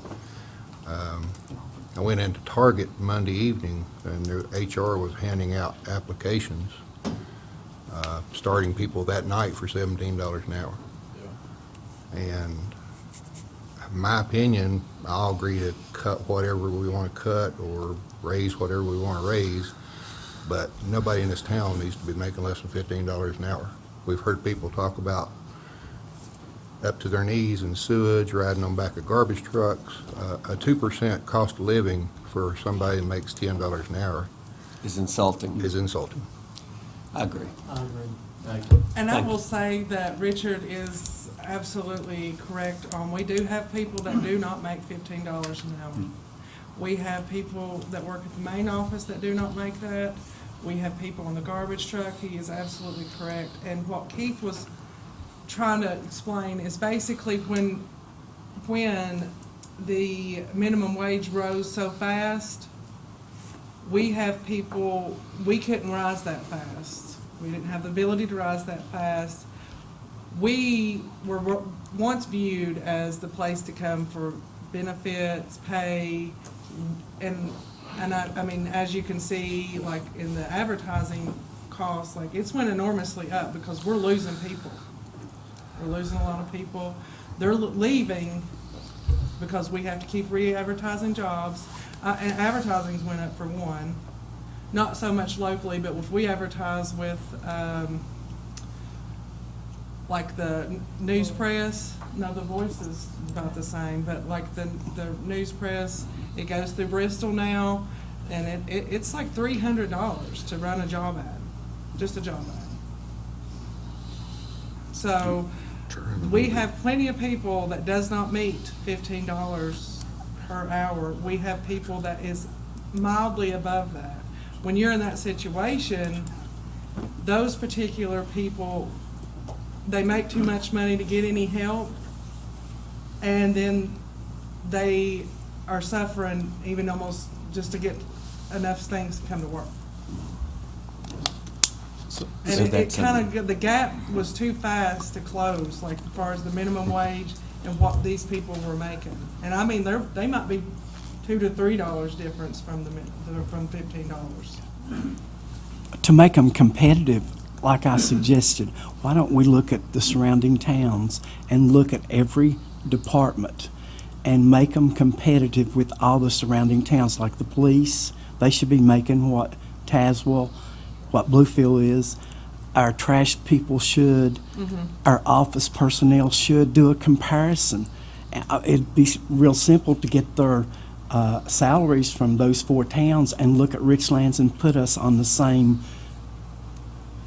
I went into Target Monday evening, and their HR was handing out applications, starting people that night for $17 an hour. And in my opinion, I'll agree to cut whatever we want to cut or raise whatever we want to raise, but nobody in this town needs to be making less than $15 an hour. We've heard people talk about up to their knees in sewage, riding on back of garbage trucks. A 2% cost of living for somebody that makes $10 an hour Is insulting. is insulting. I agree. And I Thank will you. say that Richard is absolutely correct on, we do have people that do not make $15 an hour. We have people that work at the main office that do not make that. We have people on the garbage truck. He is absolutely correct. And what Keith was trying to explain is basically when the minimum wage rose so fast, we have people, we couldn't rise that fast. We didn't have the ability to rise that fast. We were once viewed as the place to come for benefits, pay, and I mean, as you can see, like in the advertising costs, like it's went enormously up because we're losing people. We're losing a lot of people. They're leaving because we have to keep re-advertising jobs. And advertising's went up for one. Not so much locally, but if we advertise with, like the news press, no, the Voice is about the same, but like the news press, it goes through Bristol now, and it's like $300 to run a job ad, just a job ad. So we have plenty of people that does not meet $15 per hour. We have people that is mildly above that. When you're in that situation, those particular people, they make too much money to get any help, and then they are suffering even almost just to get enough things to come to work. And it kind of, the gap was too fast to close, like as far as the minimum wage and what these people were making. And I mean, they might be $2 to $3 difference from from $15. To make them competitive, like I suggested, why don't we look at the surrounding towns and look at every department and make them competitive with all the surrounding towns, like the police? They should be making what Tazewell, what Bluefield is. Our trash people should. Our office personnel should do a comparison. It'd be real simple to get their salaries from those 4 towns and look at Richlands and put us on the same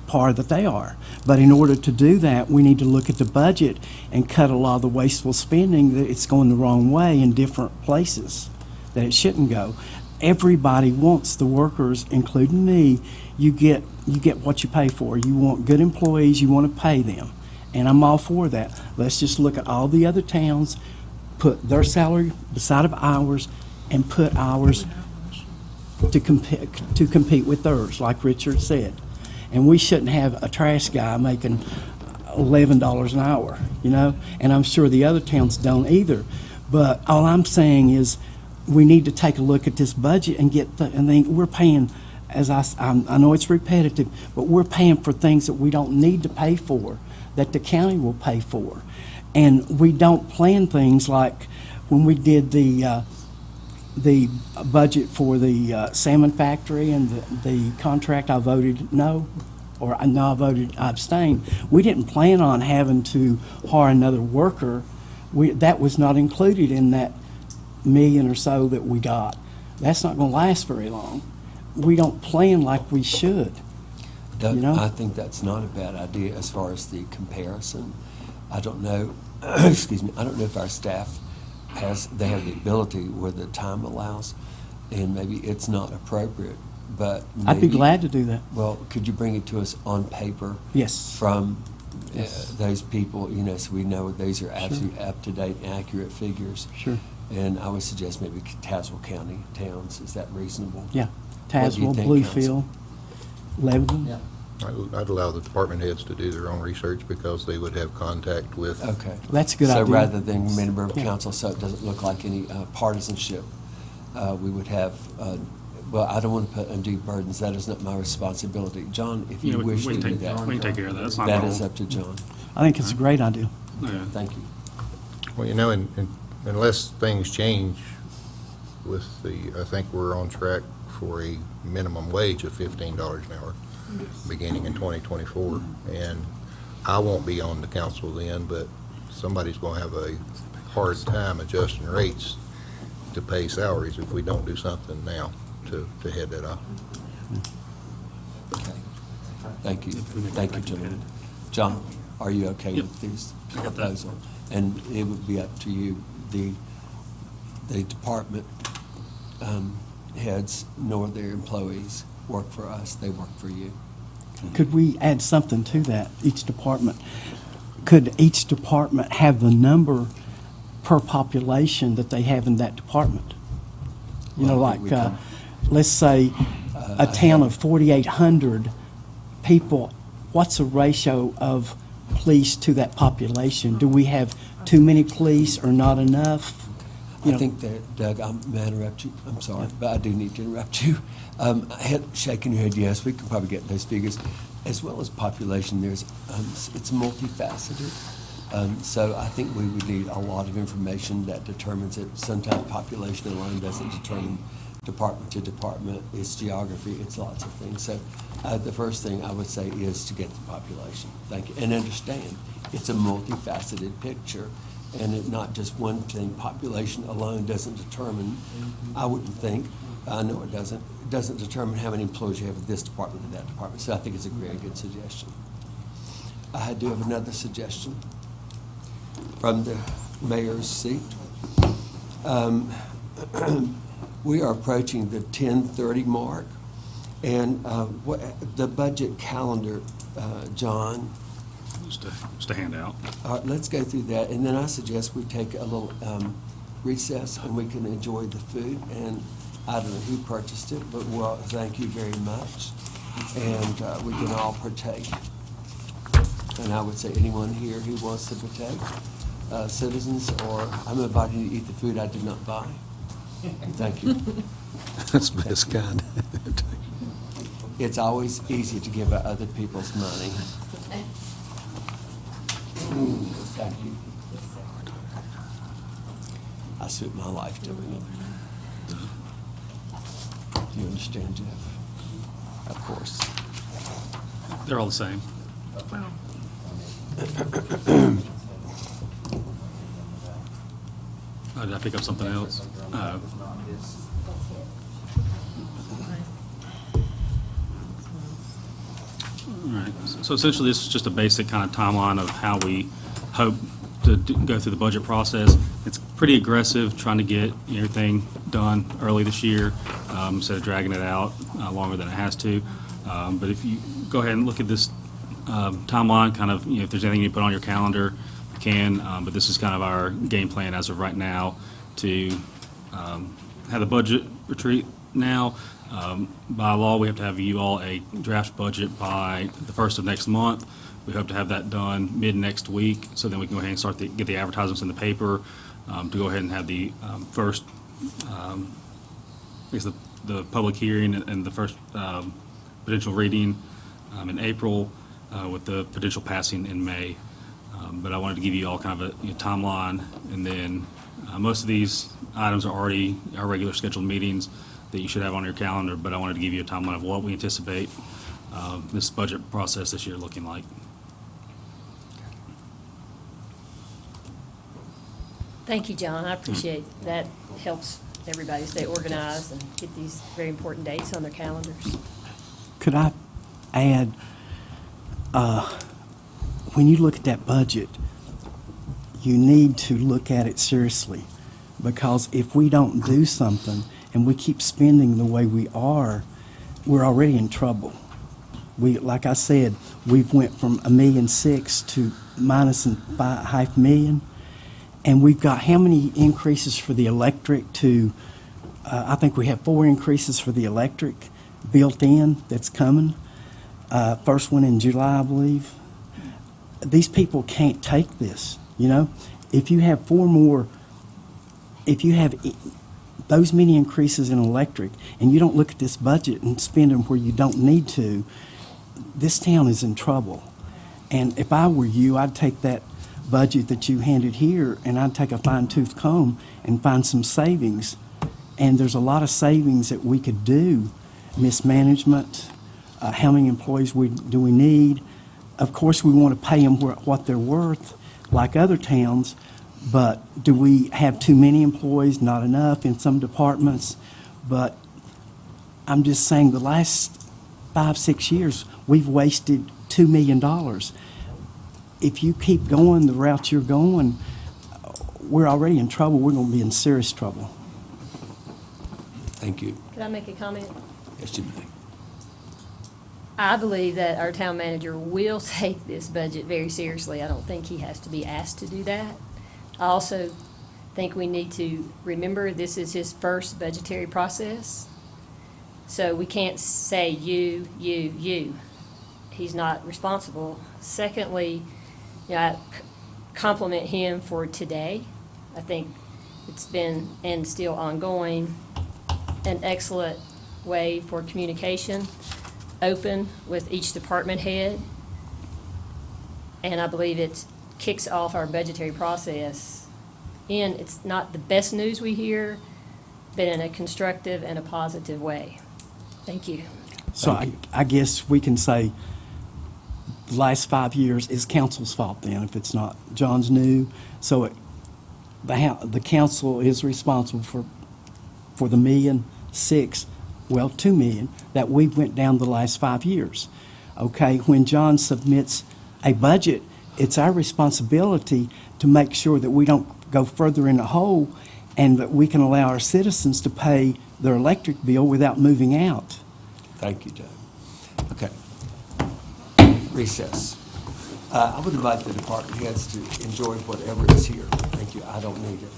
par that they are. But in order to do that, we need to look at the budget and cut a lot of the wasteful spending that it's going the wrong way in different places that it shouldn't go. Everybody wants the workers, including me. You get what you pay for. You want good employees, you want to pay them. And I'm all for that. Let's just look at all the other towns, put their salary beside of ours, and put ours to compete with theirs, like Richard said. And we shouldn't have a trash guy making $11 an hour, and I'm sure the other towns don't either. But all I'm saying is we need to take a look at this budget and then we're paying, as I know it's repetitive, but we're paying for things that we don't need to pay for, that the county will pay for. And we don't plan things like when we did the budget for the salmon factory and the contract, I voted no, or no, I abstained. We didn't plan on having to hire another worker. That was not included in that million or so that we got. That's not going to last very long. We don't plan like we should. Doug, I think that's not a bad idea as far as the comparison. I don't know, excuse me, I don't know if our staff have the ability where the time allows, and maybe it's not appropriate, but maybe, I'd be glad to do that. Well, could you bring it to us on paper? Yes. From Yes. those people, so we know these are absolutely up-to-date, accurate figures. Sure. And I would suggest maybe Tazewell County towns. Is that reasonable? Yeah, What do you Tazewell, think, Bluefield, Lebanon. Yeah. I'd allow the department heads to do their own research because they would have contact with. Okay. That's a good idea. So rather than member of Yeah. council, so it doesn't look like any partisanship, we would have, well, I don't want to put undue burdens. That is not my responsibility. John, if Yeah, you we wish can to do take- that. we can take care of that. That's not a That problem. is up to John. I think it's a great idea. Okay. Thank you. Well, unless things change with I think we're on track for a minimum wage of $15 an hour beginning in 2024. And I won't be on the council then, but somebody's going to have a hard time adjusting rates to pay salaries if we don't do something now to head that off. Okay. Thank you. Thank you, gentlemen. John, are you okay Yep. with these I got that. proposal? And it would be up to you. The department heads nor their employees work for us, they work for you. Could we add something to that, could each department have the number per population that they have in that department? You know, Well, like, we can- let's say a town of 4,800 people, what's a ratio of police to that population? Do we have too many police or not enough? You I know, think that, Doug, may I interrupt you? I'm sorry, but I do need to interrupt you. Shaking your head, yes, we can probably get those figures. As well as population, it's multifaceted. So I think we would need a lot of information that determines it. Sometimes population alone doesn't determine department to department. It's geography, it's lots of things. So the first thing I would say is to get the population. Thank you. And understand, it's a multifaceted picture. And not just one thing. Population alone doesn't determine, I wouldn't think, I know it doesn't determine how many employees you have in this department and that department. So I think it's a very good suggestion. I do have another suggestion from the mayor's seat. We are approaching the 10:30 mark, and the budget calendar, John. Just a handout. All right, let's go through that, and then I suggest we take a little recess, and we can enjoy the food. And I don't know who purchased it, but well, thank you very much, and we can all partake. And I would say anyone here who wants to partake, citizens, or I'm inviting you to eat the food I did not buy. Thank you. That's the best kind. It's always easy to give out other people's money. Thank you. I spent my life doing it. Do you understand, Jeff? Of course. They're all the same. Oh, did I pick up something else? Oh. All right, so essentially, this is just a basic kind of timeline of how we hope to go through the budget process. It's pretty aggressive, trying to get everything done early this year, instead of dragging it out longer than it has to. But if you go ahead and look at this timeline, kind of, if there's anything you put on your calendar, you can, but this is kind of our game plan as of right now to have the budget retreat now. By law, we have to have you all a draft budget by the 1st of next month. We hope to have that done mid-next week, so then we can go ahead and start get the advertisements in the paper to go ahead and have the first, I guess the public hearing and the first potential reading in April with the potential passing in May. But I wanted to give you all kind of a timeline, and then most of these items are already our regular scheduled meetings that you should have on your calendar, but I wanted to give you a timeline of what we anticipate this budget process this year looking like. Thank you, John. I appreciate that. Helps everybody stay organized and get these very important dates on their calendars. Could I add, when you look at that budget, you need to look at it seriously, because if we don't do something and we keep spending the way we are, we're already in trouble. Like I said, we've went from $1.6 million to minus $500,000, And we've got how many increases for the electric to, I think we have 4 increases for the electric built in that's coming. First one in July, I believe. These people can't take this, you know? If you have 4 more, if you have those many increases in electric and you don't look at this budget and spend them where you don't need to, this town is in trouble. And if I were you, I'd take that budget that you handed here and I'd take a fine-tooth comb and find some savings. And there's a lot of savings that we could do. Mismanagement, how many employees do we need? Of course, we want to pay them what they're worth, like other towns, but do we have too many employees? Not enough in some departments. But I'm just saying the last 5-6 years, we've wasted $2 million. If you keep going the route you're going, we're already in trouble. We're going to be in serious trouble. Thank you. Could I make a comment? Yes, you may. I believe that our town manager will take this budget very seriously. I don't think he has to be asked to do that. I also think we need to remember this is his first budgetary process. So we can't say you. He's not responsible. Secondly, I compliment him for today. I think it's been, and still ongoing, an excellent way for communication, open with each department head. And I believe it kicks off our budgetary process. And it's not the best news we hear, but in a constructive and a positive way. Thank you. So I guess we can say the last 5 years is council's fault then, if it's not. John's new, so the council is responsible for the $1.6 million, well, $2 million, that we went down the last 5 years. Okay, when John submits a budget, it's our responsibility to make sure that we don't go further in the hole and that we can allow our citizens to pay their electric bill without moving out. Thank you, Joe. Okay. Recess. I would invite the department heads to enjoy whatever is here. Thank you. I don't need it.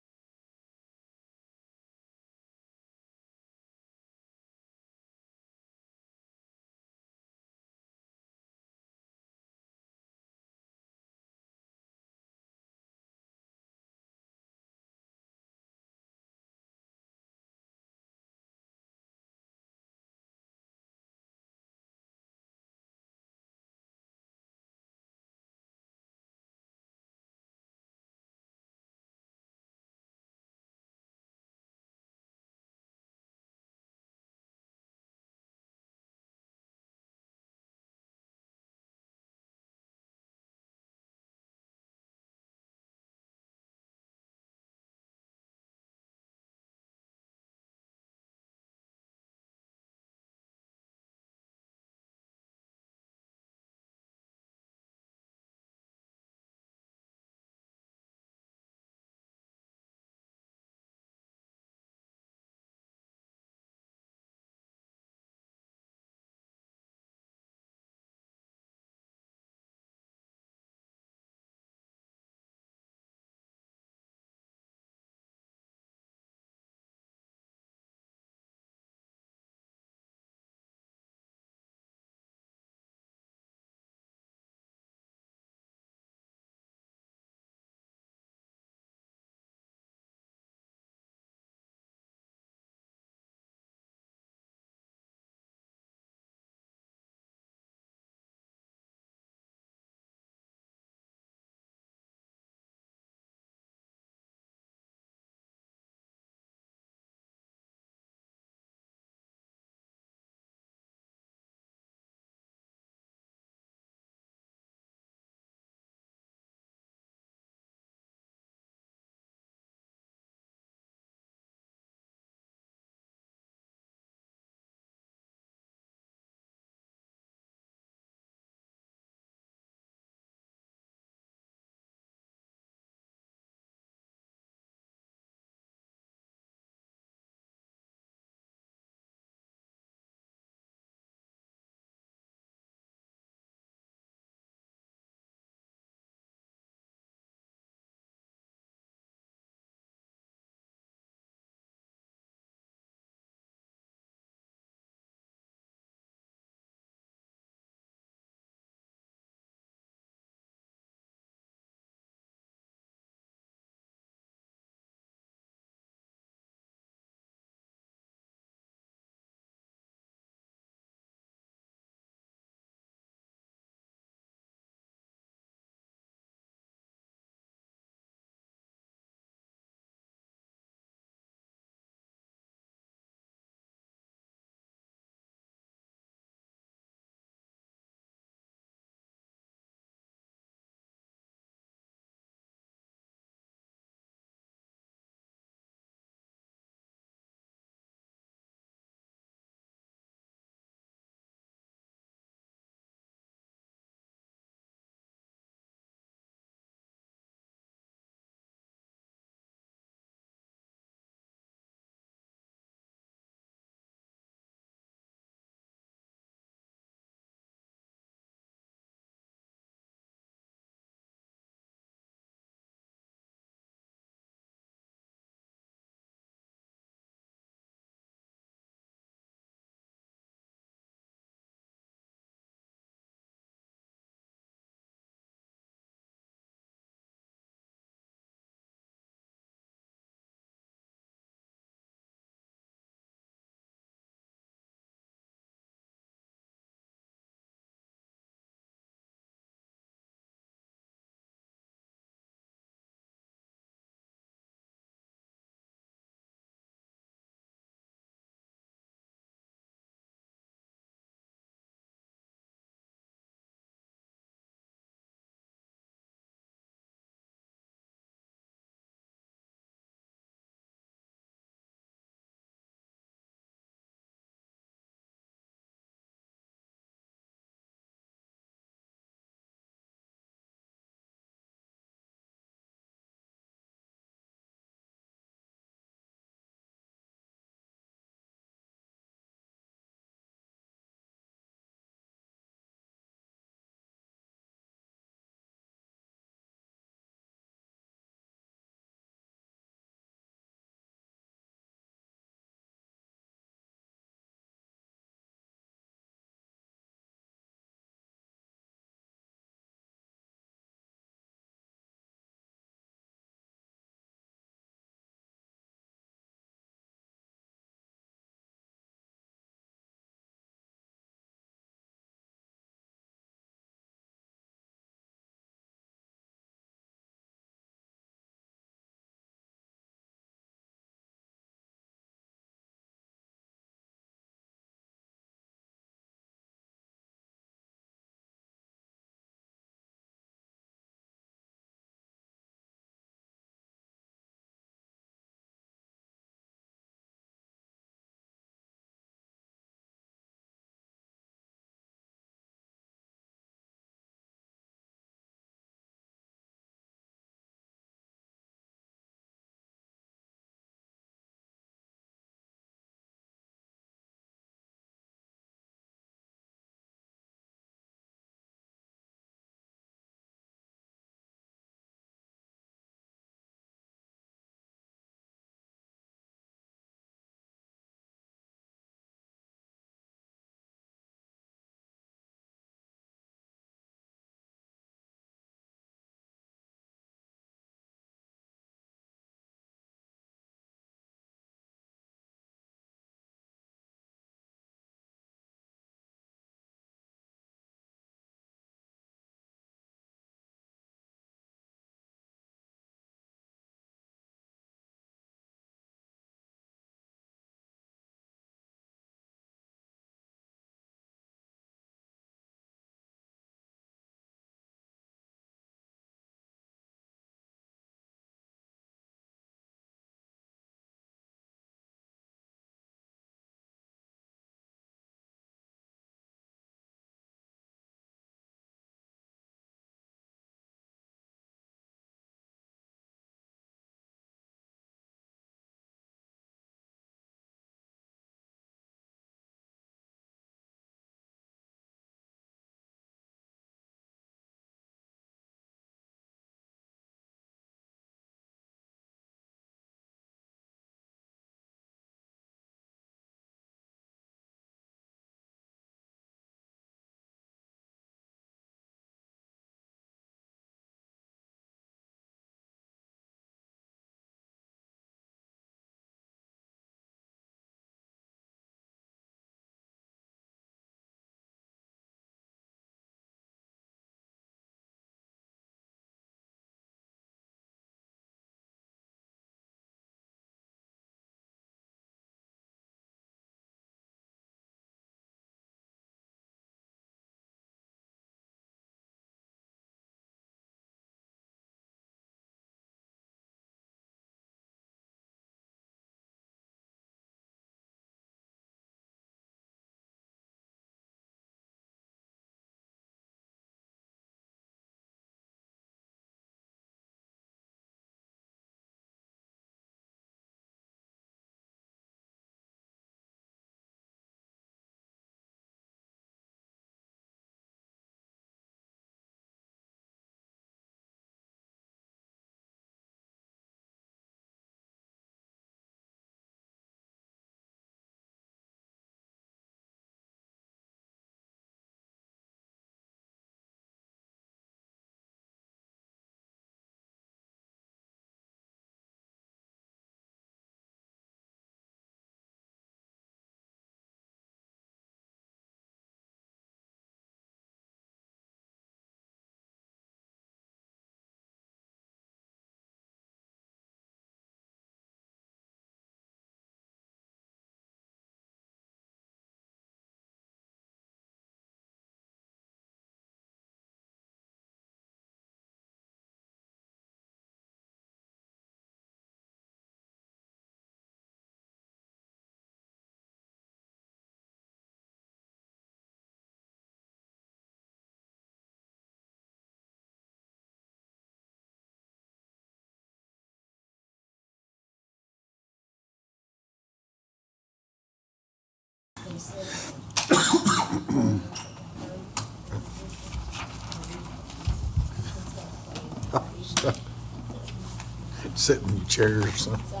Sitting in your chair or something.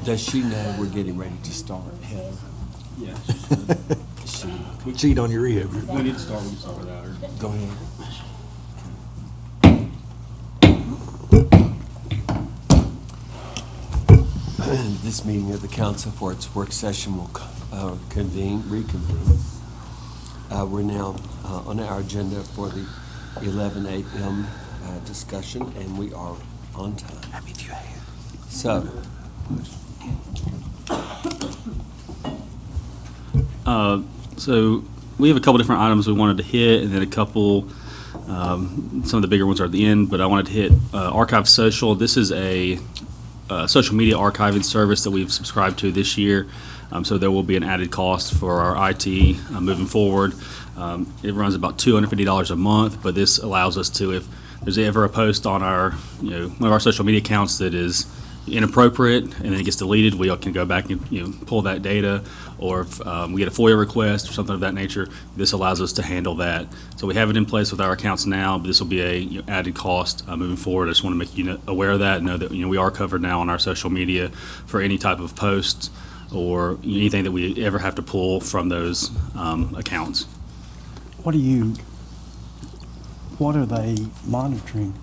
Does she know we're getting ready to start, Heather? Yeah. We cheat on your rehab. We need to start without her. Go ahead. This meeting of the council for its work session will reconvene. We're now on our agenda for the 11 a.m. Discussion, and we are on time. So, So we have a couple different items we wanted to hit, and then a couple, some of the bigger ones are at the end, but I wanted to hit Archive Social. This is a social media archiving service that we've subscribed to this year. So there will be an added cost for our IT moving forward. It runs about $250 a month, but this allows us to, if there's ever a post on our, one of our social media accounts that is inappropriate and then it gets deleted, we can go back and pull that data. Or if we get a FOIA request or something of that nature, this allows us to handle that. So we have it in place with our accounts now, but this will be a added cost moving forward. I just want to make you aware of that and know that we are covered now on our social media for any type of posts or anything that we ever have to pull from those accounts. What are they monitoring?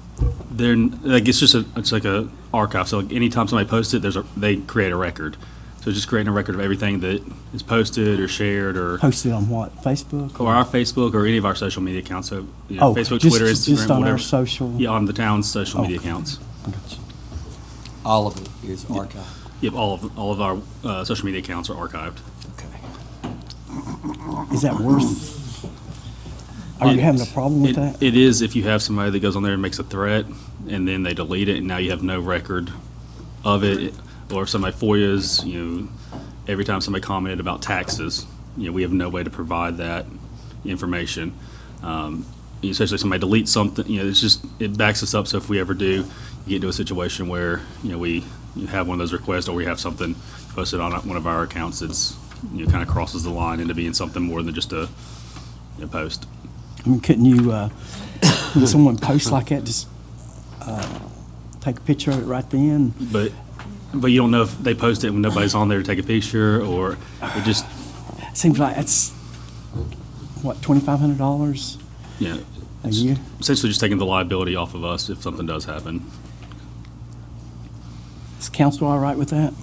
They're like it's like a archive. So like anytime somebody posts it, they create a record. So just creating a record of everything that is posted or shared or Posted on what, Facebook? or our Facebook or any of our social media accounts. So Oh, Facebook, just- Twitter, Instagram, just on our whatever. social- Yeah, on the town's social media Okay. accounts. all of it is archived. Yep, all of our social media accounts are archived. Okay. Is that worth? Are you having a problem with that? It is if you have somebody that goes on there and makes a threat and then they delete it and now you have no record of it. Or if somebody FOIAs, every time somebody commented about taxes, we have no way to provide that information. Especially if somebody deletes something, it backs us up. So if we ever do get into a situation where, we have one of those requests or we have something posted on one of our accounts that's, kind of crosses the line into being something more than just a post. I mean, couldn't you, when someone posts like that, just take a picture of it right then? But you don't know if they post it when nobody's on there to take a picture, or it just... Seems like that's, what, $2,500 Yeah. a year? Essentially just taking the liability off of us if something does happen. Is council all right with that?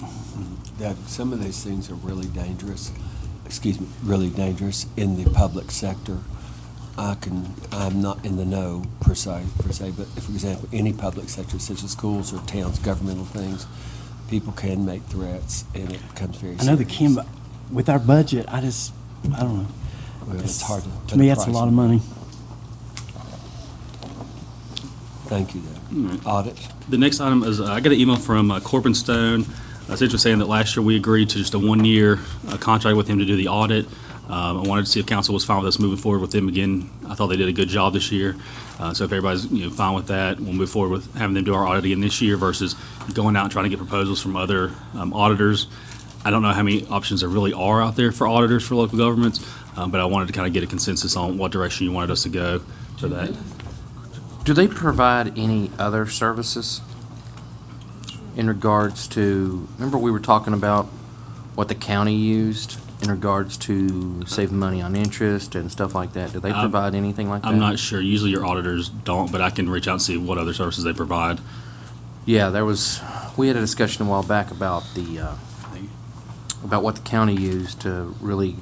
Some of these things are really dangerous, really dangerous in the public sector. I'm not in the know per se, but for example, any public sector such as schools or towns, governmental things, people can make threats and it becomes very serious. I know they can, but with our budget, I don't know. Well, it's hard to put To me, a that's a price lot on of it. money. Thank you, though. Audit. The next item is, I got an email from Corbin Stone, essentially saying that last year we agreed to just a one-year contract with him to do the audit. I wanted to see if council was fine with us moving forward with them again. I thought they did a good job this year. So if everybody's fine with that, we'll move forward with having them do our audit again this year versus going out and trying to get proposals from other auditors. I don't know how many options there really are out there for auditors for local governments, but I wanted to kind of get a consensus on what direction you wanted us to go for that. Do they provide any other services in regards to, remember we were talking about what the county used in regards to saving money on interest and stuff like that? Do they provide anything like that? I'm not sure. Usually your auditors don't, but I can reach out and see what other services they provide. Yeah, we had a discussion a while back about about what the county used to really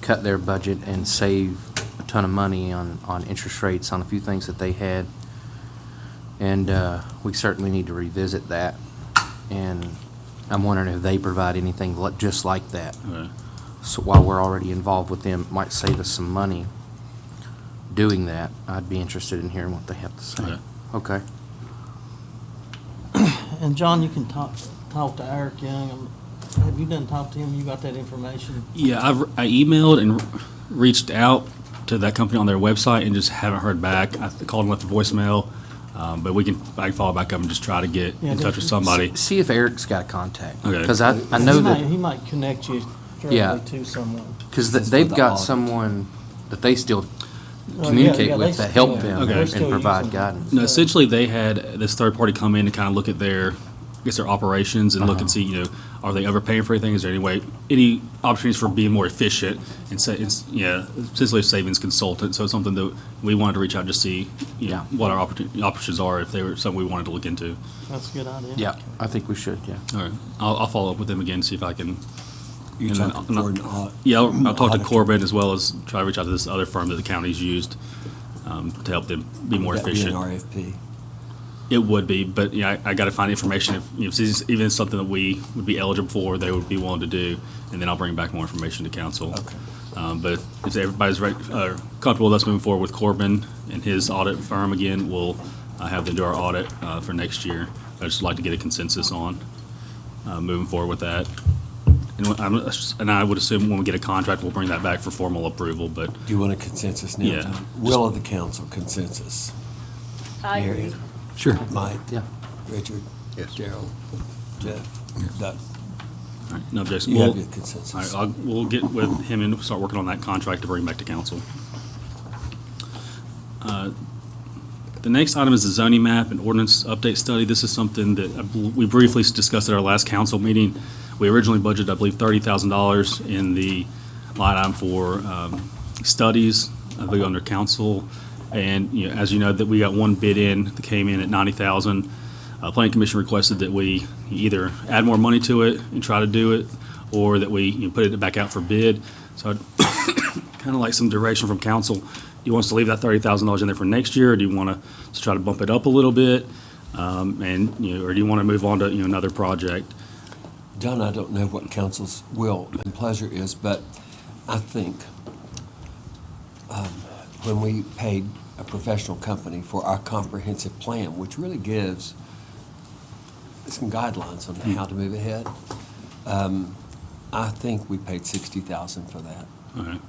cut their budget and save a ton of money on interest rates on a few things that they had. And we certainly need to revisit that. And I'm wondering if they provide anything just like that. Okay. So while we're already involved with them, it might save us some money doing that. I'd be interested in hearing what they have to say. Okay. And John, you can talk to Eric Young. Have you done talk to him? You got that information? Yeah, I emailed and reached out to that company on their website and just haven't heard back. I called and left a voicemail, but I can follow back up and just try to get in touch with somebody. See if Eric's got a contact. Okay. Because I know that he might connect you. directly to someone. Because Just they've for the got audit. someone that they still Well, communicate yeah, with they to help still- them Okay. they're and still provide using- guidance. No, essentially, they had this third party come in and kind of look at their, I guess, their operations and look and see, are they overpaying for anything? Is there any opportunities for being more efficient? And say, essentially a savings consultant. So it's something that we wanted to reach out to see, what our options are if they were something we wanted to look into. That's a good idea. Yeah, I think we should, yeah. All right, I'll follow up with them again, see if I can. You and then talked for an audit. Yeah, I'll talk to auditor. Corbin as well as try to reach out to this other firm that the county's used to help them be more Would that be an efficient. RFP? It would be, but I got to find information if this is even something that we would be eligible for, they would be willing to do, and then I'll bring back more information to council. Okay. But if everybody's comfortable with us moving forward with Corbin and his audit firm again, we'll have them do our audit for next year. I'd just like to get a consensus on moving forward with that. And I would assume when we get a contract, we'll bring that back for formal approval, but Do you want a consensus now, Yeah. John? Will of the council, consensus? I agree. Mary? Sure. Mike? Yeah. Richard? Yes. Gerald? Jeff? Doug? all right, no objection. You have We'll- your consensus. all right, we'll get with him and start working on that contract to bring back to council. The next item is the zoning map and ordinance update study. This is something that we briefly discussed at our last council meeting. We originally budgeted, I believe, $30,000 in the line item for studies, I believe, under council. And, as you know, that we got one bid in that came in at $90,000. Planning Commission requested that we either add more money to it and try to do it, or that we put it back out for bid. So I'd kind of like some direction from council. Do you want us to leave that $30,000 in there for next year, or do you want to try to bump it up a little bit? Or do you want to move on to, another project? John, I don't know what council's will and pleasure is, but I think when we paid a professional company for our comprehensive plan, which really gives some guidelines on how to move ahead, I think we paid $60,000 for that. All right.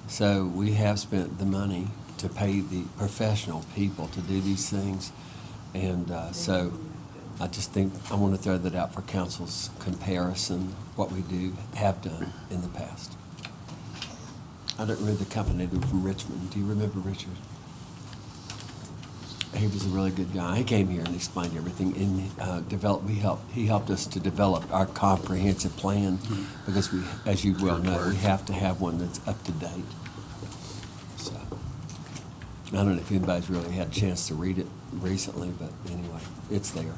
So we have spent the money to pay the professional people to do these things. And so I just think I want to throw that out for council's comparison, what we have done in the past. I don't remember the company, they were from Richmond. Do you remember Richard? He was a really good guy. He came here and explained everything he helped us to develop our comprehensive plan because we, as you well know, we have to have one that's up to date. So, I don't know if anybody's really had a chance to read it recently, but anyway, it's there.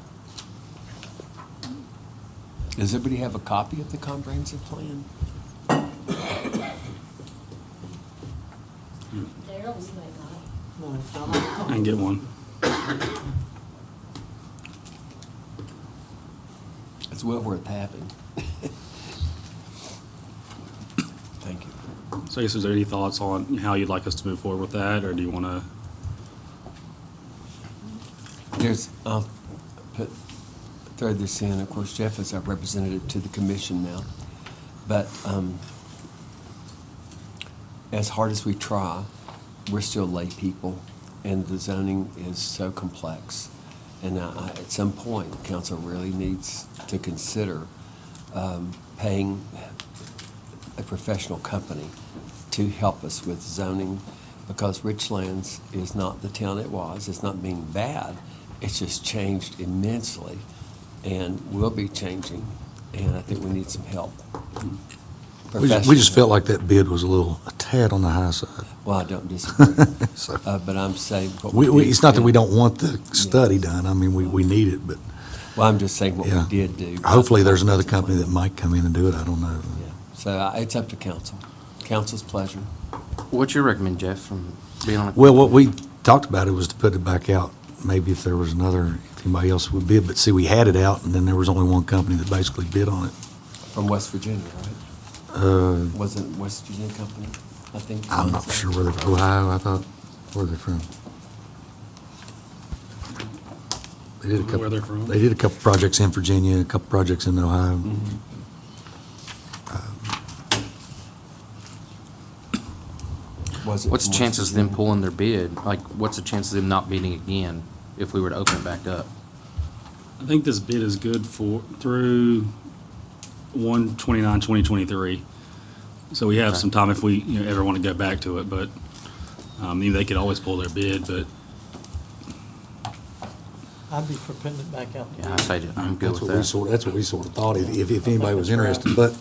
Does everybody have a copy of the comprehensive plan? I can get one. It's well worth having. Thank you. So I guess, is there any thoughts on how you'd like us to move forward with that, or do you want to? I'll throw this in. Of course, Jeff is our representative to the commission now. But as hard as we try, we're still lay people, and the zoning is so complex. And at some point, council really needs to consider paying a professional company to help us with zoning, because Richlands is not the town it was. It's not being bad. It's just changed immensely and will be changing, and I think we need some help. We just felt like that bid was a tad on the high side. Well, I don't disagree, So, but I'm saying what it's not that we don't want the study done. I mean, we need it, but Well, I'm just saying what Yeah. we did do. hopefully there's another company that might come in and do it. I don't know. Yeah. So it's up to council. Council's pleasure. What's your recommend, Jeff, from being on a? Well, what we talked about it was to put it back out, maybe if there was if anybody else would bid. But see, we had it out, and then there was only one company that basically bid on it. From West Virginia, right? Wasn't West Virginia company, I think? I'm not sure where they're from. Ohio, I thought. Where they're from. They did a couple. Where they're from? They did a couple projects in Virginia, a couple projects in Ohio. Mhm. Was it What's the from chances West of them Virginia? pulling their bid? Like, what's the chances of them not bidding again if we were to open it back up? I think this bid is good through 1/29/2023. So we have some time if we, ever want to go back to it, but, they could always pull their bid, but I'd be for putting it back out. Yeah, I say I'm good That's with what we that. that's what we sort of thought, if anybody was interested, but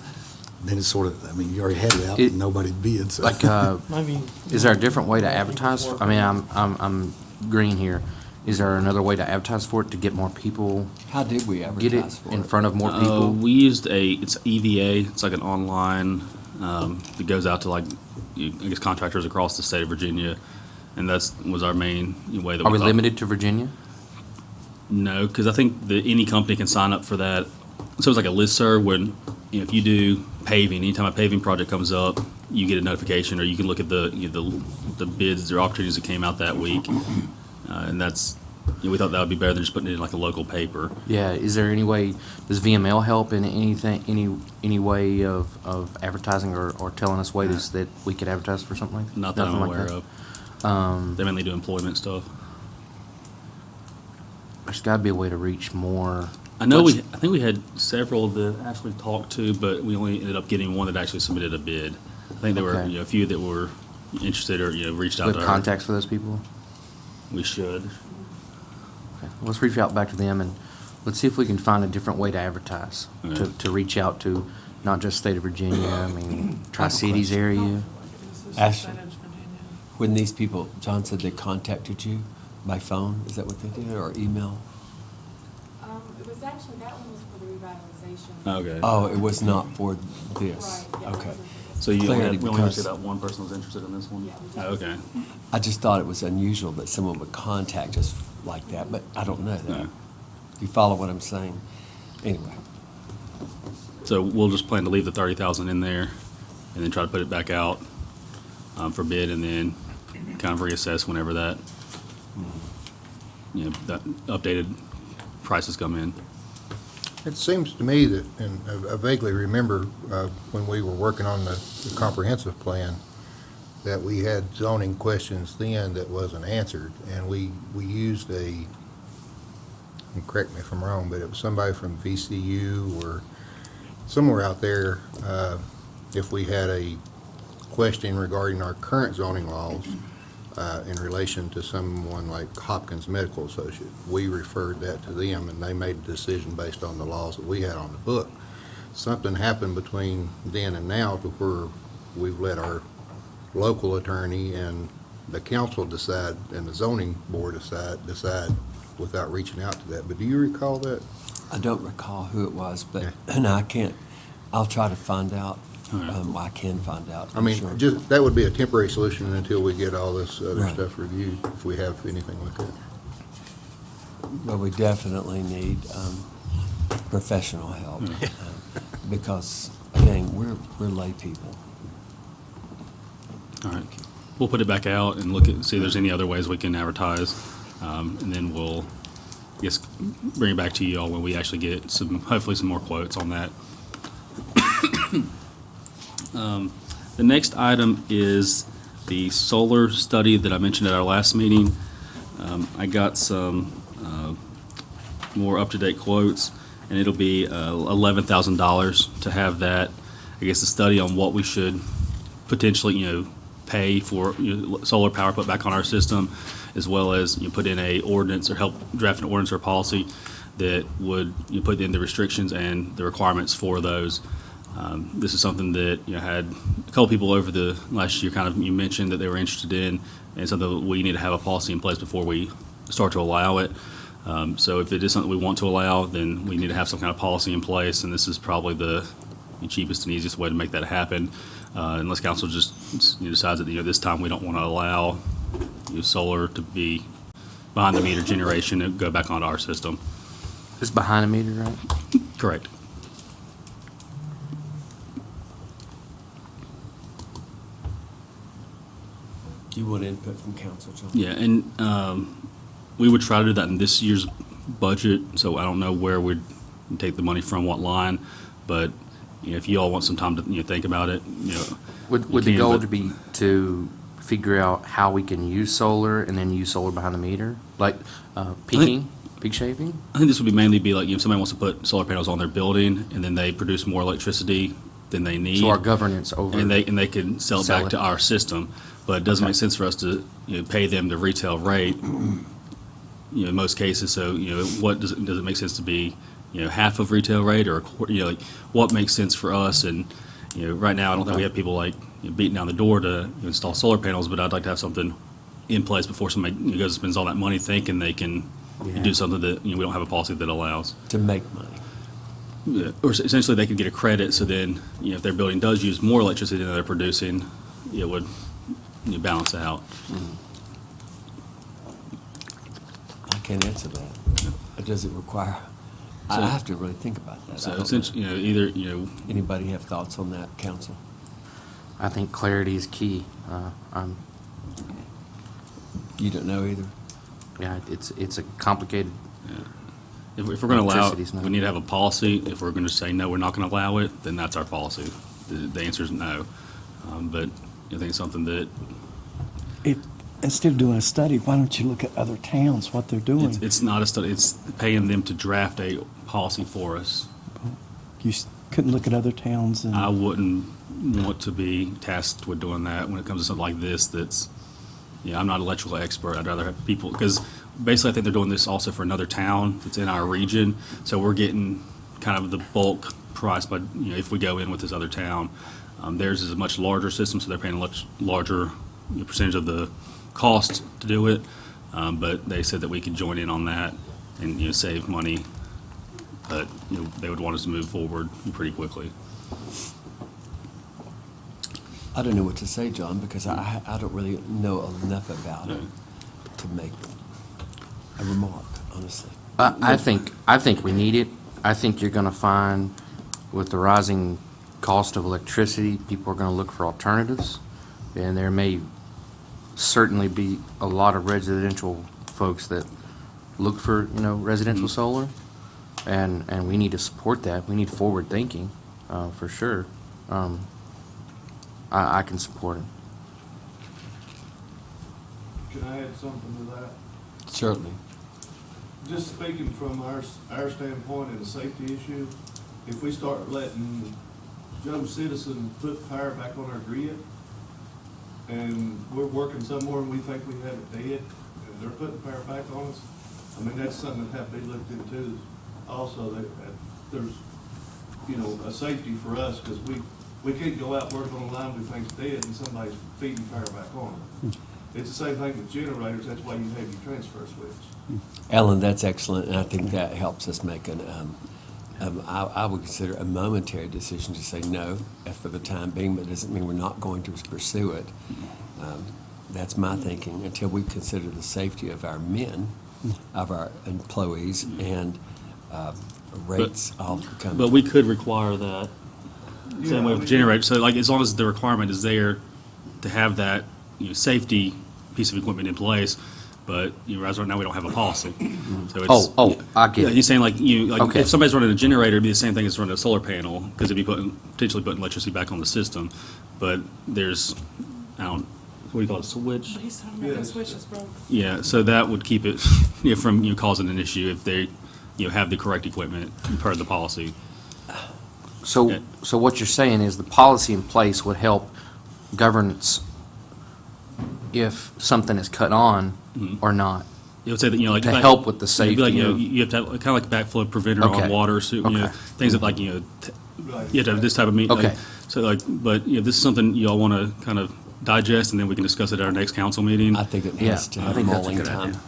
then it's sort of, you already had it out It- and nobody bid, so. Like, Maybe. is there a different way to advertise? I mean, I'm green here. Is there another way to advertise for it to get more people, How did we get it advertise for it? in front of more people? We used it's EVA, it's like an online, that goes out to I guess contractors across the state of Virginia, and was our main way that Are we thought. limited to Virginia? No, because I think that any company can sign up for that. So it's like a listserv when, if you do paving, anytime a paving project comes up, you get a notification, or you can look at the bids or opportunities that came out that week. And that's, we thought that would be better than just putting it in like a local paper. Yeah, is there any way, does VML help in anything, any way of advertising or telling us ways that we could advertise for something like that? Not that I'm Nothing like aware that? of. They mainly do employment stuff. There's gotta be a way to reach more. I think we had several that actually talked to, but we only ended up getting one that actually submitted a bid. I think there were, Okay. a few that were interested or, reached out With to her. contacts for those people? We should. Okay. Let's reach out back to them and let's see if we can find a different way to advertise, Okay. to reach out to not just state of Virginia, I mean, Tri-Cities area. Ashley, when these people, John said they contacted you by phone, is that what they did, or email? It was actually, that one was for the revitalization. Okay. Oh, it was not for this? Right, yeah, it Okay. wasn't for this. So you Clarity, we only because- said that one person was interested in this one? Yeah. Oh, okay. I just thought it was unusual that someone would contact us like that, but I don't know that. No. You follow what I'm saying? Anyway, So we'll just plan to leave the 30,000 in there and then try to put it back out for bid, and then kind of reassess whenever that, that updated prices come in. It seems to me that, and I vaguely remember when we were working on the comprehensive plan, that we had zoning questions then that wasn't answered, and we used and correct me if I'm wrong, but it was somebody from VCU or somewhere out there, if we had a question regarding our current zoning laws in relation to someone like Hopkins Medical Associate, we referred that to them, and they made a decision based on the laws that we had on the book. Something happened between then and now to where we've let our local attorney and the council decide, and the zoning board decide without reaching out to that. But do you recall that? I don't recall who it was, but, and I can't, I'll try to find out. I can find out. I I'm mean, sure. just, that would be a temporary solution until we get all this other Right. stuff reviewed, if we have anything like that. But we definitely need professional help, because, again, we're lay people. All right. We'll put it back out and look see if there's any other ways we can advertise. And then we'll, bring it back to you all when we actually get hopefully some more quotes on that. The next item is the solar study that I mentioned at our last meeting. I got some more up-to-date quotes, and it'll be $11,000 to have that, a study on what we should potentially, pay for solar power put back on our system, as well as put in a ordinance or help draft an ordinance or policy that would put in the restrictions and the requirements for those. This is something that had a couple people over the last year you mentioned that they were interested in, and something that we need to have a policy in place before we start to allow it. So if it is something we want to allow, then we need to have some kind of policy in place, and this is probably the cheapest and easiest way to make that happen, unless council just decides that this time we don't want to allow solar to be behind the meter generation and go back onto our system. It's behind the meter, right? Correct. Do you want input from council, John? Yeah, and we would try to do that in this year's budget, so I don't know where we'd take the money from, what line, but if you all want some time to think about it, Would the goal to be to figure out how we can use solar and then use solar behind the meter, like peaking? Big shaving? I think this would be mainly be like, if somebody wants to put solar panels on their building, and then they produce more electricity than they need. So our governance over. And they can sell it Sell back it. to our system. But it doesn't Okay. make sense for us to, pay them the retail rate, in most cases. So, what does it make sense to be, half of retail rate or a quarter, like, what makes sense for us? And, right now, I don't think we have people like beating down the door to install solar panels, but I'd like to have something in place before somebody goes and spends all that money thinking they can do something that, we don't have a policy that allows. To make money. Yeah, or essentially, they could get a credit, so then, if their building does use more electricity than they're producing, it would balance out. I can't answer that. Does it require, I have to really think about that. I So don't know. essentially, either. Anybody have thoughts on that, council? I think clarity is key. You don't know either? Yeah, it's a complicated. If we're going to allow, Electricity's not- we need to have a policy. If we're going to say, no, we're not going to allow it, then that's our policy. The answer is no. But I think it's something that, Instead of doing a study, why don't you look at other towns, what they're doing? it's not a study, it's paying them to draft a policy for us. You couldn't look at other towns and. I wouldn't want to be tasked with doing that when it comes to something like this that's, I'm not an electrical expert. I'd rather have people, because basically I think they're doing this also for another town that's in our region. So we're getting kind of the bulk price by, if we go in with this other town. Theirs is a much larger system, so they're paying a much larger percentage of the cost to do it. But they said that we could join in on that and, save money. But, they would want us to move forward pretty quickly. I don't know what to say, John, because I don't really know enough about it to make a remark, honestly. I think we need it. I think you're going to find with the rising cost of electricity, people are going to look for alternatives, and there may certainly be a lot of residential folks that look for residential solar, and we need to support that. We need forward thinking for sure. I can support it. Can I add something to that? Certainly. Just speaking from our standpoint and a safety issue, if we start letting Joe Citizen put power back on our grid, and we're working somewhere and we think we have it dead, and they're putting power back on us, I mean, that's something that have to be looked into also, that there's, a safety for us, because we can't go out working on a line we think's dead and somebody's feeding power back on it. It's the same thing with generators, that's why you have your transfer switch. Ellen, that's excellent, and I think that helps us make I would consider a momentary decision to say no for the time being, but it doesn't mean we're not going to pursue it. That's my thinking, until we consider the safety of our men, of our employees, and rates all come. But we could require that, same way with generators. So like, as long as the requirement is there to have that, safety piece of equipment in place, but, as right now, we don't have a policy. So it's. I get it. You're saying Okay. if somebody's running a generator, it'd be the same thing as running a solar panel, because it'd be potentially putting electricity back on the system. But there's, what do you call it, a switch? He's talking about the switches, bro. Yeah, so that would keep it, from, causing an issue if they, have the correct equipment per the policy. So what you're saying is the policy in place would help governance if something is cut on or not. It would say that, To help with the it'd be like, safety of- you have to have kind of like a backflow preventer Okay. on water, so, Okay. things that like, you have to have this type of meat. Okay. So like, but, this is something y'all want to kind of digest, and then we can discuss it at our next council meeting. I think it Yeah, has to I have think that's a mulling good time. idea.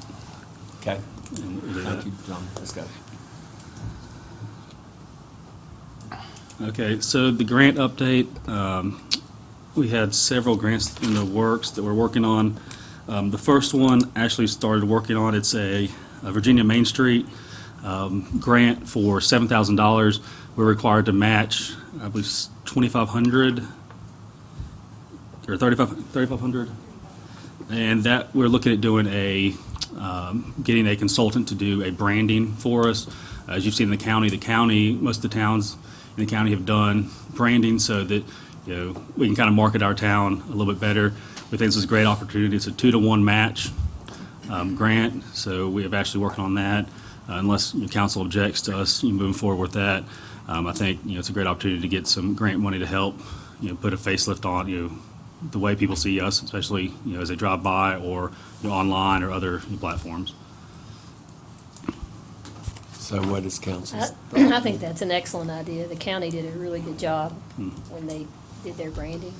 Okay, And we'll do thank that. you, John, let's go. Okay, so the grant update, we had several grants in the works that we're working on. The first one actually started working on, it's a Virginia Main Street grant for $7,000. We're required to match, I believe, 2,500 or 3,500. And that, we're looking at doing getting a consultant to do a branding for us. As you've seen in the county, most of the towns in the county have done branding so that, we can kind of market our town a little bit better. We think this is a great opportunity. It's a 2-to-1 match grant, so we have actually working on that. unless council objects to us moving forward with that. I think, it's a great opportunity to get some grant money to help, put a facelift on, the way people see us, especially, as they drive by or online or other platforms. So what is council's I think that's an excellent idea. The county did a really good job when they did their branding.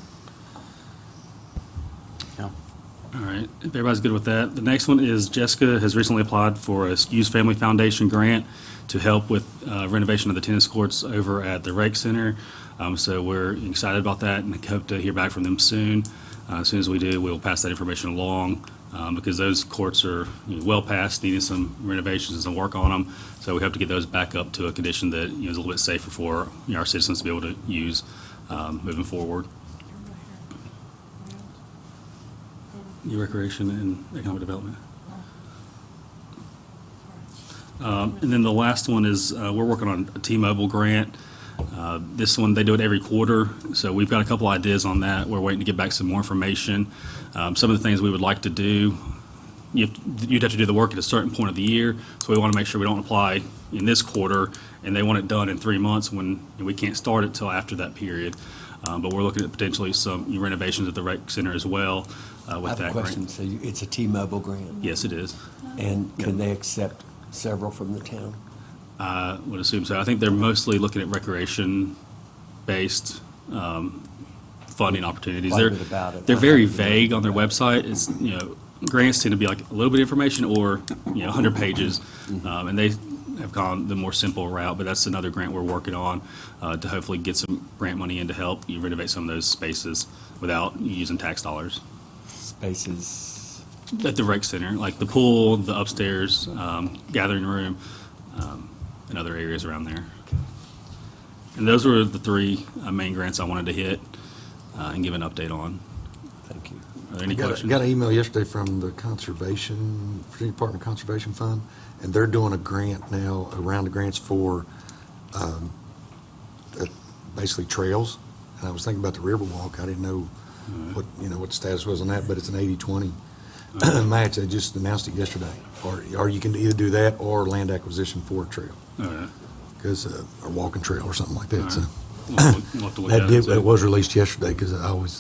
All right, if everybody's good with that. The next one is Jessica has recently applied for a Skews Family Foundation grant to help with renovation of the tennis courts over at the Rec Center. So we're excited about that and hope to hear back from them soon. As soon as we do, we'll pass that information along because those courts are well past needing some renovations and some work on them. So we hope to get those back up to a condition that is a little bit safer for our citizens to be able to use moving forward. Recreation and economic development. And then the last one is we're working on a T-Mobile grant. This one, they do it every quarter, so we've got a couple ideas on that. We're waiting to get back some more information. Some of the things we would like to do, you'd have to do the work at a certain point of the year, so we want to make sure we don't apply in this quarter, and they want it done in 3 months when we can't start it till after that period. But we're looking at potentially some renovations at the Rec Center as well with that grant. I have a question. So it's a T-Mobile grant? Yes, it is. And can they accept several from the town? I would assume so. I think they're mostly looking at recreation-based funding opportunities. Quite a bit about it. They're very vague on their website. It's, grants tend to be like a little bit of information or, 100 pages. And they have gone the more simple route, but that's another grant we're working on to hopefully get some grant money in to help you renovate some of those spaces without using tax dollars. Spaces? At the Rec Center, like the pool, the upstairs, gathering room, and other areas around there. And those were the three main grants I wanted to hit and give an update on. Thank you. Are there any questions? Got an email yesterday from the Virginia Department of Conservation Fund, and they're doing a grant now, around the grants for basically trails. And I was thinking about the Riverwalk. I didn't know what the status was on that, but it's an 80-20 match. They just announced it yesterday. Or you can either do that or land acquisition for a trail. All right. Because or walking trail or something like that. All So right. We'll have to look at it. it was released yesterday because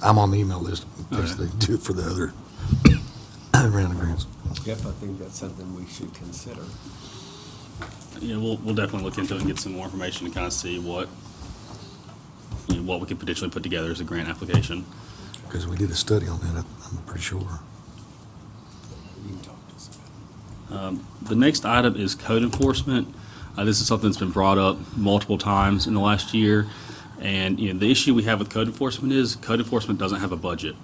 I'm on the email list in case they do it for the other round of grants. Yep, I think that's something we should consider. Yeah, we'll definitely look into it and get some more information to kind of see what we could potentially put together as a grant application. Because we did a study on that, I'm pretty sure. You can talk to us about it. The next item is code enforcement. This is something that's been brought up multiple times in the last year. And the issue we have with code enforcement is code enforcement doesn't have a budget.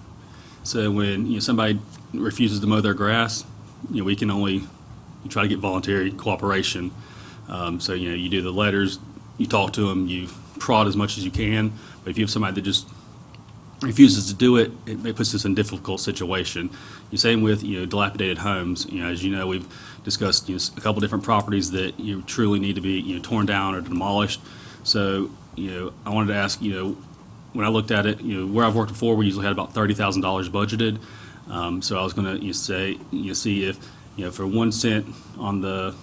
So when somebody refuses to mow their grass, we can only try to get voluntary cooperation. So you do the letters, you talk to them, you prod as much as you can. But if you have somebody that just refuses to do it, it puts us in a difficult situation. Same with dilapidated homes. As you know, we've discussed a couple different properties that truly need to be torn down or demolished. So I wanted to ask when I looked at it, where I've worked before, we usually had about $30,000 budgeted. So I was going to say see if for 1 cent on the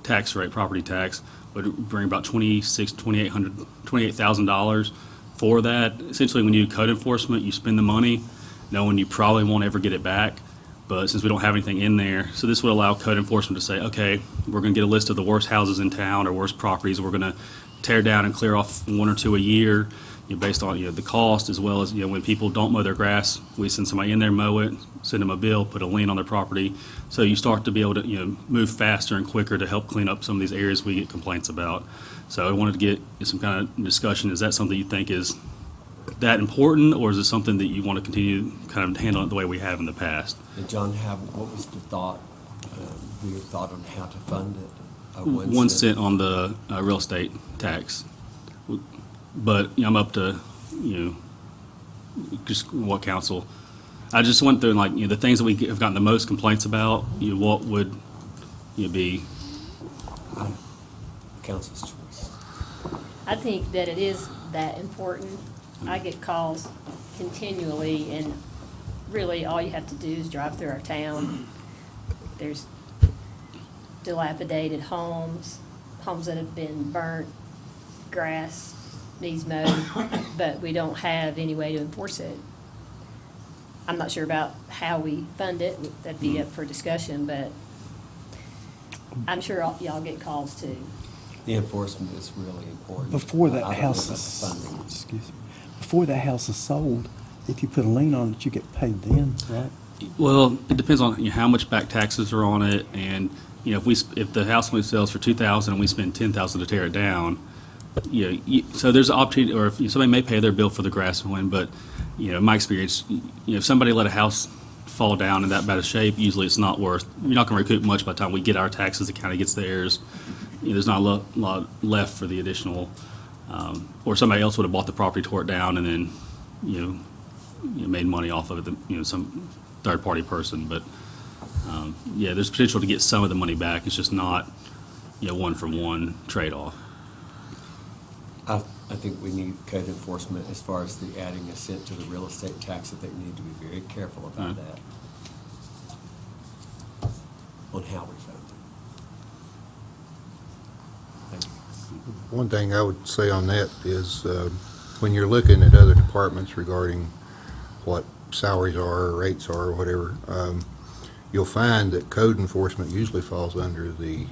tax rate, property tax, would bring about $28,000 for that. Essentially, when you do code enforcement, you spend the money knowing you probably won't ever get it back. But since we don't have anything in there, so this would allow code enforcement to say, okay, we're going to get a list of the worst houses in town or worst properties. We're going to tear down and clear off 1 or 2 a year, based on the cost, as well as when people don't mow their grass, we send somebody in there, mow it, send them a bill, put a lien on their property. So you start to be able to move faster and quicker to help clean up some of these areas we get complaints about. So I wanted to get some kind of discussion. Is that something you think is that important, or is it something that you want to continue kind of handle it the way we have in the past? And John, what was the thought, your thought on how to fund it? 1 cent on the real estate tax. But I'm up to just what council. I just went through and the things that we have gotten the most complaints about. What would be council's choice? I think that it is that important. I get calls continually, and really all you have to do is drive through our town. There's dilapidated homes, homes that have been burnt, grass needs mowed, but we don't have any way to enforce it. I'm not sure about how we fund it, that'd be up for discussion, but I'm sure y'all get calls too. The enforcement is really important. Before that I don't know house about is, the funding. excuse me, before that house is sold, if you put a lien on it, you get paid then, right? Well, it depends on, how much back taxes are on it, and, if the house only sells for $2,000 and we spend $10,000 to tear it down, so there's an opportunity, or if somebody may pay their bill for the grass and wind, but, in my experience, if somebody let a house fall down in that bad a shape, usually it's not worth, you're not gonna recoup much by the time we get our taxes, the county gets theirs. There's not a lot left for the additional, or somebody else would have bought the property, tore it down, and then, made money off of it, some third-party person, but, there's potential to get some of the money back, it's just not, one-for-one trade-off. I think we need code enforcement as far as the adding a cent to the real estate tax. I think we need to be very careful about that. On how we fund it. Thank you. One thing I would say on that is, when you're looking at other departments regarding what salaries are, or rates are, or whatever, you'll find that code enforcement usually falls under the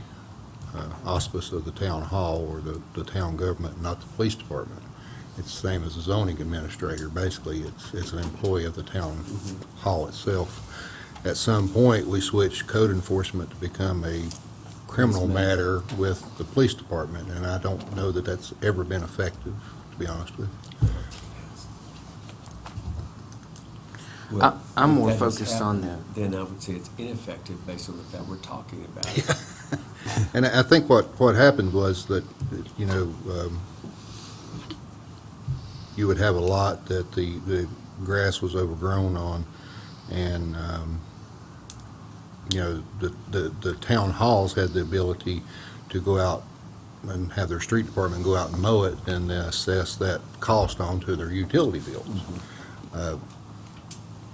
auspice of the town hall or the town government, not the police department. It's the same as a zoning administrator. Basically, it's an employee of the town hall itself. At some point, we switched code enforcement to become a criminal matter with the police department, and I don't know that that's ever been effective, to be honest with you. Well, I'm if more that has focused on happened, then I would say it's ineffective based on the fact we're talking about it. And I think what happened was that, you would have a lot that the grass was overgrown on, and, the town halls had the ability to go out and have their street department go out and mow it and then assess that cost onto their utility bills.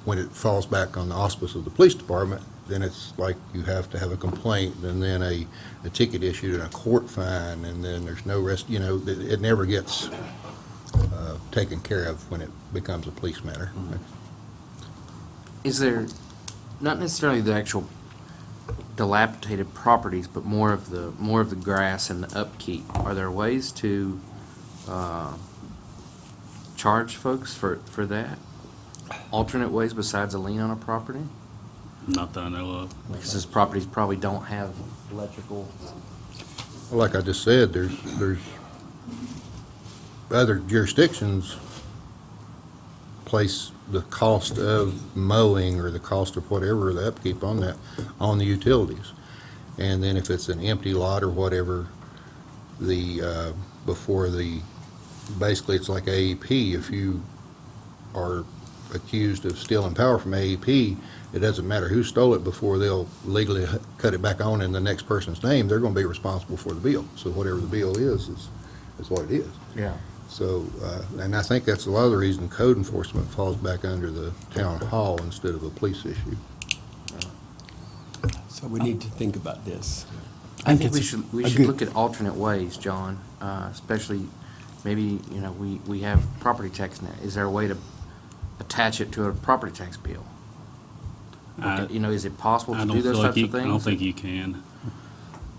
When it falls back on the auspice of the police department, then it's like you have to have a complaint and then a ticket issued and a court fine, and then there's no rest, it never gets taken care of when it becomes a police matter. Is there, not necessarily the actual dilapidated properties, but more of the grass and the upkeep? Are there ways to charge folks for that? Alternate ways besides a lien on a property? Not that I know of. Because those properties probably don't have electrical. Like I just said, there's other jurisdictions place the cost of mowing or the cost of whatever, the upkeep on that, on the utilities. And then if it's an empty lot or whatever, basically it's like AEP. If you are accused of stealing power from AEP, it doesn't matter who stole it before they'll legally cut it back on in the next person's name, they're going to be responsible for the bill. So whatever the bill is what it is. Yeah. So, and I think that's a lot of the reason code enforcement falls back under the town hall instead of a police issue. So we need to think about this. I think we should look at alternate ways, John, especially maybe, we have property tax now. Is there a way to attach it to a property tax bill? Is it possible to do those types of things? I don't think you can.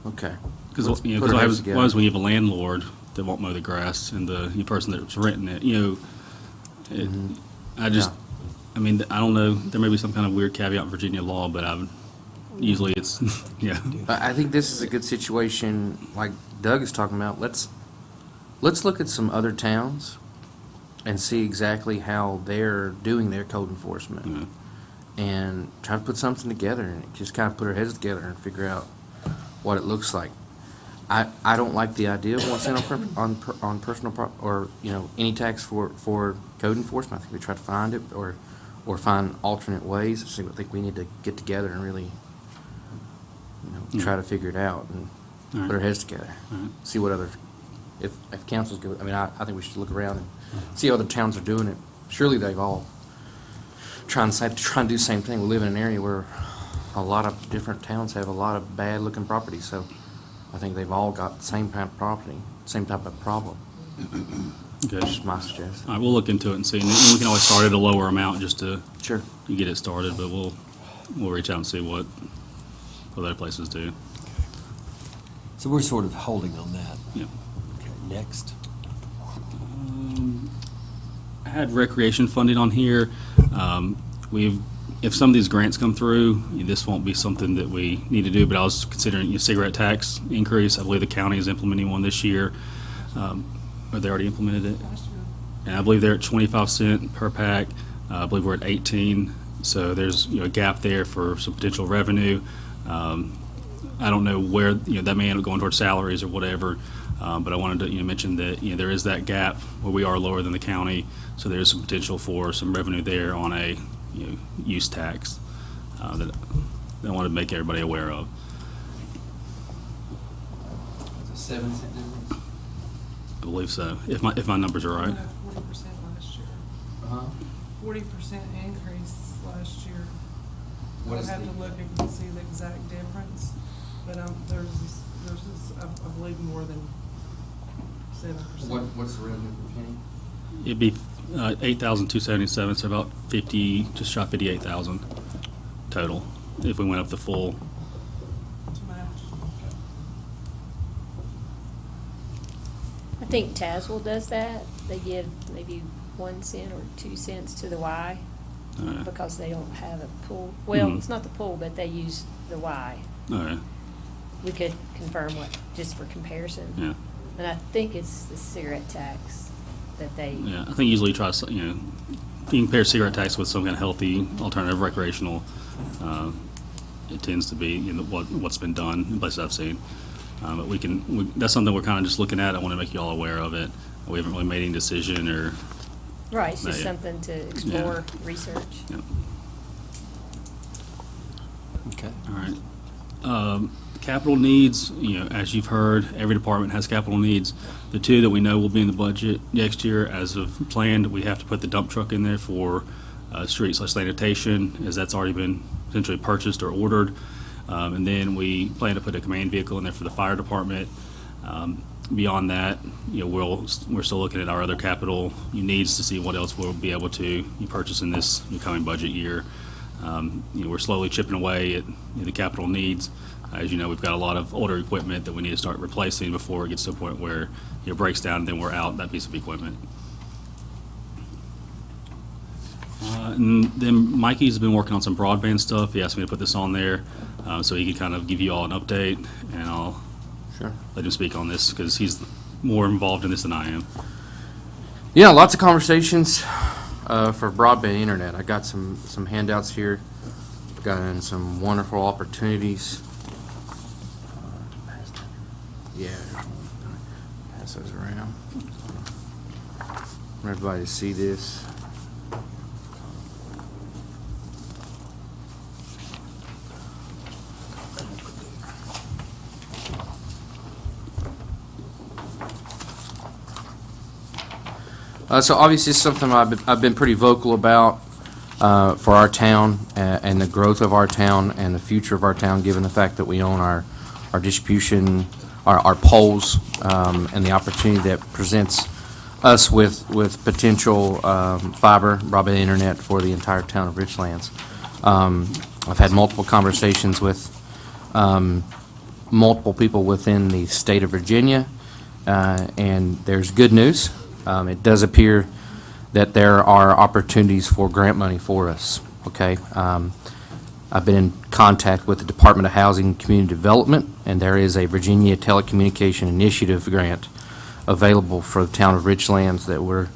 Okay. Because what happens when you have a landlord that won't mow the grass and the person that's renting it, I don't know, there may be some kind of weird caveat in Virginia law, but usually it's, yeah. I think this is a good situation, like Doug is talking about. Let's look at some other towns and see exactly how they're doing their code enforcement. Mm-hmm. And try to put something together and just kind of put our heads together and figure out what it looks like. I don't like the idea of 1 cent on personal or any tax for code enforcement. I think we try to find it or find alternate ways. I think we need to get together and really try to figure it out and put our heads together. See what other if councils go. I think we should look around and see how other towns are doing it. Surely they've all trying to do the same thing. We live in an area where a lot of different towns have a lot of bad-looking properties, so I think they've all got the same kind of property, same type of problem. Okay. That's my suggestion. All right, we'll look into it and see, and then we can always start at a lower amount just to Sure. get it started, but we'll reach out and see what other places do. So we're sort of holding on that. Yeah. Okay, next. I had recreation funding on here. If some of these grants come through, this won't be something that we need to do, but I was considering a cigarette tax increase. I believe the county is implementing one this year. Or they already implemented it? And I believe they're at 25 cents per pack. I believe we're at 18. So there's, a gap there for some potential revenue. I don't know where, that may end up going towards salaries or whatever. But I wanted to, mention that, there is that gap where we are lower than the county. So there's some potential for some revenue there on a, use tax that I wanted to make everybody aware of. It's a 7 cent difference. I believe so, if my numbers are right. 40% last year. Uh-huh. 40% increase last year. What I'll is have the- to look and see the exact difference, but there's I believe more than 7%. What's the revenue per penny? It'd be 8,277, so about 50, just shy of 58,000 total, if we went up the full. To match. I think Tazewell does that. They give maybe 1 cent or 2 cents to the Y because they don't have a pool. Well, it's not the pool, but they use the Y. All right, We could confirm just for comparison. yeah. And I think it's the cigarette tax that they. Yeah, I think usually try, if you can pair cigarette tax with some kind of healthy alternative recreational, it tends to be, what's been done in places I've seen. But that's something we're kind of just looking at. I want to make you all aware of it. We haven't really made any decision or. Right, it's just Yeah. something to explore, research. Yeah. Okay. All right. Capital needs, as you've heard, every department has capital needs. The two that we know will be in the budget next year, as of planned, we have to put the dump truck in there for street/sanitation, as that's already been essentially purchased or ordered. And then we plan to put a command vehicle in there for the fire department. Beyond that, we're still looking at our other capital needs to see what else we'll be able to purchase in this coming budget year. We're slowly chipping away at the capital needs. As you know, we've got a lot of older equipment that we need to start replacing before it gets to a point where it breaks down and then we're out that piece of equipment. And then Mikey's been working on some broadband stuff. He asked me to put this on there so he could kind of give you all an update, and I'll let him speak on this because he's more involved in this than I am. Yeah, lots of conversations for broadband internet. I got some handouts here. Got some wonderful opportunities. Yeah, pass those around. I want everybody to see this. So obviously it's something I've been pretty vocal about for our town and the growth of our town and the future of our town, given the fact that we own our distribution, our poles, and the opportunity that presents us with potential fiber, broadband internet for the entire town of Richlands. I've had multiple conversations with multiple people within the state of Virginia, and there's good news. It does appear that there are opportunities for grant money for us, okay? I've been in contact with the Department of Housing and Community Development, and there is a Virginia Telecommunication Initiative grant available for the town of Richlands that we're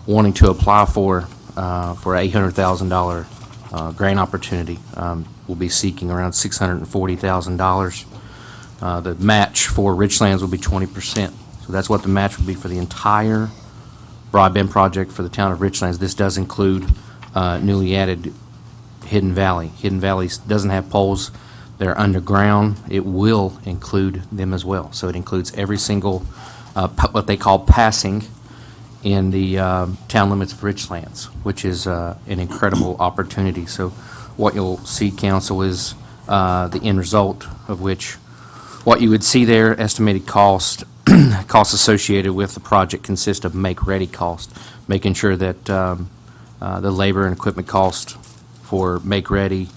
wanting to apply for $800,000 grant opportunity. We'll be seeking around $640,000. The match for Richlands will be 20%. So that's what the match will be for the entire broadband project for the town of Richlands. This does include newly added Hidden Valley. Hidden Valley doesn't have poles. They're underground. It will include them as well. So it includes every single, what they call passing in the town limits of Richlands, which is an incredible opportunity. So what you'll see, council, is the end result of which, what you would see there, estimated cost, costs associated with the project consist of make-ready cost, making sure that the labor and equipment cost for make-ready,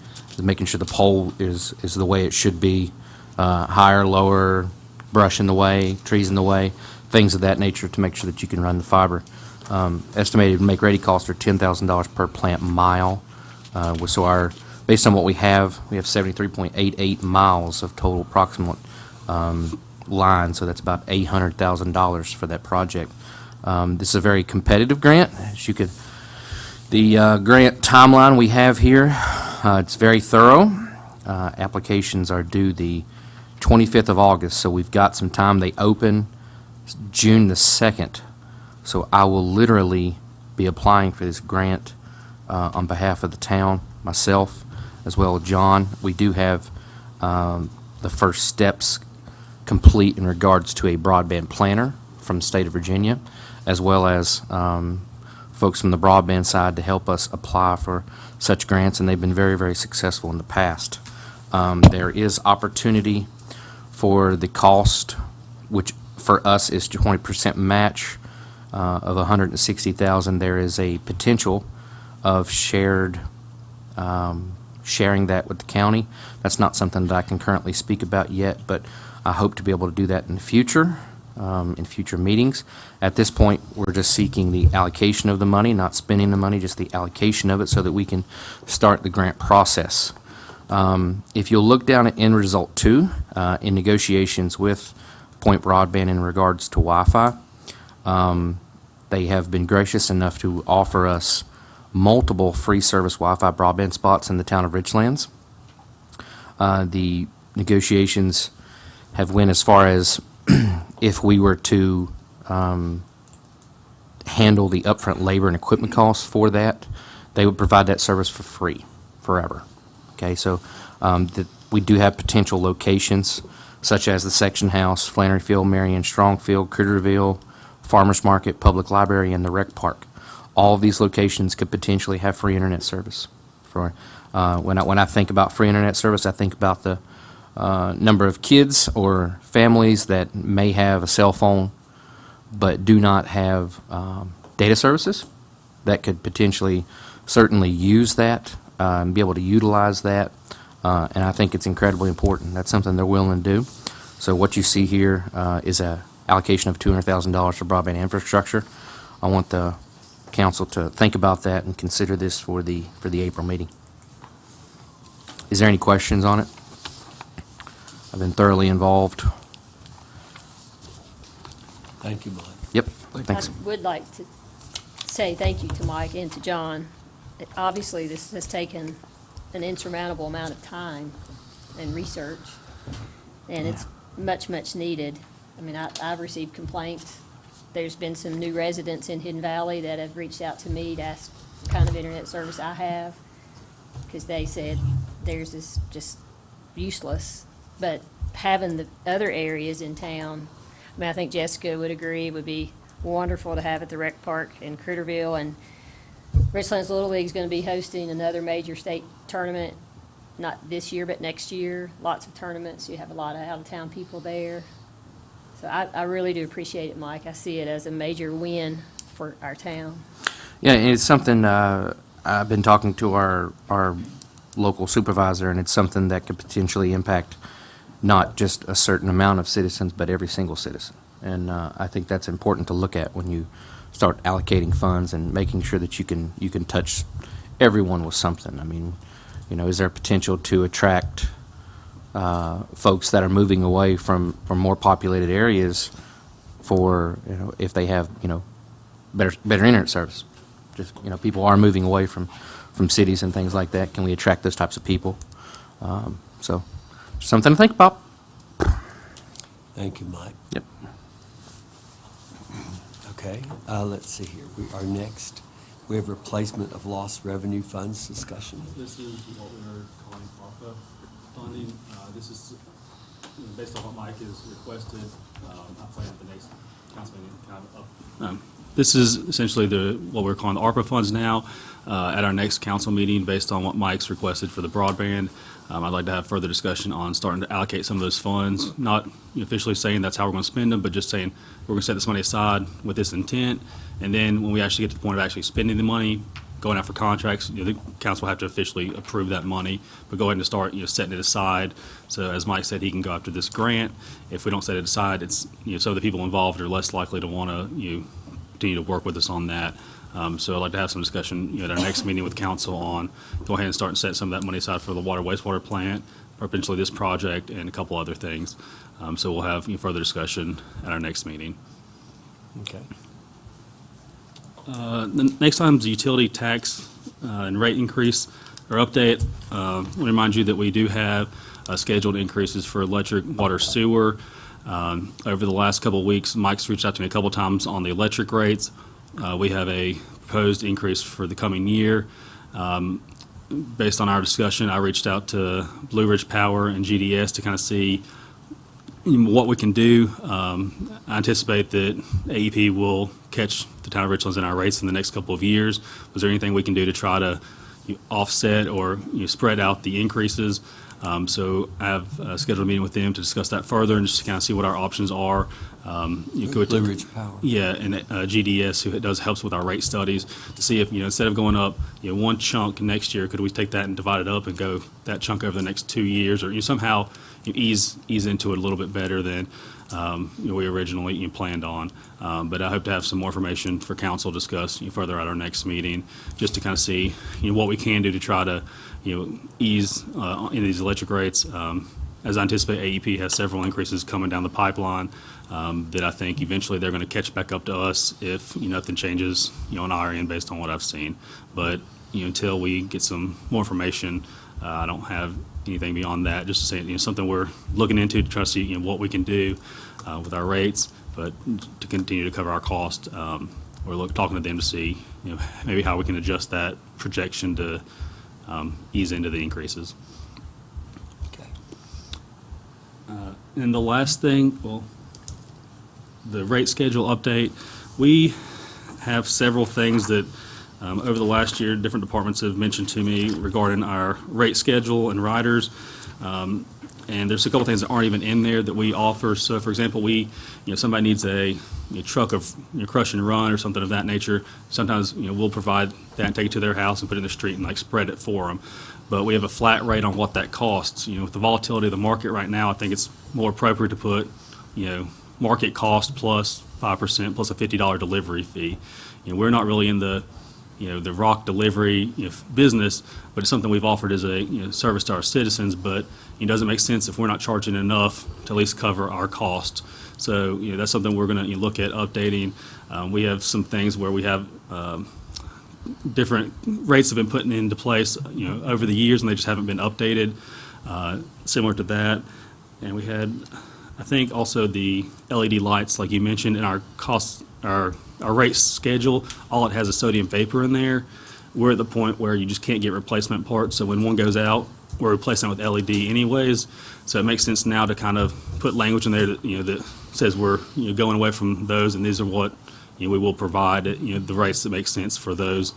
making sure the pole is the way it should be, higher, lower, brush in the way, trees in the way, things of that nature to make sure that you can run the fiber. Estimated make-ready costs are $10,000 per plant mile. So based on what we have 73.88 miles of total approximate line, so that's about $800,000 for that project. This is a very competitive grant. The grant timeline we have here, it's very thorough. Applications are due the 25th of August, so we've got some time. They open June the 2nd, so I will literally be applying for this grant on behalf of the town, myself, as well as John. We do have the first steps complete in regards to a broadband planner from the state of Virginia, as well as folks from the broadband side to help us apply for such grants, and they've been very, very successful in the past. There is opportunity for the cost, which for us is 20% match of $160,000. There is a potential of sharing that with the county. That's not something that I can currently speak about yet, but I hope to be able to do that in the future, in future meetings. At this point, we're just seeking the allocation of the money, not spending the money, just the allocation of it so that we can start the grant process. If you'll look down at end result 2, in negotiations with Point Broadband in regards to Wi-Fi, they have been gracious enough to offer us multiple free service Wi-Fi broadband spots in the town of Richlands. The negotiations have went as far as if we were to handle the upfront labor and equipment costs for that, they would provide that service for free forever. Okay, so we do have potential locations such as the Section House, Flannery Field, Marion, Strongfield, Critterville, Farmers Market, Public Library, and the Rec Park. All of these locations could potentially have free internet service. When I think about free internet service, I think about the number of kids or families that may have a cell phone but do not have data services that could potentially certainly use that and be able to utilize that. And I think it's incredibly important. That's something they're willing to do. So what you see here is an allocation of $200,000 for broadband infrastructure. I want the council to think about that and consider this for the April meeting. Is there any questions on it? I've been thoroughly involved. Thank you, Mike. Yep, thanks. I would like to say thank you to Mike and to John. Obviously, this has taken an insurmountable amount of time and research, and it's much, much needed. I mean, I've received complaints. There's been some new residents in Hidden Valley that have reached out to me to ask what kind of internet service I have, because they said theirs is just useless. But having the other areas in town, I mean, I think Jessica would agree, it would be wonderful to have at the Rec Park in Critterville. And Richlands Little League is going to be hosting another major state tournament, not this year, but next year. Lots of tournaments. You have a lot of out-of-town people there. So I really do appreciate it, Mike. I see it as a major win for our town. Yeah, and it's something I've been talking to our local supervisor, and it's something that could potentially impact not just a certain amount of citizens, but every single citizen. And I think that's important to look at when you start allocating funds and making sure that you can touch everyone with something. I mean, is there potential to attract folks that are moving away from more populated areas for, if they have, better internet service? Just, people are moving away from cities and things like that. Can we attract those types of people? So, something to think about. Thank you, Mike. Yep. Okay, let's see here. We have replacement of lost revenue funds discussion. This is what we're calling ARPA funding. This is based on what Mike has requested. I plan at the next This is essentially what we're calling the ARPA funds now. At our next council meeting, based on what Mike's requested for the broadband, I'd like to have further discussion on starting to allocate some of those funds, not officially saying that's how we're going to spend them, but just saying we're going to set this money aside with this intent. And then when we actually get to the point of actually spending the money, going out for contracts, the council will have to officially approve that money, but go ahead and start, setting it aside. So as Mike said, he can go after this grant. If we don't set it aside, it's, some of the people involved are less likely to want to, continue to work with us on that. So I'd like to have some discussion, at our next meeting with council on, go ahead and start and set some of that money aside for the wastewater plant, potentially this project, and a couple other things. So we'll have further discussion at our next meeting. Okay. The next item is the utility tax and rate increase or update. I want to remind you that we do have scheduled increases for electric, water, sewer. Over the last couple of weeks, Mike's reached out to me a couple times on the electric rates. We have a proposed increase for the coming year. Based on our discussion, I reached out to Blue Ridge Power and GDS to kind of see what we can do. I anticipate that AEP will catch the town of Richlands in our rates in the next couple of years. Was there anything we can do to try to offset or spread out the increases? So I have scheduled a meeting with them to discuss that further and just to kind of see what our options are. Blue Ridge Power. Yeah, and GDS, who helps with our rate studies, to see if, instead of going up, one chunk next year, could we take that and divide it up and go that chunk over the next 2 years, or somehow ease into it a little bit better than we originally planned on. But I hope to have some more information for council to discuss further at our next meeting, just to kind of see what we can do to try to ease in these electric rates. As I anticipate, AEP has several increases coming down the pipeline that I think eventually they're going to catch back up to us if nothing changes on our end based on what I've seen. But until we get some more information, I don't have anything beyond that. Just to say something we're looking into to try to see what we can do with our rates, but to continue to cover our cost. We're talking to them to see maybe how we can adjust that projection to ease into the increases. And the last thing, the rate schedule update. We have several things that over the last year, different departments have mentioned to me regarding our rate schedule and riders. And there's a couple things that aren't even in there that we offer. So for example, somebody needs a truck of crush and run or something of that nature. Sometimes, we'll provide that and take it to their house and put it in the street and spread it for them. But we have a flat rate on what that costs. With the volatility of the market right now, I think it's more appropriate to put, market cost plus 5% plus a $50 delivery fee. We're not really in the rock delivery business, but it's something we've offered as a service to our citizens. But it doesn't make sense if we're not charging enough to at least cover our cost. So that's something we're going to look at updating. We have some things where we have different rates have been put into place over the years, and they just haven't been updated. Similar to that, and we had, I think, also the LED lights, like you mentioned, in our cost, our rate schedule. All it has is sodium vapor in there. We're at the point where you just can't get replacement parts, so when one goes out, we're replacing it with LED anyways. So it makes sense now to kind of put language in there that that says we're going away from those, and these are what we will provide at the rates that make sense for those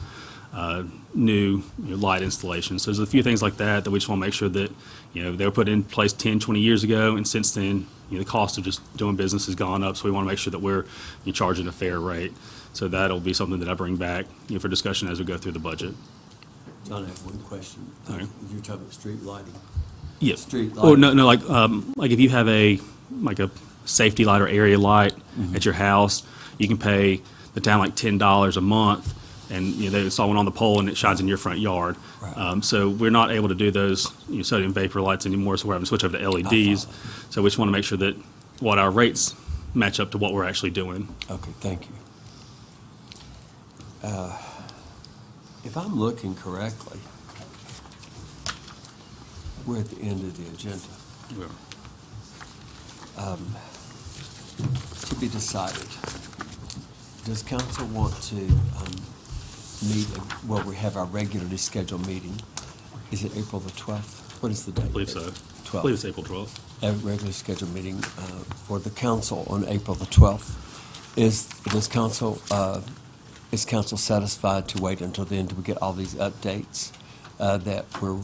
new light installations. So there's a few things like that that we just want to make sure that they were put in place 10, 20 years ago, and since then the cost of just doing business has gone up. So we want to make sure that we're charging a fair rate. So that'll be something that I bring back for discussion as we go through the budget. John, I have one question. Okay. You're talking about street lighting. Yes. Street lighting. Or no, like if you have a safety light or area light at your house, you can pay the town $10 a month, and they install one on the pole and it shines in your front yard. Right. So we're not able to do those sodium vapor lights anymore, so we're having to switch over to LEDs. So we just want to make sure that what our rates match up to what we're actually doing. Okay, thank you. If I'm looking correctly, we're at the end of the agenda. Yeah. To be decided, does council want to meet, we have our regularly scheduled meeting. Is it April the 12th? What is the date? I believe so. 12th. I believe it's April 12th. A regularly scheduled meeting for the council on April the 12th. Is council satisfied to wait until then to get all these updates that we're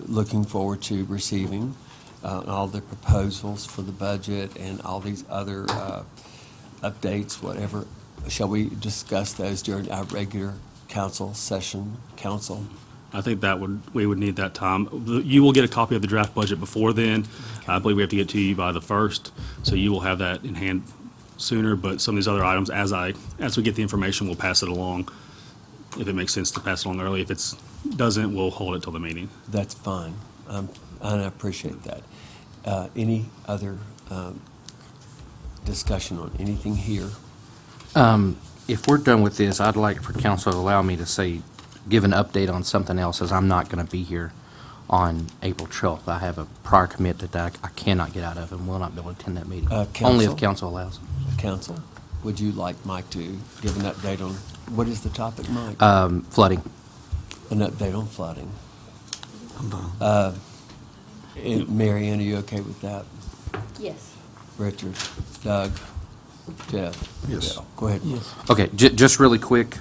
looking forward to receiving? All the proposals for the budget and all these other updates, whatever. Shall we discuss those during our regular council session, council? I think we would need that time. You will get a copy of the draft budget before then. I believe we have to get to you by the 1st, so you will have that in hand sooner, but some of these other items, as we get the information, we'll pass it along. If it makes sense to pass it along early. If it doesn't, we'll hold it till the meeting. That's fine. And I appreciate that. Any other discussion on anything here? If we're done with this, I'd like for council to allow me to give an update on something else, as I'm not going to be here on April 12th. I have a prior commitment that I cannot get out of and will not be able to attend that meeting. Only if council allows. Council, would you like Mike to give an update on, what is the topic, Mike? Flooding. An update on flooding. I'm done. Mary Ann, are you okay with that? Yes. Richard, Doug, Jeff? Yes. Bill, go ahead. Yes. Okay, just really quick,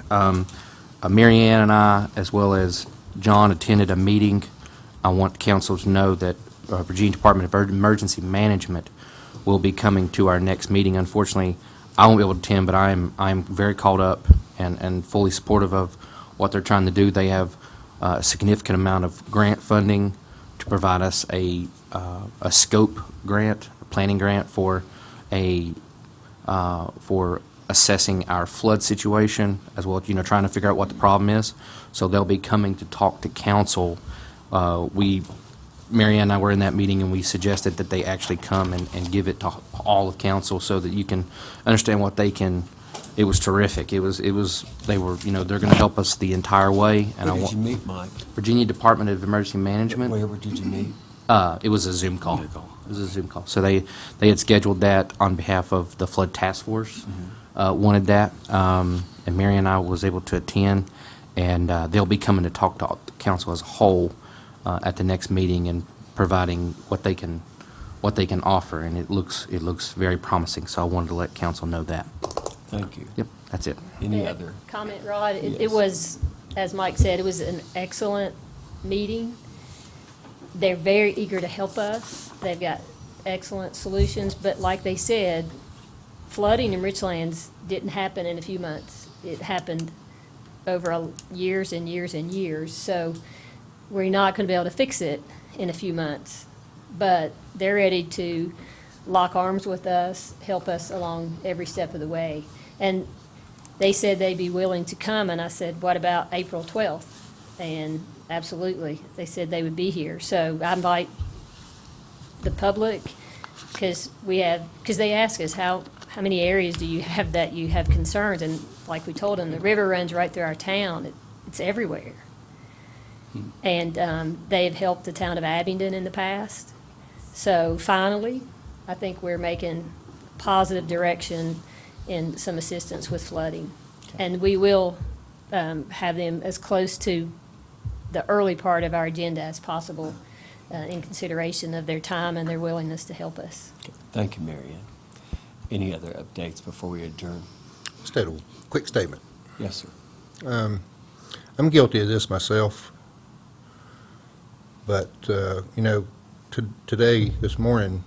Mary Ann and I, as well as John, attended a meeting. I want council to know that Virginia Department of Emergency Management will be coming to our next meeting. Unfortunately, I won't be able to attend, but I'm very caught up and fully supportive of what they're trying to do. They have a significant amount of grant funding to provide us a scope grant, a planning grant for assessing our flood situation, as well as, trying to figure out what the problem is. So they'll be coming to talk to council. Mary Ann and I were in that meeting, and we suggested that they actually come and give it to all of council so that you can understand what they can. It was terrific. They were, they're going to help us the entire way. Where did you meet, Mike? Virginia Department of Emergency Management. Where did you meet? It was a Zoom call. It was a Zoom call. So they had scheduled that on behalf of the Flood Task Force, wanted that, and Mary and I was able to attend, and they'll be coming to talk to council as a whole at the next meeting and providing what they can offer, and it looks very promising. So I wanted to let council know that. Thank you. Yep, that's it. Any other? Comment, Rod? It Yes. was, as Mike said, it was an excellent meeting. They're very eager to help us. They've got excellent solutions, but like they said, flooding in Richlands didn't happen in a few months. It happened over years and years and years. So we're not going to be able to fix it in a few months, but they're ready to lock arms with us, help us along every step of the way. And they said they'd be willing to come, and I said, what about April 12th? And absolutely, they said they would be here. So I invite the public, because they ask us, how many areas do you have that you have concerns? And like we told them, the river runs right through our town. It's everywhere. And they have helped the town of Abingdon in the past. So finally, I think we're making positive direction in some assistance with flooding. And we will have them as close to the early part of our agenda as possible in consideration of their time and their willingness to help us. Okay. Thank you, Mary Ann. Any other updates before we adjourn? Just a quick statement. Yes, sir. I'm guilty of this myself, but, today, this morning,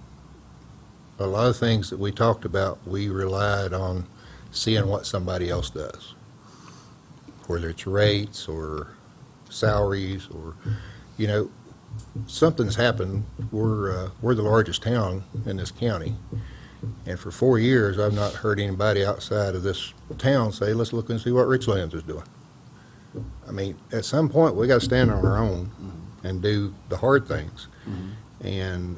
a lot of things that we talked about, we relied on seeing what somebody else does, whether it's rates or salaries or, something's happened. We're the largest town in this county, and for 4 years, I've not heard anybody outside of this town say, let's look and see what Richlands is doing. I mean, at some point, we got to stand on our own and do the hard things. And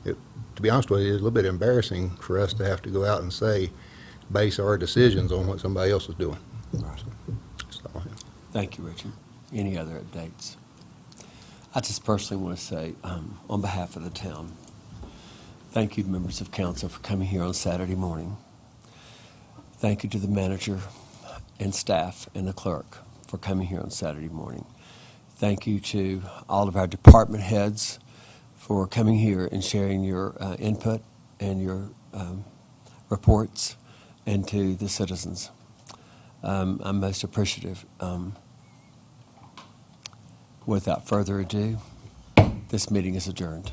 to be honest with you, it's a little bit embarrassing for us to have to go out and base our decisions on what somebody else is doing. Right. Thank you, Richard. Any other updates? I just personally want to say, on behalf of the town, thank you to members of council for coming here on Saturday morning. Thank you to the manager and staff and the clerk for coming here on Saturday morning. Thank you to all of our department heads for coming here and sharing your input and your reports. and to the citizens. I'm most appreciative. Without further ado, this meeting is adjourned.